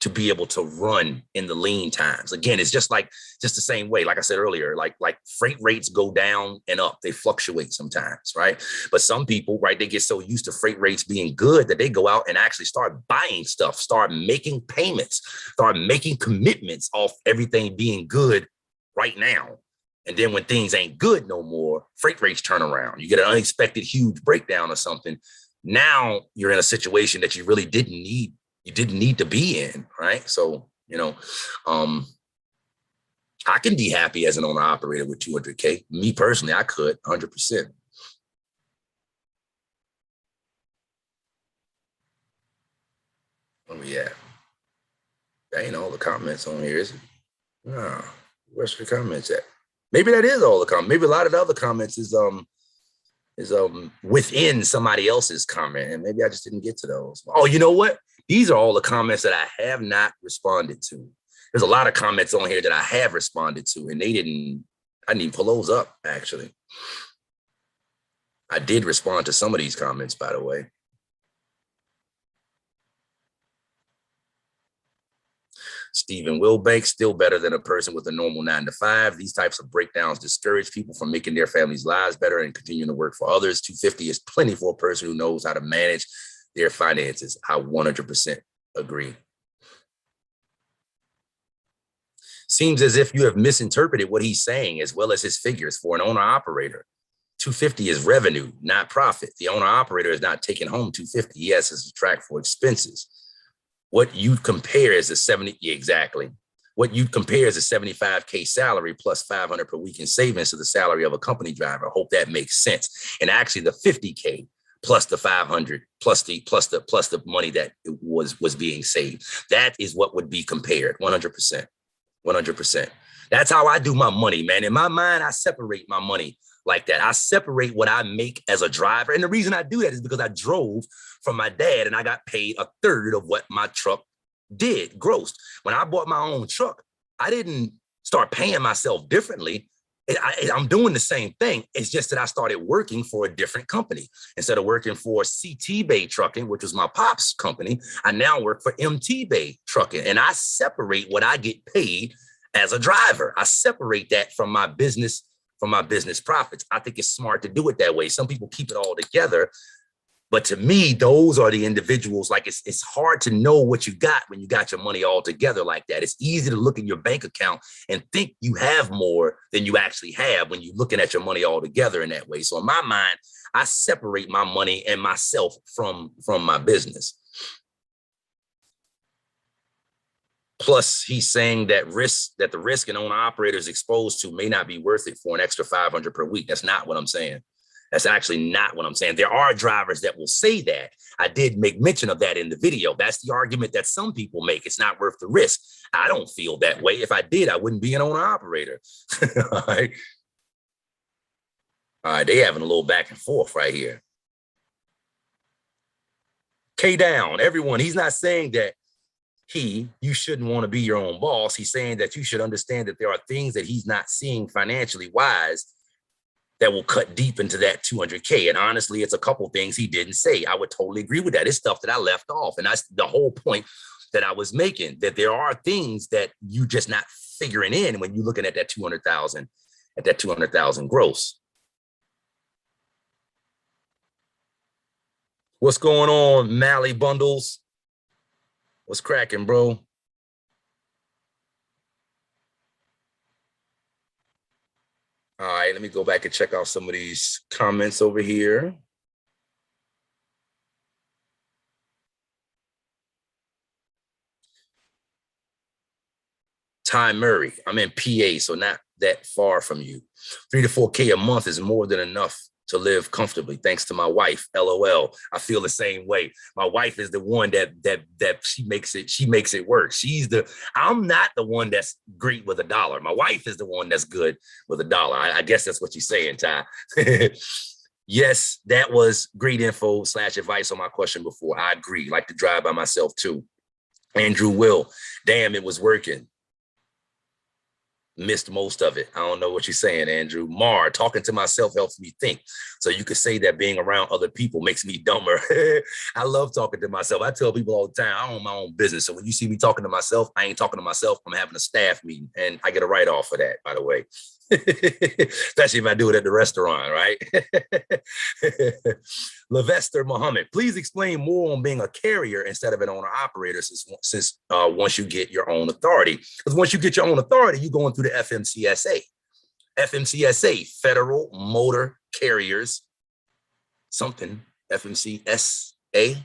to be able to run in the lean times. Again, it's just the same way, like I said earlier, like freight rates go down and up. They fluctuate sometimes, right? But some people, right, they get so used to freight rates being good that they go out and actually start buying stuff, start making payments, start making commitments off everything being good right now. And then when things ain't good no more, freight rates turn around. You get an unexpected huge breakdown or something. Now you're in a situation that you really didn't need to be in, right? So, you know, I can be happy as an owner operator with 200K. Me personally, I could 100%. Where we at? That ain't all the comments on here, is it? No, where's the comments at? Maybe that is all the comments. Maybe a lot of the other comments is within somebody else's comment, and maybe I just didn't get to those. Oh, you know what? These are all the comments that I have not responded to. There's a lot of comments on here that I have responded to, and I didn't even pull those up, actually. I did respond to some of these comments, by the way. Stephen Wilbank, still better than a person with a normal 9-to-5. These types of breakdowns discourage people from making their families' lives better and continuing to work for others. 250 is plenty for a person who knows how to manage their finances. I 100% agree. Seems as if you have misinterpreted what he's saying as well as his figures. For an owner operator, 250 is revenue, not profit. The owner operator is not taking home 250. He has to subtract for expenses. What you compare is a 70, exactly. What you compare is a 75K salary plus 500 per week in savings to the salary of a company driver. I hope that makes sense. And actually the 50K plus the 500 plus the money that was being saved. That is what would be compared. 100%. 100%. That's how I do my money, man. In my mind, I separate my money like that. I separate what I make as a driver. And the reason I do that is because I drove from my dad and I got paid a third of what my truck did grossed. When I bought my own truck, I didn't start paying myself differently. I'm doing the same thing. It's just that I started working for a different company. Instead of working for CT Bay Trucking, which was my pop's company, I now work for MT Bay Trucking. And I separate what I get paid as a driver. I separate that from my business profits. I think it's smart to do it that way. Some people keep it all together. But to me, those are the individuals. Like it's hard to know what you got when you got your money all together like that. It's easy to look in your bank account and think you have more than you actually have when you're looking at your money all together in that way. So in my mind, I separate my money and myself from my business. Plus, he's saying that the risk an owner operator is exposed to may not be worth it for an extra 500 per week. That's not what I'm saying. That's actually not what I'm saying. There are drivers that will say that. I did make mention of that in the video. That's the argument that some people make. It's not worth the risk. I don't feel that way. If I did, I wouldn't be an owner operator. All right. All right. They having a little back and forth right here. K down, everyone. He's not saying that you shouldn't want to be your own boss. He's saying that you should understand that there are things that he's not seeing financially wise that will cut deep into that 200K. And honestly, it's a couple things he didn't say. I would totally agree with that. It's stuff that I left off. And that's the whole point that I was making, that there are things that you just not figuring in when you're looking at that 200,000, at that 200,000 gross. What's going on, Mally Bundles? What's cracking, bro? All right, let me go back and check out some of these comments over here. Ty Murray, I'm in PA, so not that far from you. 3 to 4K a month is more than enough to live comfortably, thanks to my wife. LOL. I feel the same way. My wife is the one that she makes it work. I'm not the one that's great with a dollar. My wife is the one that's good with a dollar. I guess that's what you're saying, Ty. Yes, that was great info / advice on my question before. I agree. Like to drive by myself too. Andrew Will, damn, it was working. Missed most of it. I don't know what you're saying, Andrew. Mar, talking to myself helps me think. So you could say that being around other people makes me dumber. I love talking to myself. I tell people all the time, I own my own business. So when you see me talking to myself, I ain't talking to myself. I'm having a staff meeting and I get a write-off for that, by the way. Especially if I do it at the restaurant, right? Levester Muhammad, please explain more on being a carrier instead of an owner operator since once you get your own authority. Because once you get your own authority, you're going through the FMCSA. FMCSA, Federal Motor Carriers, something, FMCSA.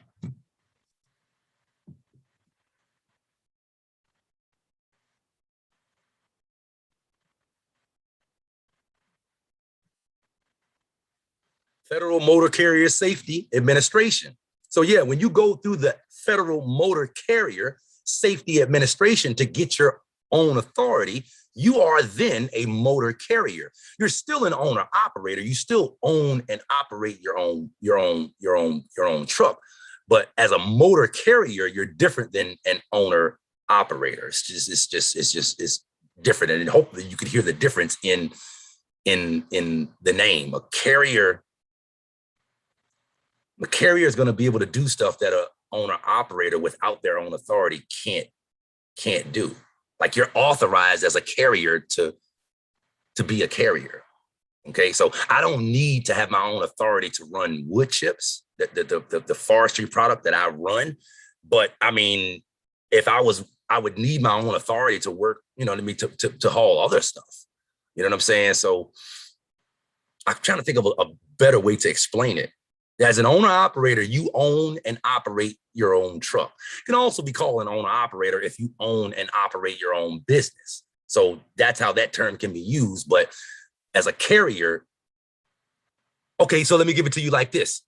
Federal Motor Carrier Safety Administration. So yeah, when you go through the Federal Motor Carrier Safety Administration to get your own authority, you are then a motor carrier. You're still an owner operator. You still own and operate your own truck. But as a motor carrier, you're different than an owner operator. It's just different. And hopefully you could hear the difference in the name. A carrier is going to be able to do stuff that a owner operator without their own authority can't do. Like you're authorized as a carrier to be a carrier. Okay, so I don't need to have my own authority to run wood chips, the forestry product that I run. But I mean, if I would need my own authority to work, you know what I mean, to haul other stuff. You know what I'm saying? So I'm trying to think of a better way to explain it. As an owner operator, you own and operate your own truck. You can also be called an owner operator if you own and operate your own business. So that's how that term can be used. But as a carrier, okay, so let me give it to you like this.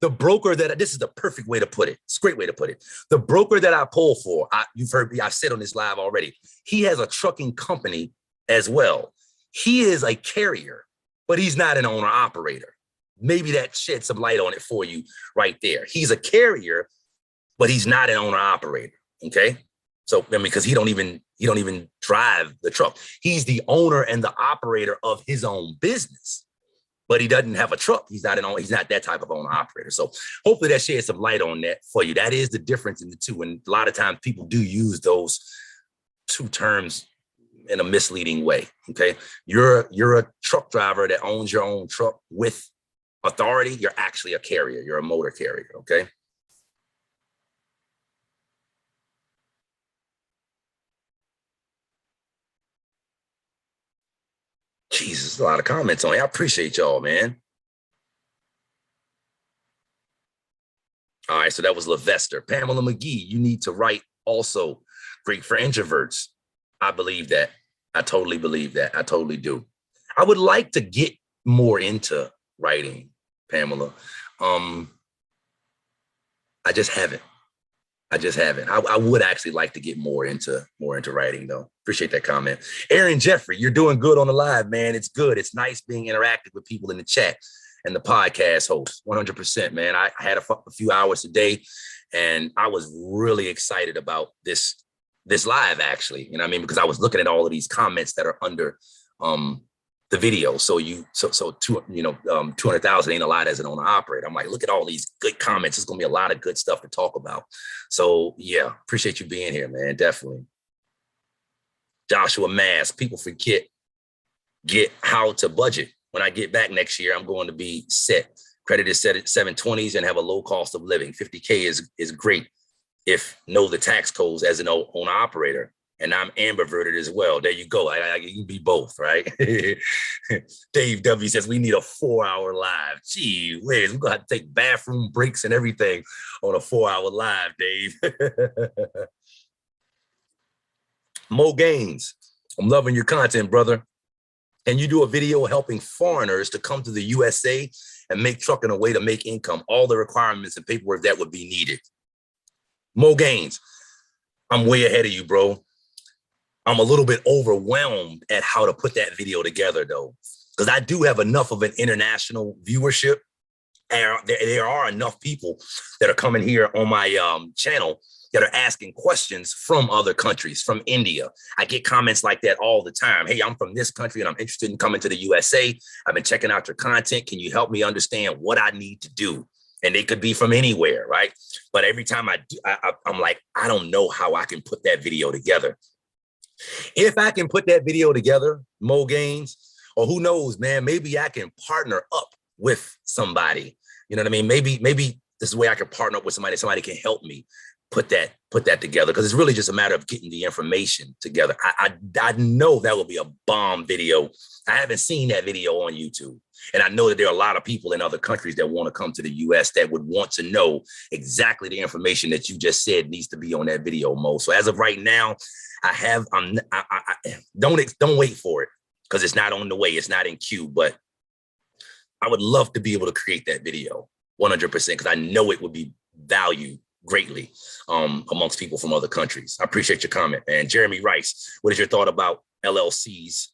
The broker this is the perfect way to put it. It's a great way to put it. The broker that I pull for, you've heard me, I've said on this live already, he has a trucking company as well. He is a carrier, but he's not an owner operator. Maybe that sheds some light on it for you right there. He's a carrier, but he's not an owner operator. Okay. So, I mean, because he don't even drive the truck. He's the owner and the operator of his own business, but he doesn't have a truck. He's not that type of owner operator. So hopefully that sheds some light on that for you. That is the difference in the two. And a lot of times people do use those two terms in a misleading way. Okay. You're a truck driver that owns your own truck with authority. You're actually a carrier. You're a motor carrier. Okay. Jesus, a lot of comments on it. I appreciate y'all, man. All right, so that was Levester. Pamela McGee, you need to write also. Great for introverts. I believe that. I totally believe that. I totally do. I would like to get more into writing, Pamela. I just haven't. I would actually like to get more into writing though. Appreciate that comment. Aaron Jeffrey, you're doing good on the live, man. It's good. It's nice being interactive with people in the chat and the podcast host. 100%, man. I had a few hours today and I was really excited about this live actually. You know what I mean? Because I was looking at all of these comments that are under the video. So 200,000 ain't a lot as an owner operator. I'm like, look at all these good comments. There's going to be a lot of good stuff to talk about. So yeah, appreciate you being here, man. Definitely. Joshua Mask, people get how to budget. When I get back next year, I'm going to be set. Credit is set at 720s and have a low cost of living. 50K is great if know the tax codes as an owner operator. And I'm ambiverted as well. There you go. You can be both, right? Dave W says we need a 4-hour live. Gee whiz, we're gonna have to take bathroom breaks and everything on a 4-hour live, Dave. Mo Gaines, I'm loving your content, brother. Can you do a video helping foreigners to come to the USA and make trucking a way to make income? All the requirements and paperwork that would be needed. Mo Gaines, I'm way ahead of you, bro. I'm a little bit overwhelmed at how to put that video together, though, because I do have enough of an international viewership. And there are enough people that are coming here on my channel that are asking questions from other countries, from India. I get comments like that all the time. Hey, I'm from this country and I'm interested in coming to the USA. I've been checking out your content. Can you help me understand what I need to do? And they could be from anywhere, right? But every time I'm like, I don't know how I can put that video together. If I can put that video together, Mo Gaines, or who knows, man, maybe I can partner up with somebody. You know what I mean? Maybe this is where I can partner up with somebody. Somebody can help me put that together, because it's really just a matter of getting the information together. I know that will be a bomb video. I haven't seen that video on YouTube. And I know that there are a lot of people in other countries that want to come to the US that would want to know exactly the information that you just said needs to be on that video, Mo. So as of right now, don't wait for it, because it's not on the way. It's not in queue, but I would love to be able to create that video 100%, because I know it would be valued greatly amongst people from other countries. I appreciate your comment. And Jeremy Rice, what is your thought about LLC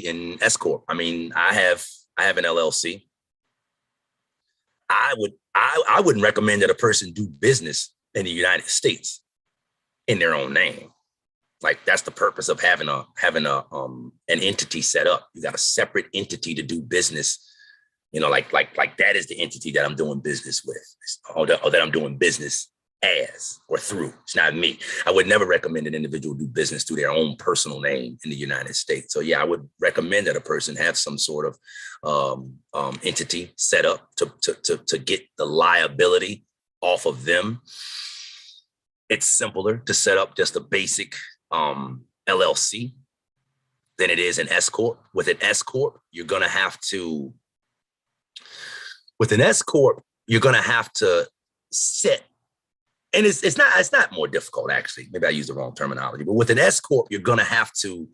and S Corp? I mean, I have an LLC. I wouldn't recommend that a person do business in the United States in their own name. Like, that's the purpose of having an entity set up. You got a separate entity to do business. You know, like that is the entity that I'm doing business with, or that I'm doing business as or through. It's not me. I would never recommend an individual do business through their own personal name in the United States. So yeah, I would recommend that a person have some sort of entity set up to get the liability off of them. It's simpler to set up just a basic LLC than it is an S Corp. With an S Corp, you're going to have to set, and it's not more difficult, actually. Maybe I used the wrong terminology, but with an S Corp, you're going to have to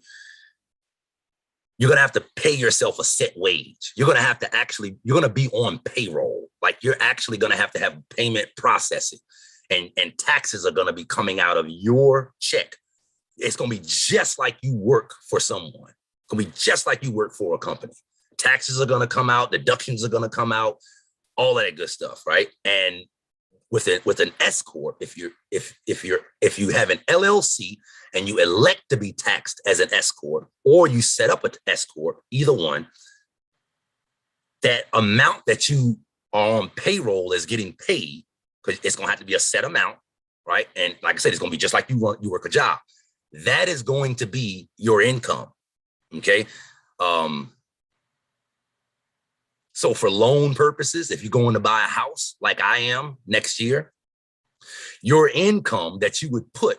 pay yourself a set wage. You're going to be on payroll. Like, you're actually going to have payment processing, and taxes are going to be coming out of your check. It's going to be just like you work for someone. It's going to be just like you work for a company. Taxes are going to come out, deductions are going to come out, all that good stuff, right? And with an S Corp, if you have an LLC and you elect to be taxed as an S Corp, or you set up an S Corp, either one, that amount that you are on payroll is getting paid, because it's going to have to be a set amount, right? And like I said, it's going to be just like you work a job. That is going to be your income, okay? So for loan purposes, if you're going to buy a house like I am next year, your income that you would put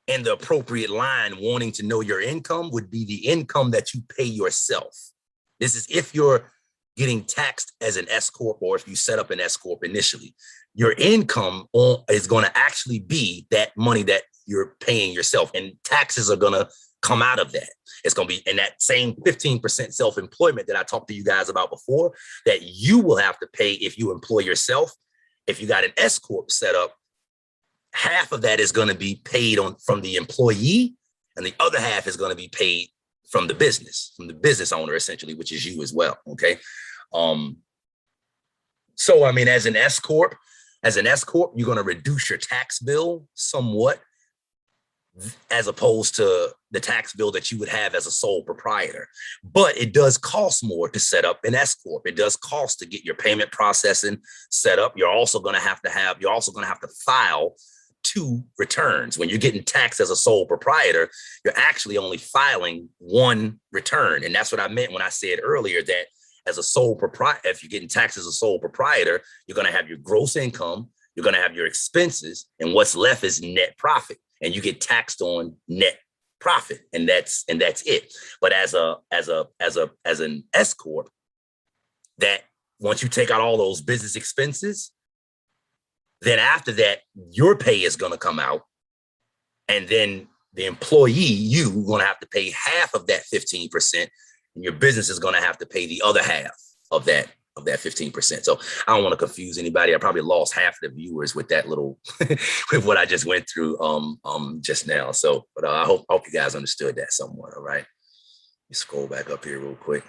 in the appropriate line, wanting to know your income, would be the income that you pay yourself. This is if you're getting taxed as an S Corp, or if you set up an S Corp initially. Your income is going to actually be that money that you're paying yourself, and taxes are going to come out of that. It's going to be in that same 15% self-employment that I talked to you guys about before, that you will have to pay if you employ yourself. If you got an S Corp set up, half of that is going to be paid from the employee, and the other half is going to be paid from the business owner, essentially, which is you as well. Okay. So, I mean, as an S Corp, you're going to reduce your tax bill somewhat as opposed to the tax bill that you would have as a sole proprietor. But it does cost more to set up an S corp. It does cost to get your payment processing set up. You're also going to have to file 2 returns. When you're getting taxed as a sole proprietor, you're actually only filing 1 return. And that's what I meant when I said earlier that as a sole proprietor, if you're getting taxed as a sole proprietor, you're going to have your gross income, you're going to have your expenses, and what's left is net profit. And you get taxed on net profit, and that's it. But as an S corp, that once you take out all those business expenses, then after that, your pay is going to come out, and then the employee, you going to have to pay half of that 15%, and your business is going to have to pay the other half of that 15%. So I don't want to confuse anybody. I probably lost half of the viewers with that little, with what I just went through just now. So, but I hope you guys understood that somewhat. All right. You scroll back up here real quick.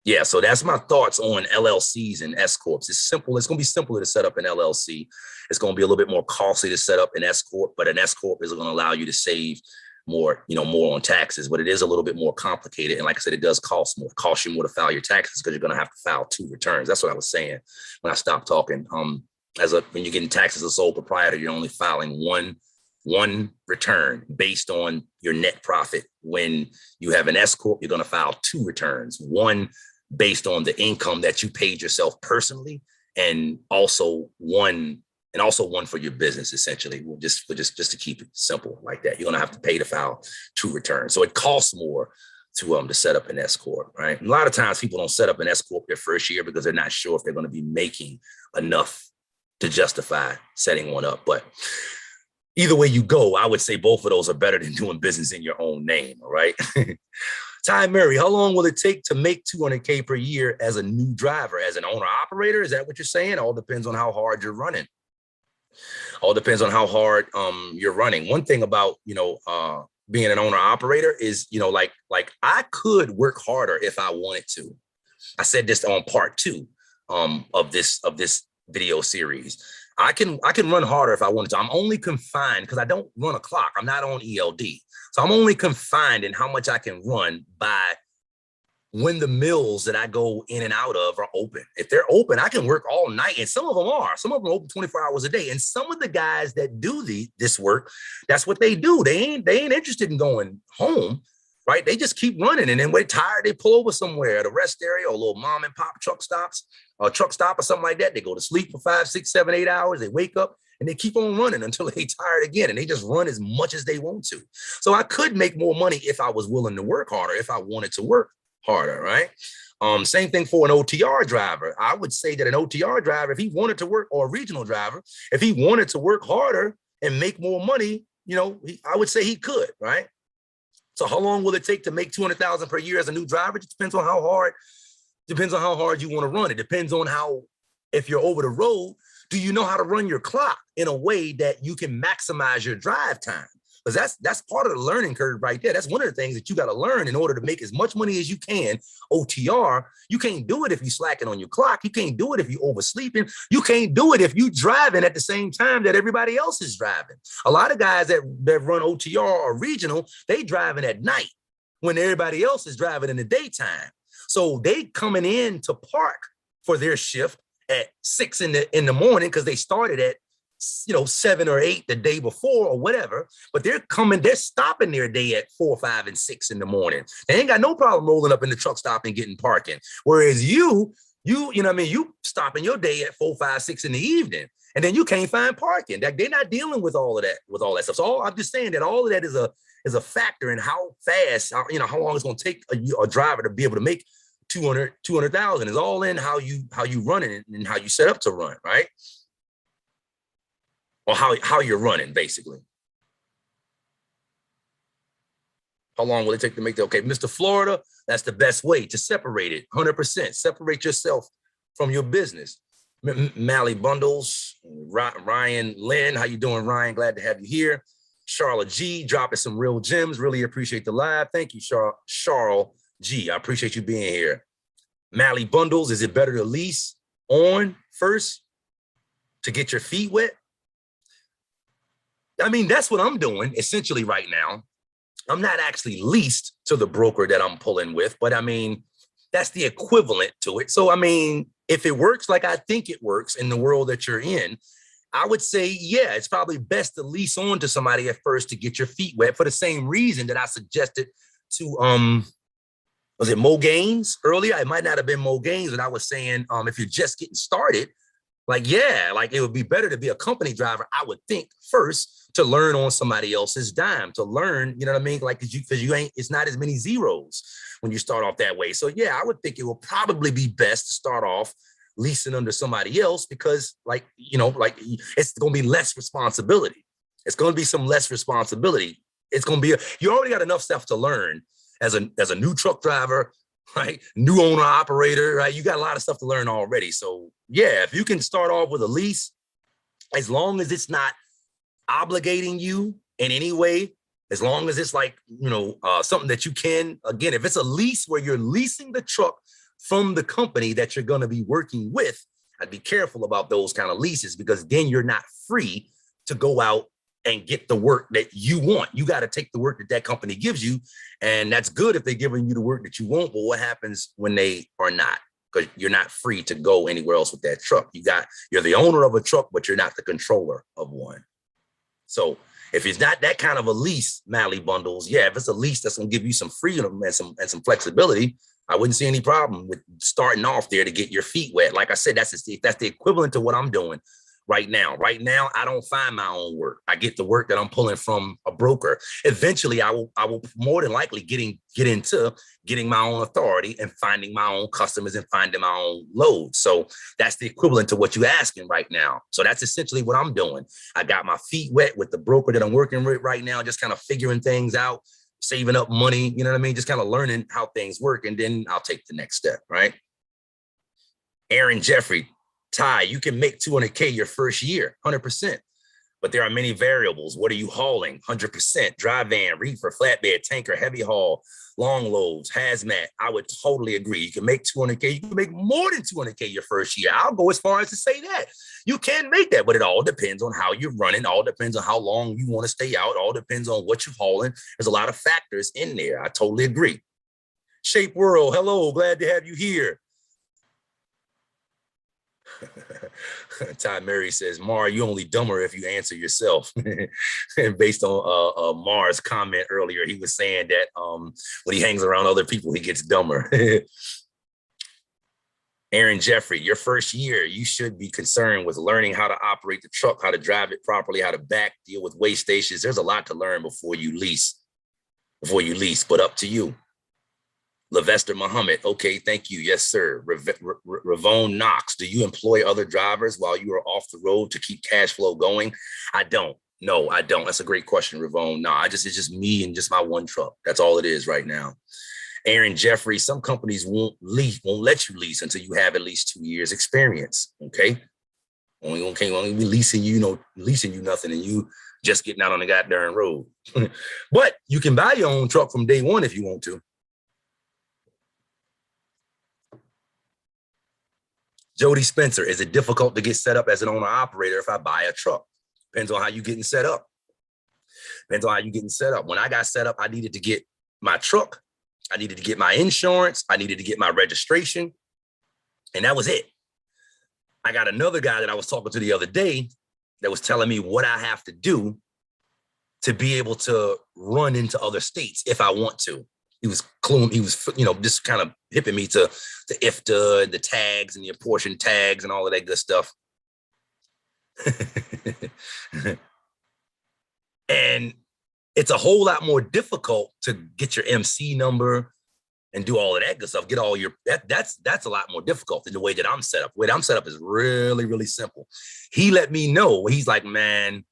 Yeah, so that's my thoughts on LLCs and S corps. It's simple. It's going to be simpler to set up an LLC. It's going to be a little bit more costly to set up an S corp, but an S corp is going to allow you to save more, more on taxes. But it is a little bit more complicated, and like I said, it does cost more. It costs you more to file your taxes because you're going to have to file 2 returns. That's what I was saying when I stopped talking. When you're getting taxed as a sole proprietor, you're only filing one return based on your net profit. When you have an S corp, you're going to file 2 returns. One based on the income that you paid yourself personally, and also one for your business, essentially. Just to keep it simple like that. You're gonna have to pay to file 2 returns. So it costs more to set up an S corp, right? And a lot of times people don't set up an S corp their first year because they're not sure if they're going to be making enough to justify setting one up. But either way you go, I would say both of those are better than doing business in your own name, all right? Ty Murray, how long will it take to make $200K per year as a new driver, as an owner operator? Is that what you're saying? All depends on how hard you're running. All depends on how hard you're running. One thing about, being an owner operator is, like I could work harder if I wanted to. I said this on part 2 of this video series. I can run harder if I wanted to. I'm only confined because I don't run a clock. I'm not on ELD. So I'm only confined in how much I can run by when the mills that I go in and out of are open. If they're open, I can work all night. And some of them are. Some of them are open 24 hours a day. And some of the guys that do this work, that's what they do. They ain't interested in going home, right? They just keep running. And then when they're tired, they pull over somewhere at a rest area or a little mom and pop truck stops, or truck stop or something like that. They go to sleep for 5, 6, 7, 8 hours. They wake up and they keep on running until they're tired again. And they just run as much as they want to. So I could make more money if I was willing to work harder, if I wanted to work harder, right? Same thing for an OTR driver. I would say that an OTR driver, if he wanted to work, or a regional driver, if he wanted to work harder and make more money, I would say he could, right? So how long will it take to make $200,000 per year as a new driver? It depends on how hard you want to run. It depends on if you're over the road, do you know how to run your clock in a way that you can maximize your drive time? Because that's part of the learning curve right there. That's one of the things that you got to learn in order to make as much money as you can. OTR, you can't do it if you're slacking on your clock. You can't do it if you're oversleeping. You can't do it if you're driving at the same time that everybody else is driving. A lot of guys that run OTR or regional, they driving at night when everybody else is driving in the daytime. So they coming in to park for their shift at 6 in the morning because they started at 7 or 8 the day before or whatever, but they're stopping their day at 4, 5, and 6 in the morning. They ain't got no problem rolling up in the truck stop and getting parking. Whereas you stopping your day at 4, 5, 6 in the evening, and then you can't find parking. They're not dealing with all of that stuff. So I'm just saying that all of that is a factor in how fast, how long it's going to take a driver to be able to make 200,000. Is all in how you run it and how you set up to run, right? Or how you're running, basically. How long will it take to make that? Okay, Mr. Florida, that's the best way to separate it, 100%. Separate yourself from your business. Mally Bundles, Ryan Lynn, how you doing, Ryan? Glad to have you here. Charlotte G, dropping some real gems. Really appreciate the live. Thank you, Charles G. I appreciate you being here. Mally Bundles, is it better to lease on first to get your feet wet. I mean, that's what I'm doing essentially right now. I'm not actually leased to the broker that I'm pulling with, but I mean, that's the equivalent to it. So, I mean, if it works like I think it works in the world that you're in, I would say, yeah, it's probably best to lease on to somebody at first to get your feet wet for the same reason that I suggested to, was it Mo Gaines earlier? It might not have been Mo Gaines, but I was saying, if you're just getting started, like, yeah, like it would be better to be a company driver, I would think, first to learn on somebody else's dime, to learn, you know what I mean? Like, because you ain't, it's not as many zeros when you start off that way. So yeah, I would think it will probably be best to start off leasing under somebody else because like, you know, like it's going to be less responsibility. It's going to be some less responsibility. It's going to be, you already got enough stuff to learn as a new truck driver, right? New owner operator, right? You got a lot of stuff to learn already. So yeah, if you can start off with a lease, as long as it's not obligating you in any way, as long as it's like, you know, something that you can, again, if it's a lease where you're leasing the truck from the company that you're going to be working with, I'd be careful about those kind of leases because then you're not free to go out and get the work that you want. You got to take the work that that company gives you. And that's good if they're giving you the work that you want, but what happens when they are not? Because you're not free to go anywhere else with that truck. You're the owner of a truck, but you're not the controller of one. So if it's not that kind of a lease, Mally Bundles, yeah, if it's a lease that's going to give you some freedom and some flexibility, I wouldn't see any problem with starting off there to get your feet wet. Like I said, that's the equivalent to what I'm doing right now. Right now, I don't find my own work. I get the work that I'm pulling from a broker. Eventually, I will more than likely get into getting my own authority and finding my own customers and finding my own loads. So that's the equivalent to what you're asking right now. So that's essentially what I'm doing. I got my feet wet with the broker that I'm working with right now, just kind of figuring things out, saving up money, you know what I mean? Just kind of learning how things work. And then I'll take the next step, right? Aaron Jeffrey, Ty, you can make 200K your first year, 100%. But there are many variables. What are you hauling? 100%. Dry van, reefer, flatbed, tanker, heavy haul, long loads, hazmat. I would totally agree. You can make 200K. You can make more than 200K your first year. I'll go as far as to say that. You can make that, but it all depends on how you're running. All depends on how long you want to stay out. All depends on what you're hauling. There's a lot of factors in there. I totally agree. Shape World, hello. Glad to have you here. Ty Mary says, Mar, you only dumber if you answer yourself. And based on Mar's comment earlier, he was saying that when he hangs around other people, he gets dumber. Aaron Jeffrey, your first year, you should be concerned with learning how to operate the truck, how to drive it properly, how to back, deal with waste stations. There's a lot to learn before you lease, but up to you. Levester Muhammad, okay, thank you. Yes, sir. Ravone Knox, do you employ other drivers while you are off the road to keep cash flow going? I don't. No, I don't. That's a great question, Ravone. No, it's just me and just my one truck. That's all it is right now. Aaron Jeffrey, some companies won't let you lease until you have at least 2 years experience. Okay. Only be leasing you nothing and you just getting out on the goddamn road. But you can buy your own truck from day one if you want to. Jody Spencer, is it difficult to get set up as an owner operator if I buy a truck? Depends on how you're getting set up. When I got set up, I needed to get my truck. I needed to get my insurance. I needed to get my registration. And that was it. I got another guy that I was talking to the other day that was telling me what I have to do to be able to run into other states if I want to. He was, just kind of hipping me to the IFTA, the tags and the apportion tags and all of that good stuff. And it's a whole lot more difficult to get your MC number and do all of that good stuff. Get all your, that's a lot more difficult than the way that I'm set up. The way that I'm set up is really, really simple. He let me know. He's like, man,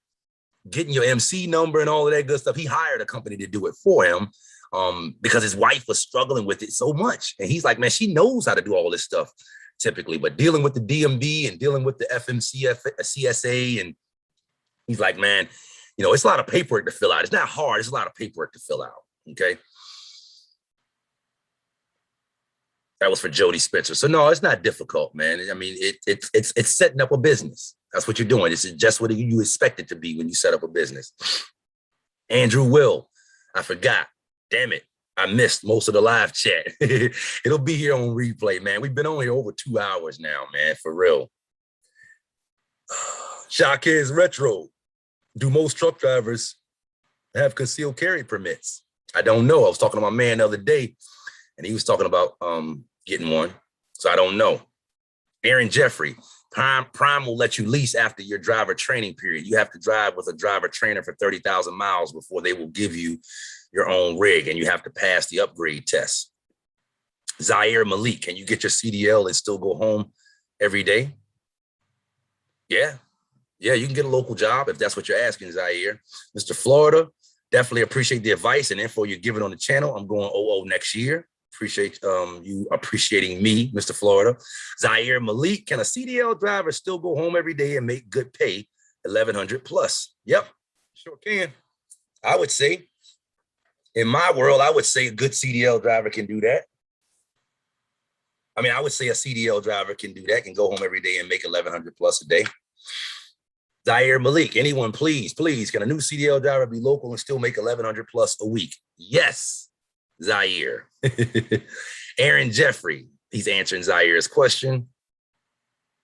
getting your MC number and all of that good stuff. He hired a company to do it for him. Because his wife was struggling with it so much. And he's like, man, she knows how to do all this stuff typically, but dealing with the DMV and dealing with the CSA. And he's like, man, it's a lot of paperwork to fill out. It's not hard. It's a lot of paperwork to fill out. Okay. That was for Jody Spencer. So no, it's not difficult, man. I mean, it's setting up a business. That's what you're doing. This is just what you expect it to be when you set up a business. Andrew Will, I forgot. Damn it. I missed most of the live chat. It'll be here on replay, man. We've been on here over 2 hours now, man, for real. Shawkins Retro. Do most truck drivers have concealed carry permits? I don't know. I was talking to my man the other day, and he was talking about getting one. So I don't know. Aaron Jeffrey, Prime will let you lease after your driver training period. You have to drive with a driver trainer for 30,000 miles before they will give you your own rig, and you have to pass the upgrade test. Zaire Malik, can you get your CDL and still go home every day? Yeah. Yeah, you can get a local job if that's what you're asking, Zaire. Mr. Florida, definitely appreciate the advice and info you're giving on the channel. I'm going OO next year. Appreciate you appreciating me, Mr. Florida. Zaire Malik, can a CDL driver still go home every day and make good pay, 1,100 plus? Yep, sure can. I would say, in my world, I would say a good CDL driver can do that. I mean, I would say a CDL driver can do that, can go home every day and make 1,100 plus a day. Zaire Malik, anyone, please, can a new CDL driver be local and still make 1,100 plus a week? Yes, Zaire. Aaron Jeffrey, he's answering Zaire's question.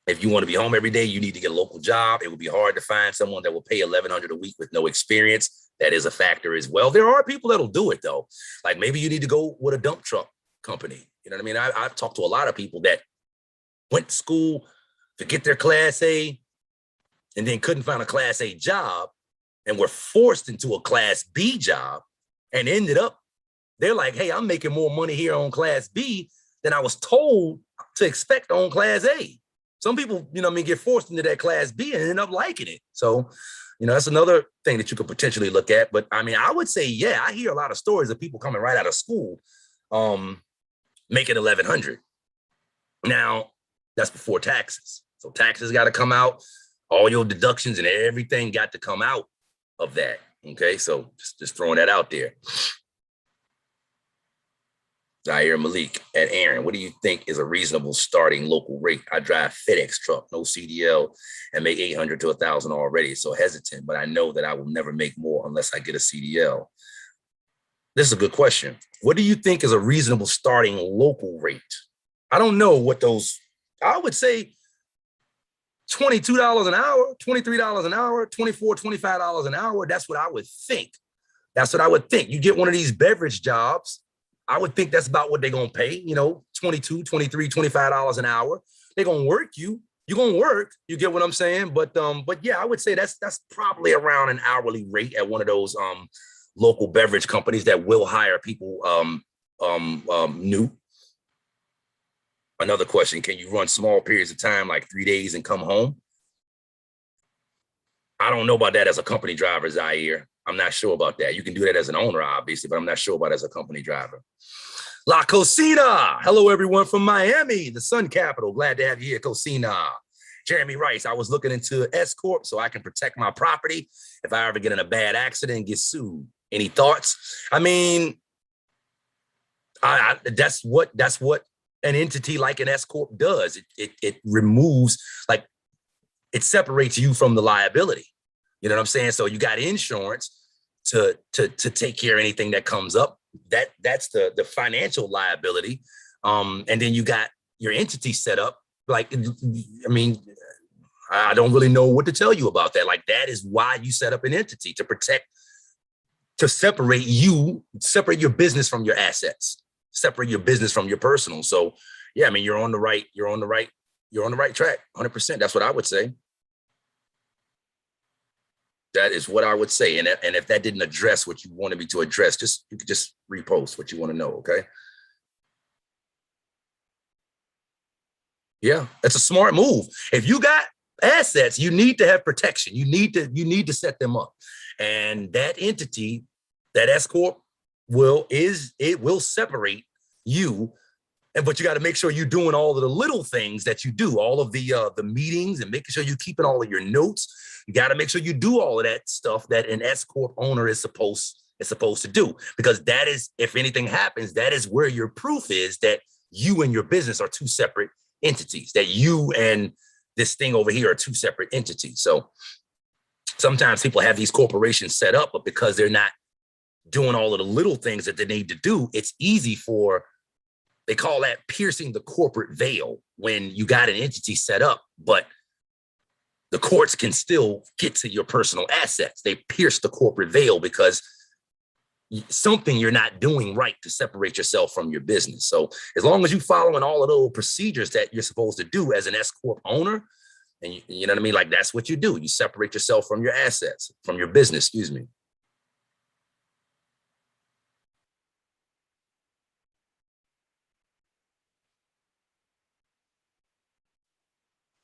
If you want to be home every day, you need to get a local job. It will be hard to find someone that will pay 1,100 a week with no experience. That is a factor as well. There are people that'll do it though. Like maybe you need to go with a dump truck company. You know what I mean? I've talked to a lot of people that went to school to get their Class A and then couldn't find a Class A job and were forced into a Class B job and ended up, they're like, hey, I'm making more money here on Class B than I was told to expect on Class A. Some people, you know what I mean, get forced into that Class B and end up liking it. So, you know, that's another thing that you could potentially look at. But I mean, I would say, yeah, I hear a lot of stories of people coming right out of school making 1,100. Now, that's before taxes. So taxes got to come out. All your deductions and everything got to come out of that. Okay, so just throwing that out there. Zaire Malik at Aaron, what do you think is a reasonable starting local rate? I drive FedEx truck, no CDL, and make 800 to 1,000 already. So hesitant, but I know that I will never make more unless I get a CDL. This is a good question. What do you think is a reasonable starting local rate? I don't know what those, I would say $22 an hour, $23 an hour, $24, $25 an hour. That's what I would think. That's what I would think. You get one of these beverage jobs, I would think that's about what they're going to pay, you know, $22, $23, $25 an hour. They're going to work you. You're going to work. You get what I'm saying? But yeah, I would say that's probably around an hourly rate at one of those local beverage companies that will hire people new. Another question, can you run small periods of time, like 3 days and come home? I don't know about that as a company driver, Zaire. I'm not sure about that. You can do that as an owner, obviously, but I'm not sure about it as a company driver. La Cocina. Hello, everyone from Miami, the Sun Capital. Glad to have you here, Cocina. Jeremy Rice, I was looking into S Corp so I can protect my property if I ever get in a bad accident and get sued. Any thoughts? I mean, that's what an entity like an S Corp does. It removes, like, it separates you from the liability. You know what I'm saying? So you got insurance to take care of anything that comes up. That's the financial liability. And then you got your entity set up. Like, I mean, I don't really know what to tell you about that. Like, that is why you set up an entity, to protect, to separate your business from your assets, separate your business from your personal. So yeah, I mean, you're on the right track, 100%. That's what I would say. That is what I would say. And if that didn't address what you wanted me to address, you could just repost what you want to know, okay? Yeah, that's a smart move. If you got assets, you need to have protection. You need to set them up. And that entity, that S Corp, will separate you. But you got to make sure you're doing all of the little things that you do, all of the meetings, and making sure you're keeping all of your notes. You got to make sure you do all of that stuff that an S Corp owner is supposed to do, because that is, if anything happens, that is where your proof is that you and your business are two separate entities, that you and this thing over here are two separate entities. So sometimes people have these corporations set up, but because they're not doing all of the little things that they need to do, it's easy for, they call that piercing the corporate veil, when you got an entity set up, but the courts can still get to your personal assets. They pierce the corporate veil because something you're not doing right to separate yourself from your business. So as long as you're following all of those procedures that you're supposed to do as an S Corp owner, and you know what I mean? Like, that's what you do. You separate yourself from your assets, from your business, excuse me.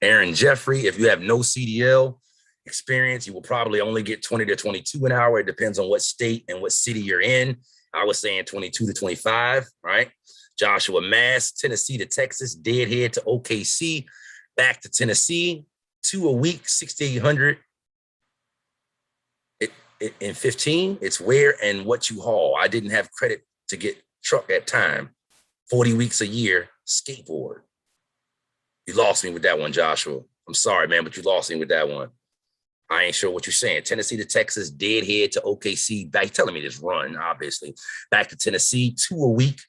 Aaron Jeffrey, if you have no CDL experience, you will probably only get 20 to 22 an hour. It depends on what state and what city you're in. I was saying 22 to 25, right? Joshua Mass, Tennessee to Texas, deadhead to OKC, back to Tennessee, 2 a week, 6,800 in 15. It's where and what you haul. I didn't have credit to get truck at time. 40 weeks a year, skateboard. You lost me with that one, Joshua. I'm sorry, man, but you lost me with that one. I ain't sure what you're saying. Tennessee to Texas, deadhead to OKC. Back, telling me this run, obviously. Back to Tennessee, 2 a week,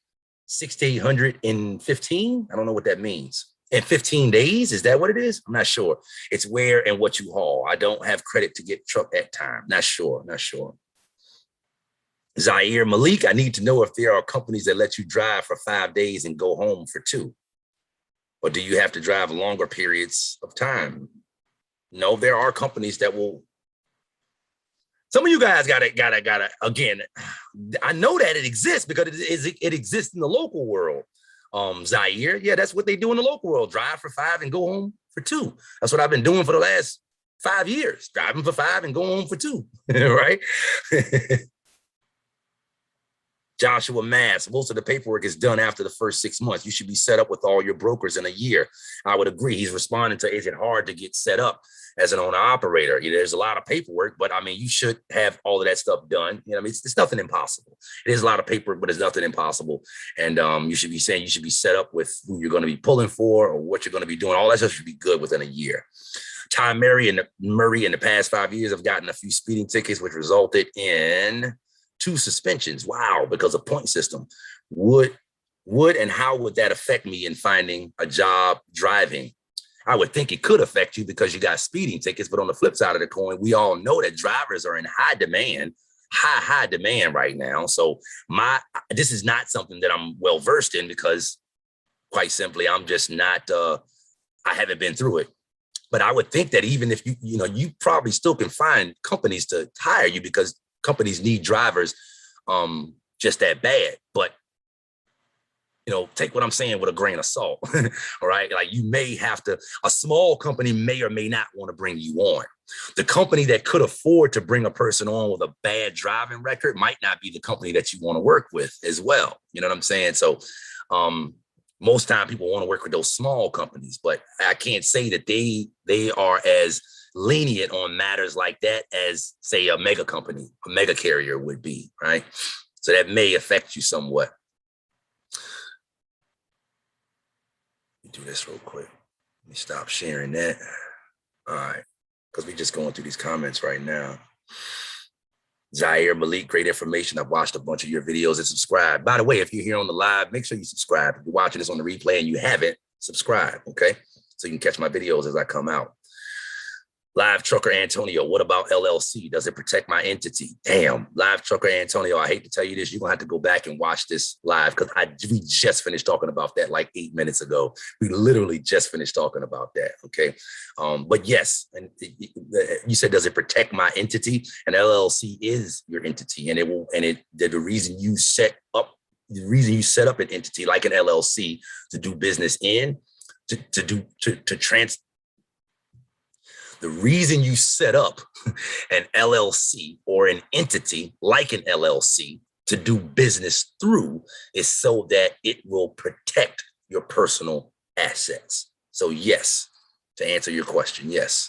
6,800 in 15. I don't know what that means. In 15 days, is that what it is? I'm not sure. It's where and what you haul. I don't have credit to get truck at time. Not sure. Zaire Malik, I need to know if there are companies that let you drive for 5 days and go home for 2. Or do you have to drive longer periods of time? No, there are companies that will. Some of you guys gotta, again, I know that it exists because it exists in the local world. Zaire, yeah, that's what they do in the local world. Drive for 5 and go home for 2. That's what I've been doing for the last 5 years. Driving for 5 and going home for 2, right? Joshua Mass, most of the paperwork is done after the first 6 months. You should be set up with all your brokers in a year. I would agree. He's responding to, is it hard to get set up as an owner operator? You know, there's a lot of paperwork, but I mean, you should have all of that stuff done. You know, I mean, it's nothing impossible. It is a lot of paperwork, but it's nothing impossible. And you should be saying you should be set up with who you're going to be pulling for or what you're going to be doing. All that stuff should be good within a year. Ty Murray in the past 5 years have gotten a few speeding tickets, which resulted in 2 suspensions. Wow, because of point system. Would and how would that affect me in finding a job driving? I would think it could affect you because you got speeding tickets, but on the flip side of the coin, we all know that drivers are in high demand right now. So this is not something that I'm well versed in because, quite simply, I'm just not. I haven't been through it. But I would think that even if you probably still can find companies to hire you because companies need drivers just that bad. But, take what I'm saying with a grain of salt, all right? Like, you may have to, a small company may or may not want to bring you on. The company that could afford to bring a person on with a bad driving record might not be the company that you want to work with as well. You know what I'm saying? So most time people want to work with those small companies, but I can't say that they are as lenient on matters like that as, say, a mega company, a mega carrier would be, right? So that may affect you somewhat. Let me do this real quick. Let me stop sharing that. All right, because we're just going through these comments right now. Zaire Malik, great information. I've watched a bunch of your videos and subscribe. By the way, if you're here on the live, make sure you subscribe. If you're watching this on the replay and you haven't, subscribe, okay? So you can catch my videos as I come out. Live Trucker Antonio, what about LLC? Does it protect my entity? Damn, Live Trucker Antonio, I hate to tell you this. You're going to have to go back and watch this live because we just finished talking about that like 8 minutes ago. We literally just finished talking about that, okay? But yes, and you said, does it protect my entity? And LLC is your entity, and the reason you set up an entity like an LLC to do business in, the reason you set up an LLC or an entity like an LLC to do business through is so that it will protect your personal assets. So yes, to answer your question, yes.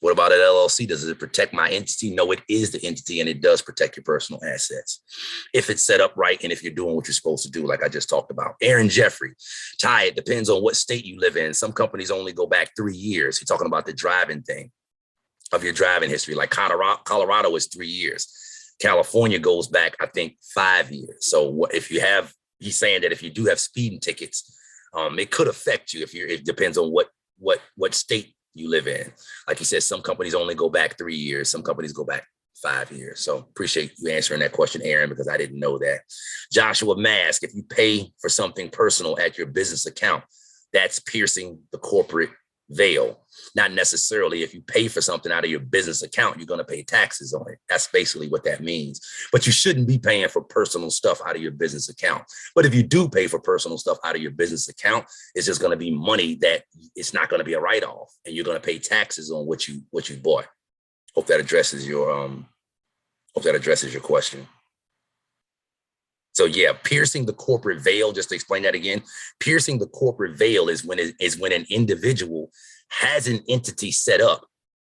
What about an LLC? Does it protect my entity? No, it is the entity, and it does protect your personal assets if it's set up right and if you're doing what you're supposed to do, like I just talked about. Aaron Jeffrey, Ty, it depends on what state you live in. Some companies only go back 3 years. You're talking about the driving thing of your driving history. Like Colorado is 3 years. California goes back, I think, 5 years. So if you have, he's saying that if you do have speeding tickets, it could affect you it depends on what state you live in. Like he said, some companies only go back 3 years. Some companies go back 5 years. So appreciate you answering that question, Aaron, because I didn't know that. Joshua Mask, if you pay for something personal at your business account, that's piercing the corporate veil. Not necessarily. If you pay for something out of your business account, you're going to pay taxes on it. That's basically what that means. But you shouldn't be paying for personal stuff out of your business account. But if you do pay for personal stuff out of your business account, it's just going to be money that it's not going to be a write-off, and you're going to pay taxes on what you bought. Hope that addresses your question. So yeah, piercing the corporate veil, just to explain that again, piercing the corporate veil is when an individual has an entity set up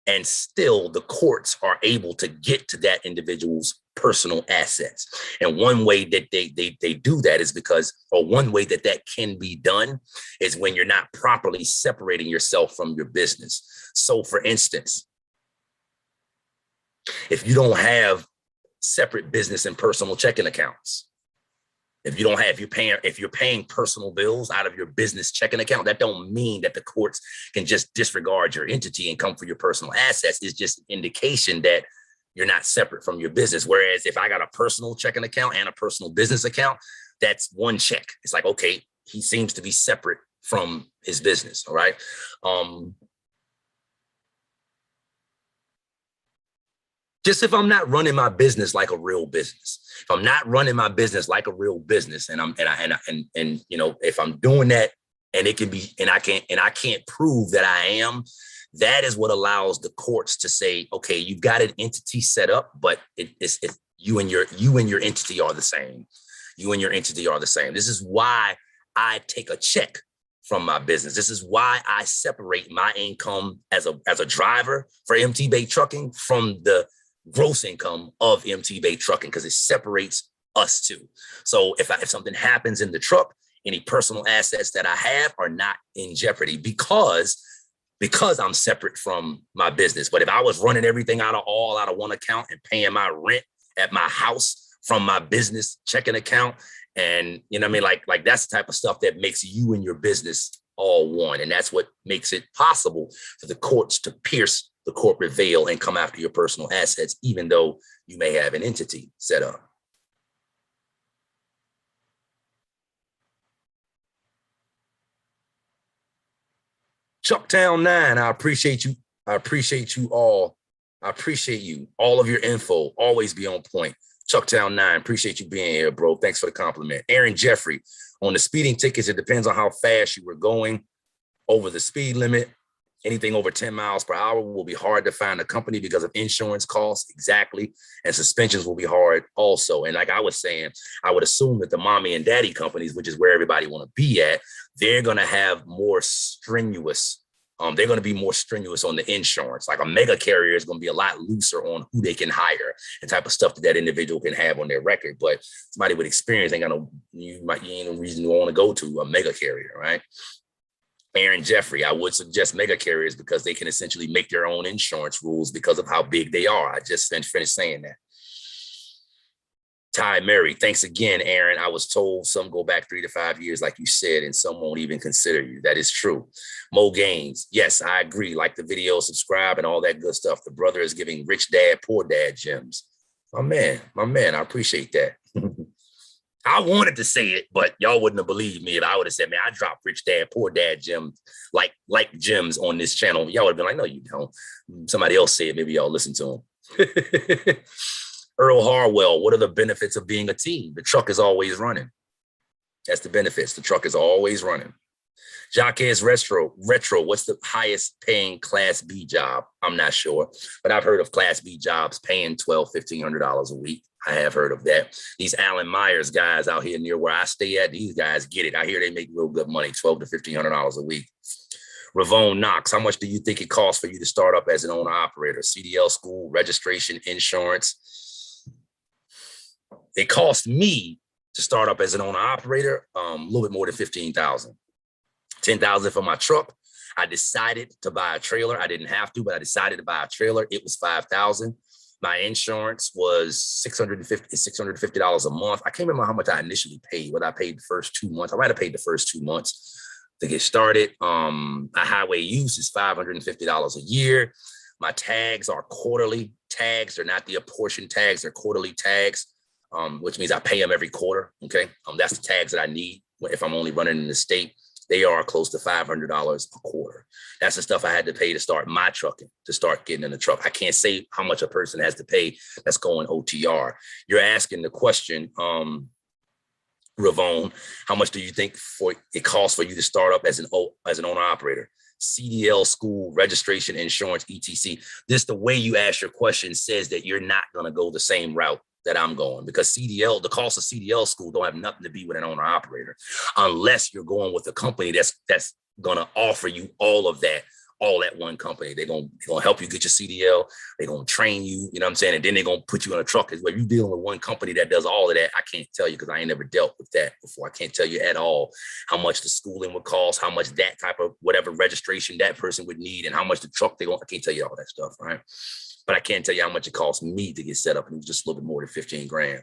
and still the courts are able to get to that individual's personal assets. And one way that they do that is because, or one way that can be done is when you're not properly separating yourself from your business. So for instance, if you don't have separate business and personal checking accounts, if you're paying personal bills out of your business checking account, that don't mean that the courts can just disregard your entity and come for your personal assets. It's just an indication that you're not separate from your business. Whereas if I got a personal checking account and a personal business account, that's one check. It's like, okay, he seems to be separate from his business. All right. Just if I'm not running my business like a real business, if I'm not running my business like a real business, and you know, if I'm doing that and it can be, and I can't prove that I am, that is what allows the courts to say, okay, you've got an entity set up, but it's you and your entity are the same. You and your entity are the same. This is why I take a check from my business. This is why I separate my income as a driver for MT Bay Trucking from the gross income of MT Bay Trucking, because it separates us two. So if something happens in the truck, any personal assets that I have are not in jeopardy because I'm separate from my business. But if I was running everything out of one account and paying my rent at my house from my business checking account, and you know what I mean, like that's the type of stuff that makes you and your business all one. And that's what makes it possible for the courts to pierce the corporate veil and come after your personal assets, even though you may have an entity set up. Chucktown 9, I appreciate you. I appreciate you all. I appreciate you. All of your info, always be on point. Chucktown 9, appreciate you being here, bro. Thanks for the compliment. Aaron Jeffrey, on the speeding tickets, it depends on how fast you were going over the speed limit. Anything over 10 miles per hour will be hard to find a company because of insurance costs. Exactly. And suspensions will be hard also. And like I was saying, I would assume that the mommy and daddy companies, which is where everybody want to be at, they're going to have more strenuous. They're going to be more strenuous on the insurance. Like a mega carrier is going to be a lot looser on who they can hire and type of stuff that individual can have on their record. But somebody with experience ain't got you ain't no reason to want to go to a mega carrier, right? Aaron Jeffrey, I would suggest mega carriers because they can essentially make their own insurance rules because of how big they are. I just finished saying that. Ty Mary, thanks again, Aaron. I was told some go back 3 to 5 years, like you said, and some won't even consider you. That is true. Mo Gaines, yes, I agree. Like the video, subscribe, and all that good stuff. The brother is giving rich dad, poor dad gems. My man, I appreciate that. I wanted to say it, but y'all wouldn't have believed me if I would have said, man, I dropped rich dad, poor dad gems, like gems on this channel. Y'all would have been like, no, you don't. Somebody else say it. Maybe y'all listen to him. Earl Harwell, what are the benefits of being a team? The truck is always running. That's the benefits. The truck is always running. Jacques Retro, what's the highest paying Class B job? I'm not sure, but I've heard of Class B jobs paying $1,200, $1,500 a week. I have heard of that. These Alan Myers guys out here near where I stay at, these guys get it. I hear they make real good money, $1,200 to $1,500 a week. Ravone Knox, how much do you think it costs for you to start up as an owner operator? CDL school, registration, insurance. It cost me to start up as an owner operator a little bit more than $15,000. $10,000 for my truck. I decided to buy a trailer. I didn't have to, but I decided to buy a trailer. It was $5,000. My insurance was $650 a month. I can't remember how much I initially paid, what I paid the first 2 months. I might have paid the first 2 months to get started. A highway use is $550 a year. My tags are quarterly tags. They're not the apportioned tags. They're quarterly tags, which means I pay them every quarter. Okay. That's the tags that I need if I'm only running in the state. They are close to $500 a quarter. That's the stuff I had to pay to start my trucking, to start getting in the truck. I can't say how much a person has to pay that's going OTR. You're asking the question, Ravone, how much do you think it costs for you to start up as an owner operator? CDL school, registration, insurance, etc. This, the way you ask your question says that you're not going to go the same route that I'm going, because the cost of CDL school don't have nothing to be with an owner operator, unless you're going with a company that's going to offer you all of that, all at one company. They're going to help you get your CDL. They're going to train you, you know what I'm saying? And then they're going to put you in a truck. As well, you're dealing with one company that does all of that. I can't tell you, because I ain't never dealt with that before. I can't tell you at all how much the schooling would cost, how much that type of whatever registration that person would need, and how much the truck I can't tell you all that stuff, right? But I can't tell you how much it cost me to get set up, and it was just a little bit more than 15 grand.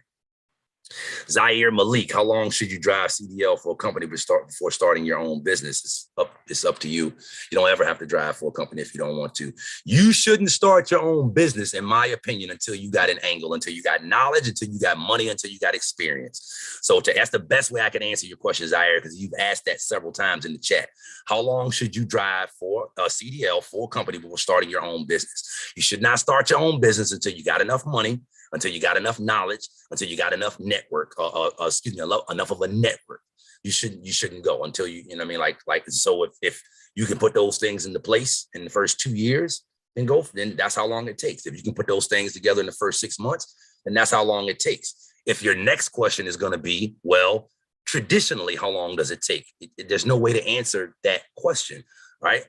Zaire Malik, how long should you drive CDL for a company before starting your own business? It's up to you. You don't ever have to drive for a company if you don't want to. You shouldn't start your own business, in my opinion, until you got an angle, until you got knowledge, until you got money, until you got experience. So that's the best way I can answer your question, Zaire, because you've asked that several times in the chat. How long should you drive for a CDL for a company before starting your own business? You should not start your own business until you got enough money, until you got enough knowledge, until you got enough network, enough of a network. You shouldn't go until you know what I mean? Like, so if you can put those things into place in the first 2 years, then that's how long it takes. If you can put those things together in the first 6 months, then that's how long it takes. If your next question is going to be, well, traditionally, how long does it take? There's no way to answer that question, right?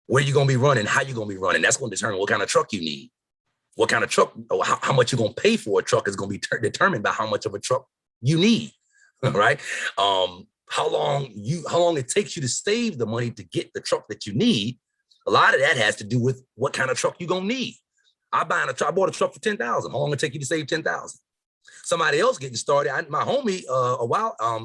Where you going to be running, how you going to be running, that's going to determine what kind of truck you need. What kind of truck, or how much you're going to pay for a truck is going to be determined by how much of a truck you need, right? How long it takes you to save the money to get the truck that you need. A lot of that has to do with what kind of truck you're going to need. I bought a truck for $10,000. How long will it take you to save $10,000? Somebody else getting started. My homie, don't want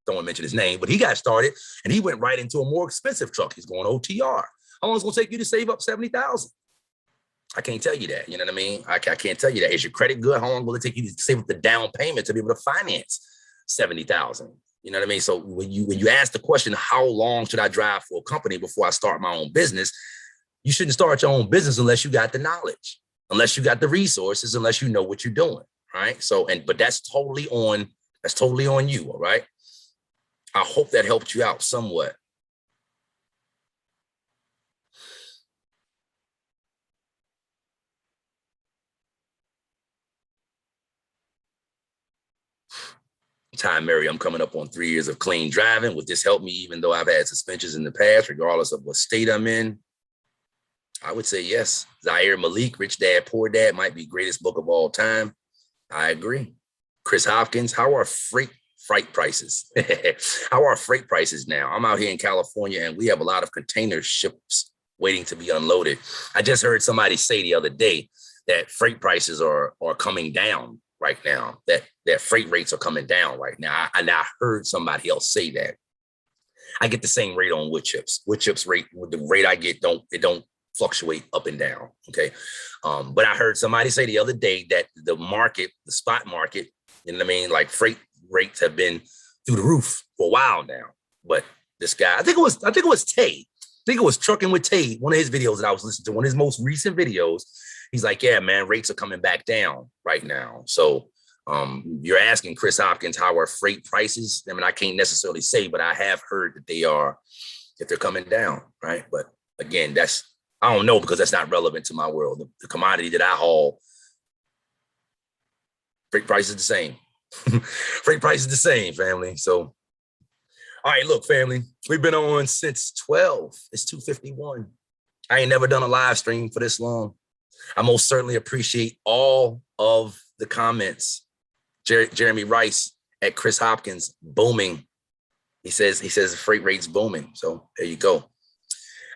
to mention his name, but he got started and he went right into a more expensive truck. He's going OTR. How long is it going to take you to save up $70,000? I can't tell you that. You know what I mean? I can't tell you that. Is your credit good? How long will it take you to save up the down payment to be able to finance $70,000? You know what I mean? So when you ask the question, how long should I drive for a company before I start my own business? You shouldn't start your own business unless you got the knowledge, unless you got the resources, unless you know what you're doing. Right. So, but that's totally on you. All right. I hope that helped you out somewhat. Time, Mary, I'm coming up on 3 years of clean driving. Would this help me even though I've had suspensions in the past, regardless of what state I'm in? I would say yes. Zaire Malik, Rich Dad, Poor Dad might be greatest book of all time. I agree. Chris Hopkins, how are freight prices? How are freight prices now? I'm out here in California and we have a lot of container ships waiting to be unloaded. I just heard somebody say the other day that freight prices are coming down right now, that freight rates are coming down right now. I heard somebody else say that. I get the same rate on wood chips. Wood chips rate, the rate I get, don't fluctuate up and down. Okay. But I heard somebody say the other day that the spot market, you know what I mean? Like freight rates have been through the roof for a while now. But this guy, I think it was Tay. I think it was Trucking with Tay, one of his videos that I was listening to, one of his most recent videos. He's like, yeah, man, rates are coming back down right now. So you're asking Chris Hopkins, how are freight prices? I mean, I can't necessarily say, but I have heard that they're coming down, right? But again, I don't know, because that's not relevant to my world. The commodity that I haul, freight price is the same. Freight price is the same, family. So All right, look, family, we've been on since 12. It's 2:51. I ain't never done a live stream for this long. I most certainly appreciate all of the comments. Jeremy Rice at Chris Hopkins, booming. He says the freight rate's booming. So there you go.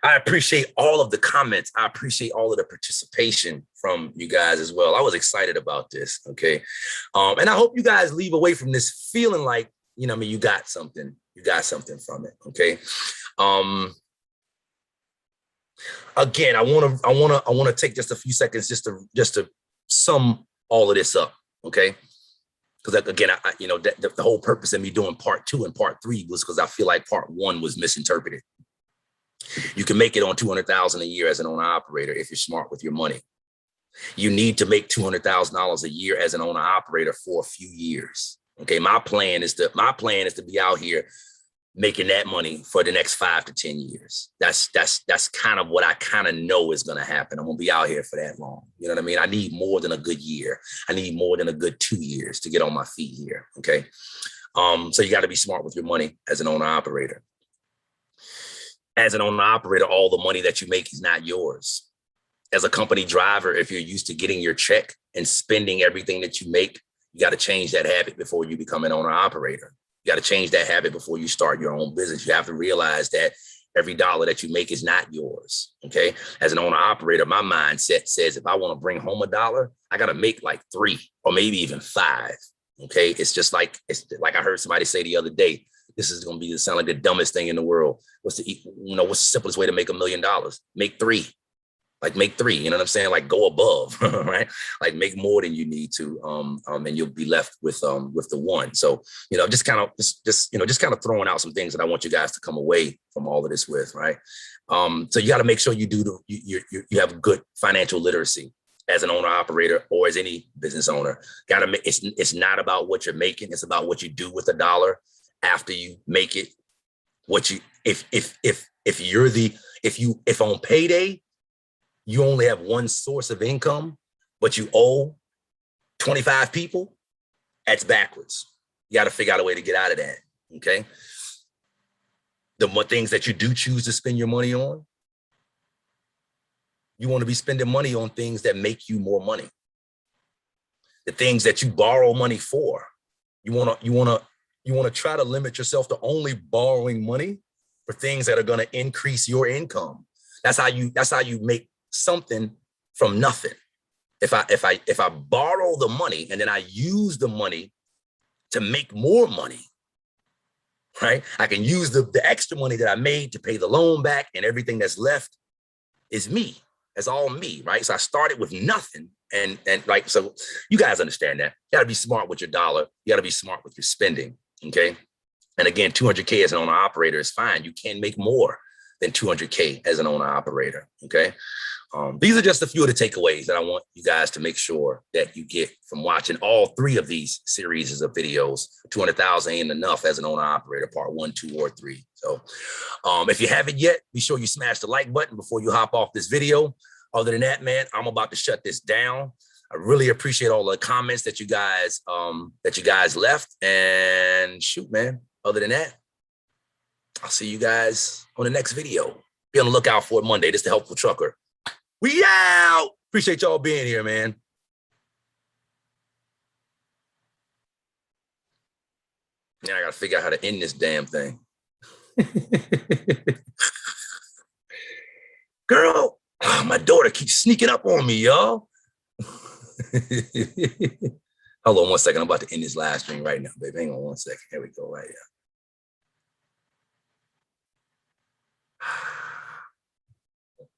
I appreciate all of the comments. I appreciate all of the participation from you guys as well. I was excited about this, okay? And I hope you guys leave away from this feeling like, you know, I mean, you got something from it, okay? Again, I want to take just a few seconds just to sum all of this up, okay? Because again, you know, the whole purpose of me doing part 2 and part 3 was because I feel like part 1 was misinterpreted. You can make it on $200,000 a year as an owner operator if you're smart with your money. You need to make $200,000 a year as an owner operator for a few years. Okay, my plan is to be out here making that money for the next 5 to 10 years. That's kind of what I kind of know is going to happen. I'm going to be out here for that long. You know what I mean? I need more than a good year. I need more than a good 2 years to get on my feet here. Okay, so you got to be smart with your money as an owner operator. As an owner operator, all the money that you make is not yours. As a company driver, if you're used to getting your check and spending everything that you make, you got to change that habit before you become an owner operator. You got to change that habit before you start your own business. You have to realize that every dollar that you make is not yours. Okay. As an owner operator, my mindset says if I want to bring home $1, I got to make like 3 or maybe even 5. Okay. It's like I heard somebody say the other day, this is going to sound like the dumbest thing in the world. What's the simplest way to make $1 million? Make 3. Like make 3, you know what I'm saying? Like go above, right? Like make more than you need to, and you'll be left with the 1. So, you know, just kind of throwing out some things that I want you guys to come away from all of this with, right? So you got to make sure you you have good financial literacy as an owner operator or as any business owner. It's not about what you're making; it's about what you do with $1 after you make it. If on payday you only have one source of income, but you owe 25 people, that's backwards. You got to figure out a way to get out of that, okay? The more things that you do choose to spend your money on, you want to be spending money on things that make you more money. The things that you borrow money for, you want to try to limit yourself to only borrowing money for things that are going to increase your income. That's how you make something from nothing. If I borrow the money and then I use the money to make more money, right? I can use the extra money that I made to pay the loan back, and everything that's left is me. That's all me, right? So I started with nothing, and like, so you guys understand that. You got to be smart with your dollar. You got to be smart with your spending, okay? And again, 200K as an owner operator is fine. You can make more than 200K as an owner operator, okay? These are just a few of the takeaways that I want you guys to make sure that you get from watching all 3 of these series of videos. 200,000 ain't enough as an owner operator, part 1, 2, or 3. So if you haven't yet, be sure you smash the like button before you hop off this video. Other than that, man, I'm about to shut this down. I really appreciate all the comments that you guys left. And shoot, man, other than that, I'll see you guys on the next video. Be on the lookout for it Monday. This is the Helpful Trucker. We out. Appreciate y'all being here, man. Now I got to figure out how to end this damn thing. Girl, my daughter keeps sneaking up on me, y'all. Hold on 1 second. I'm about to end this live stream right now, baby. Hang on 1 second. Here we go, right here.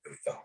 Here we go.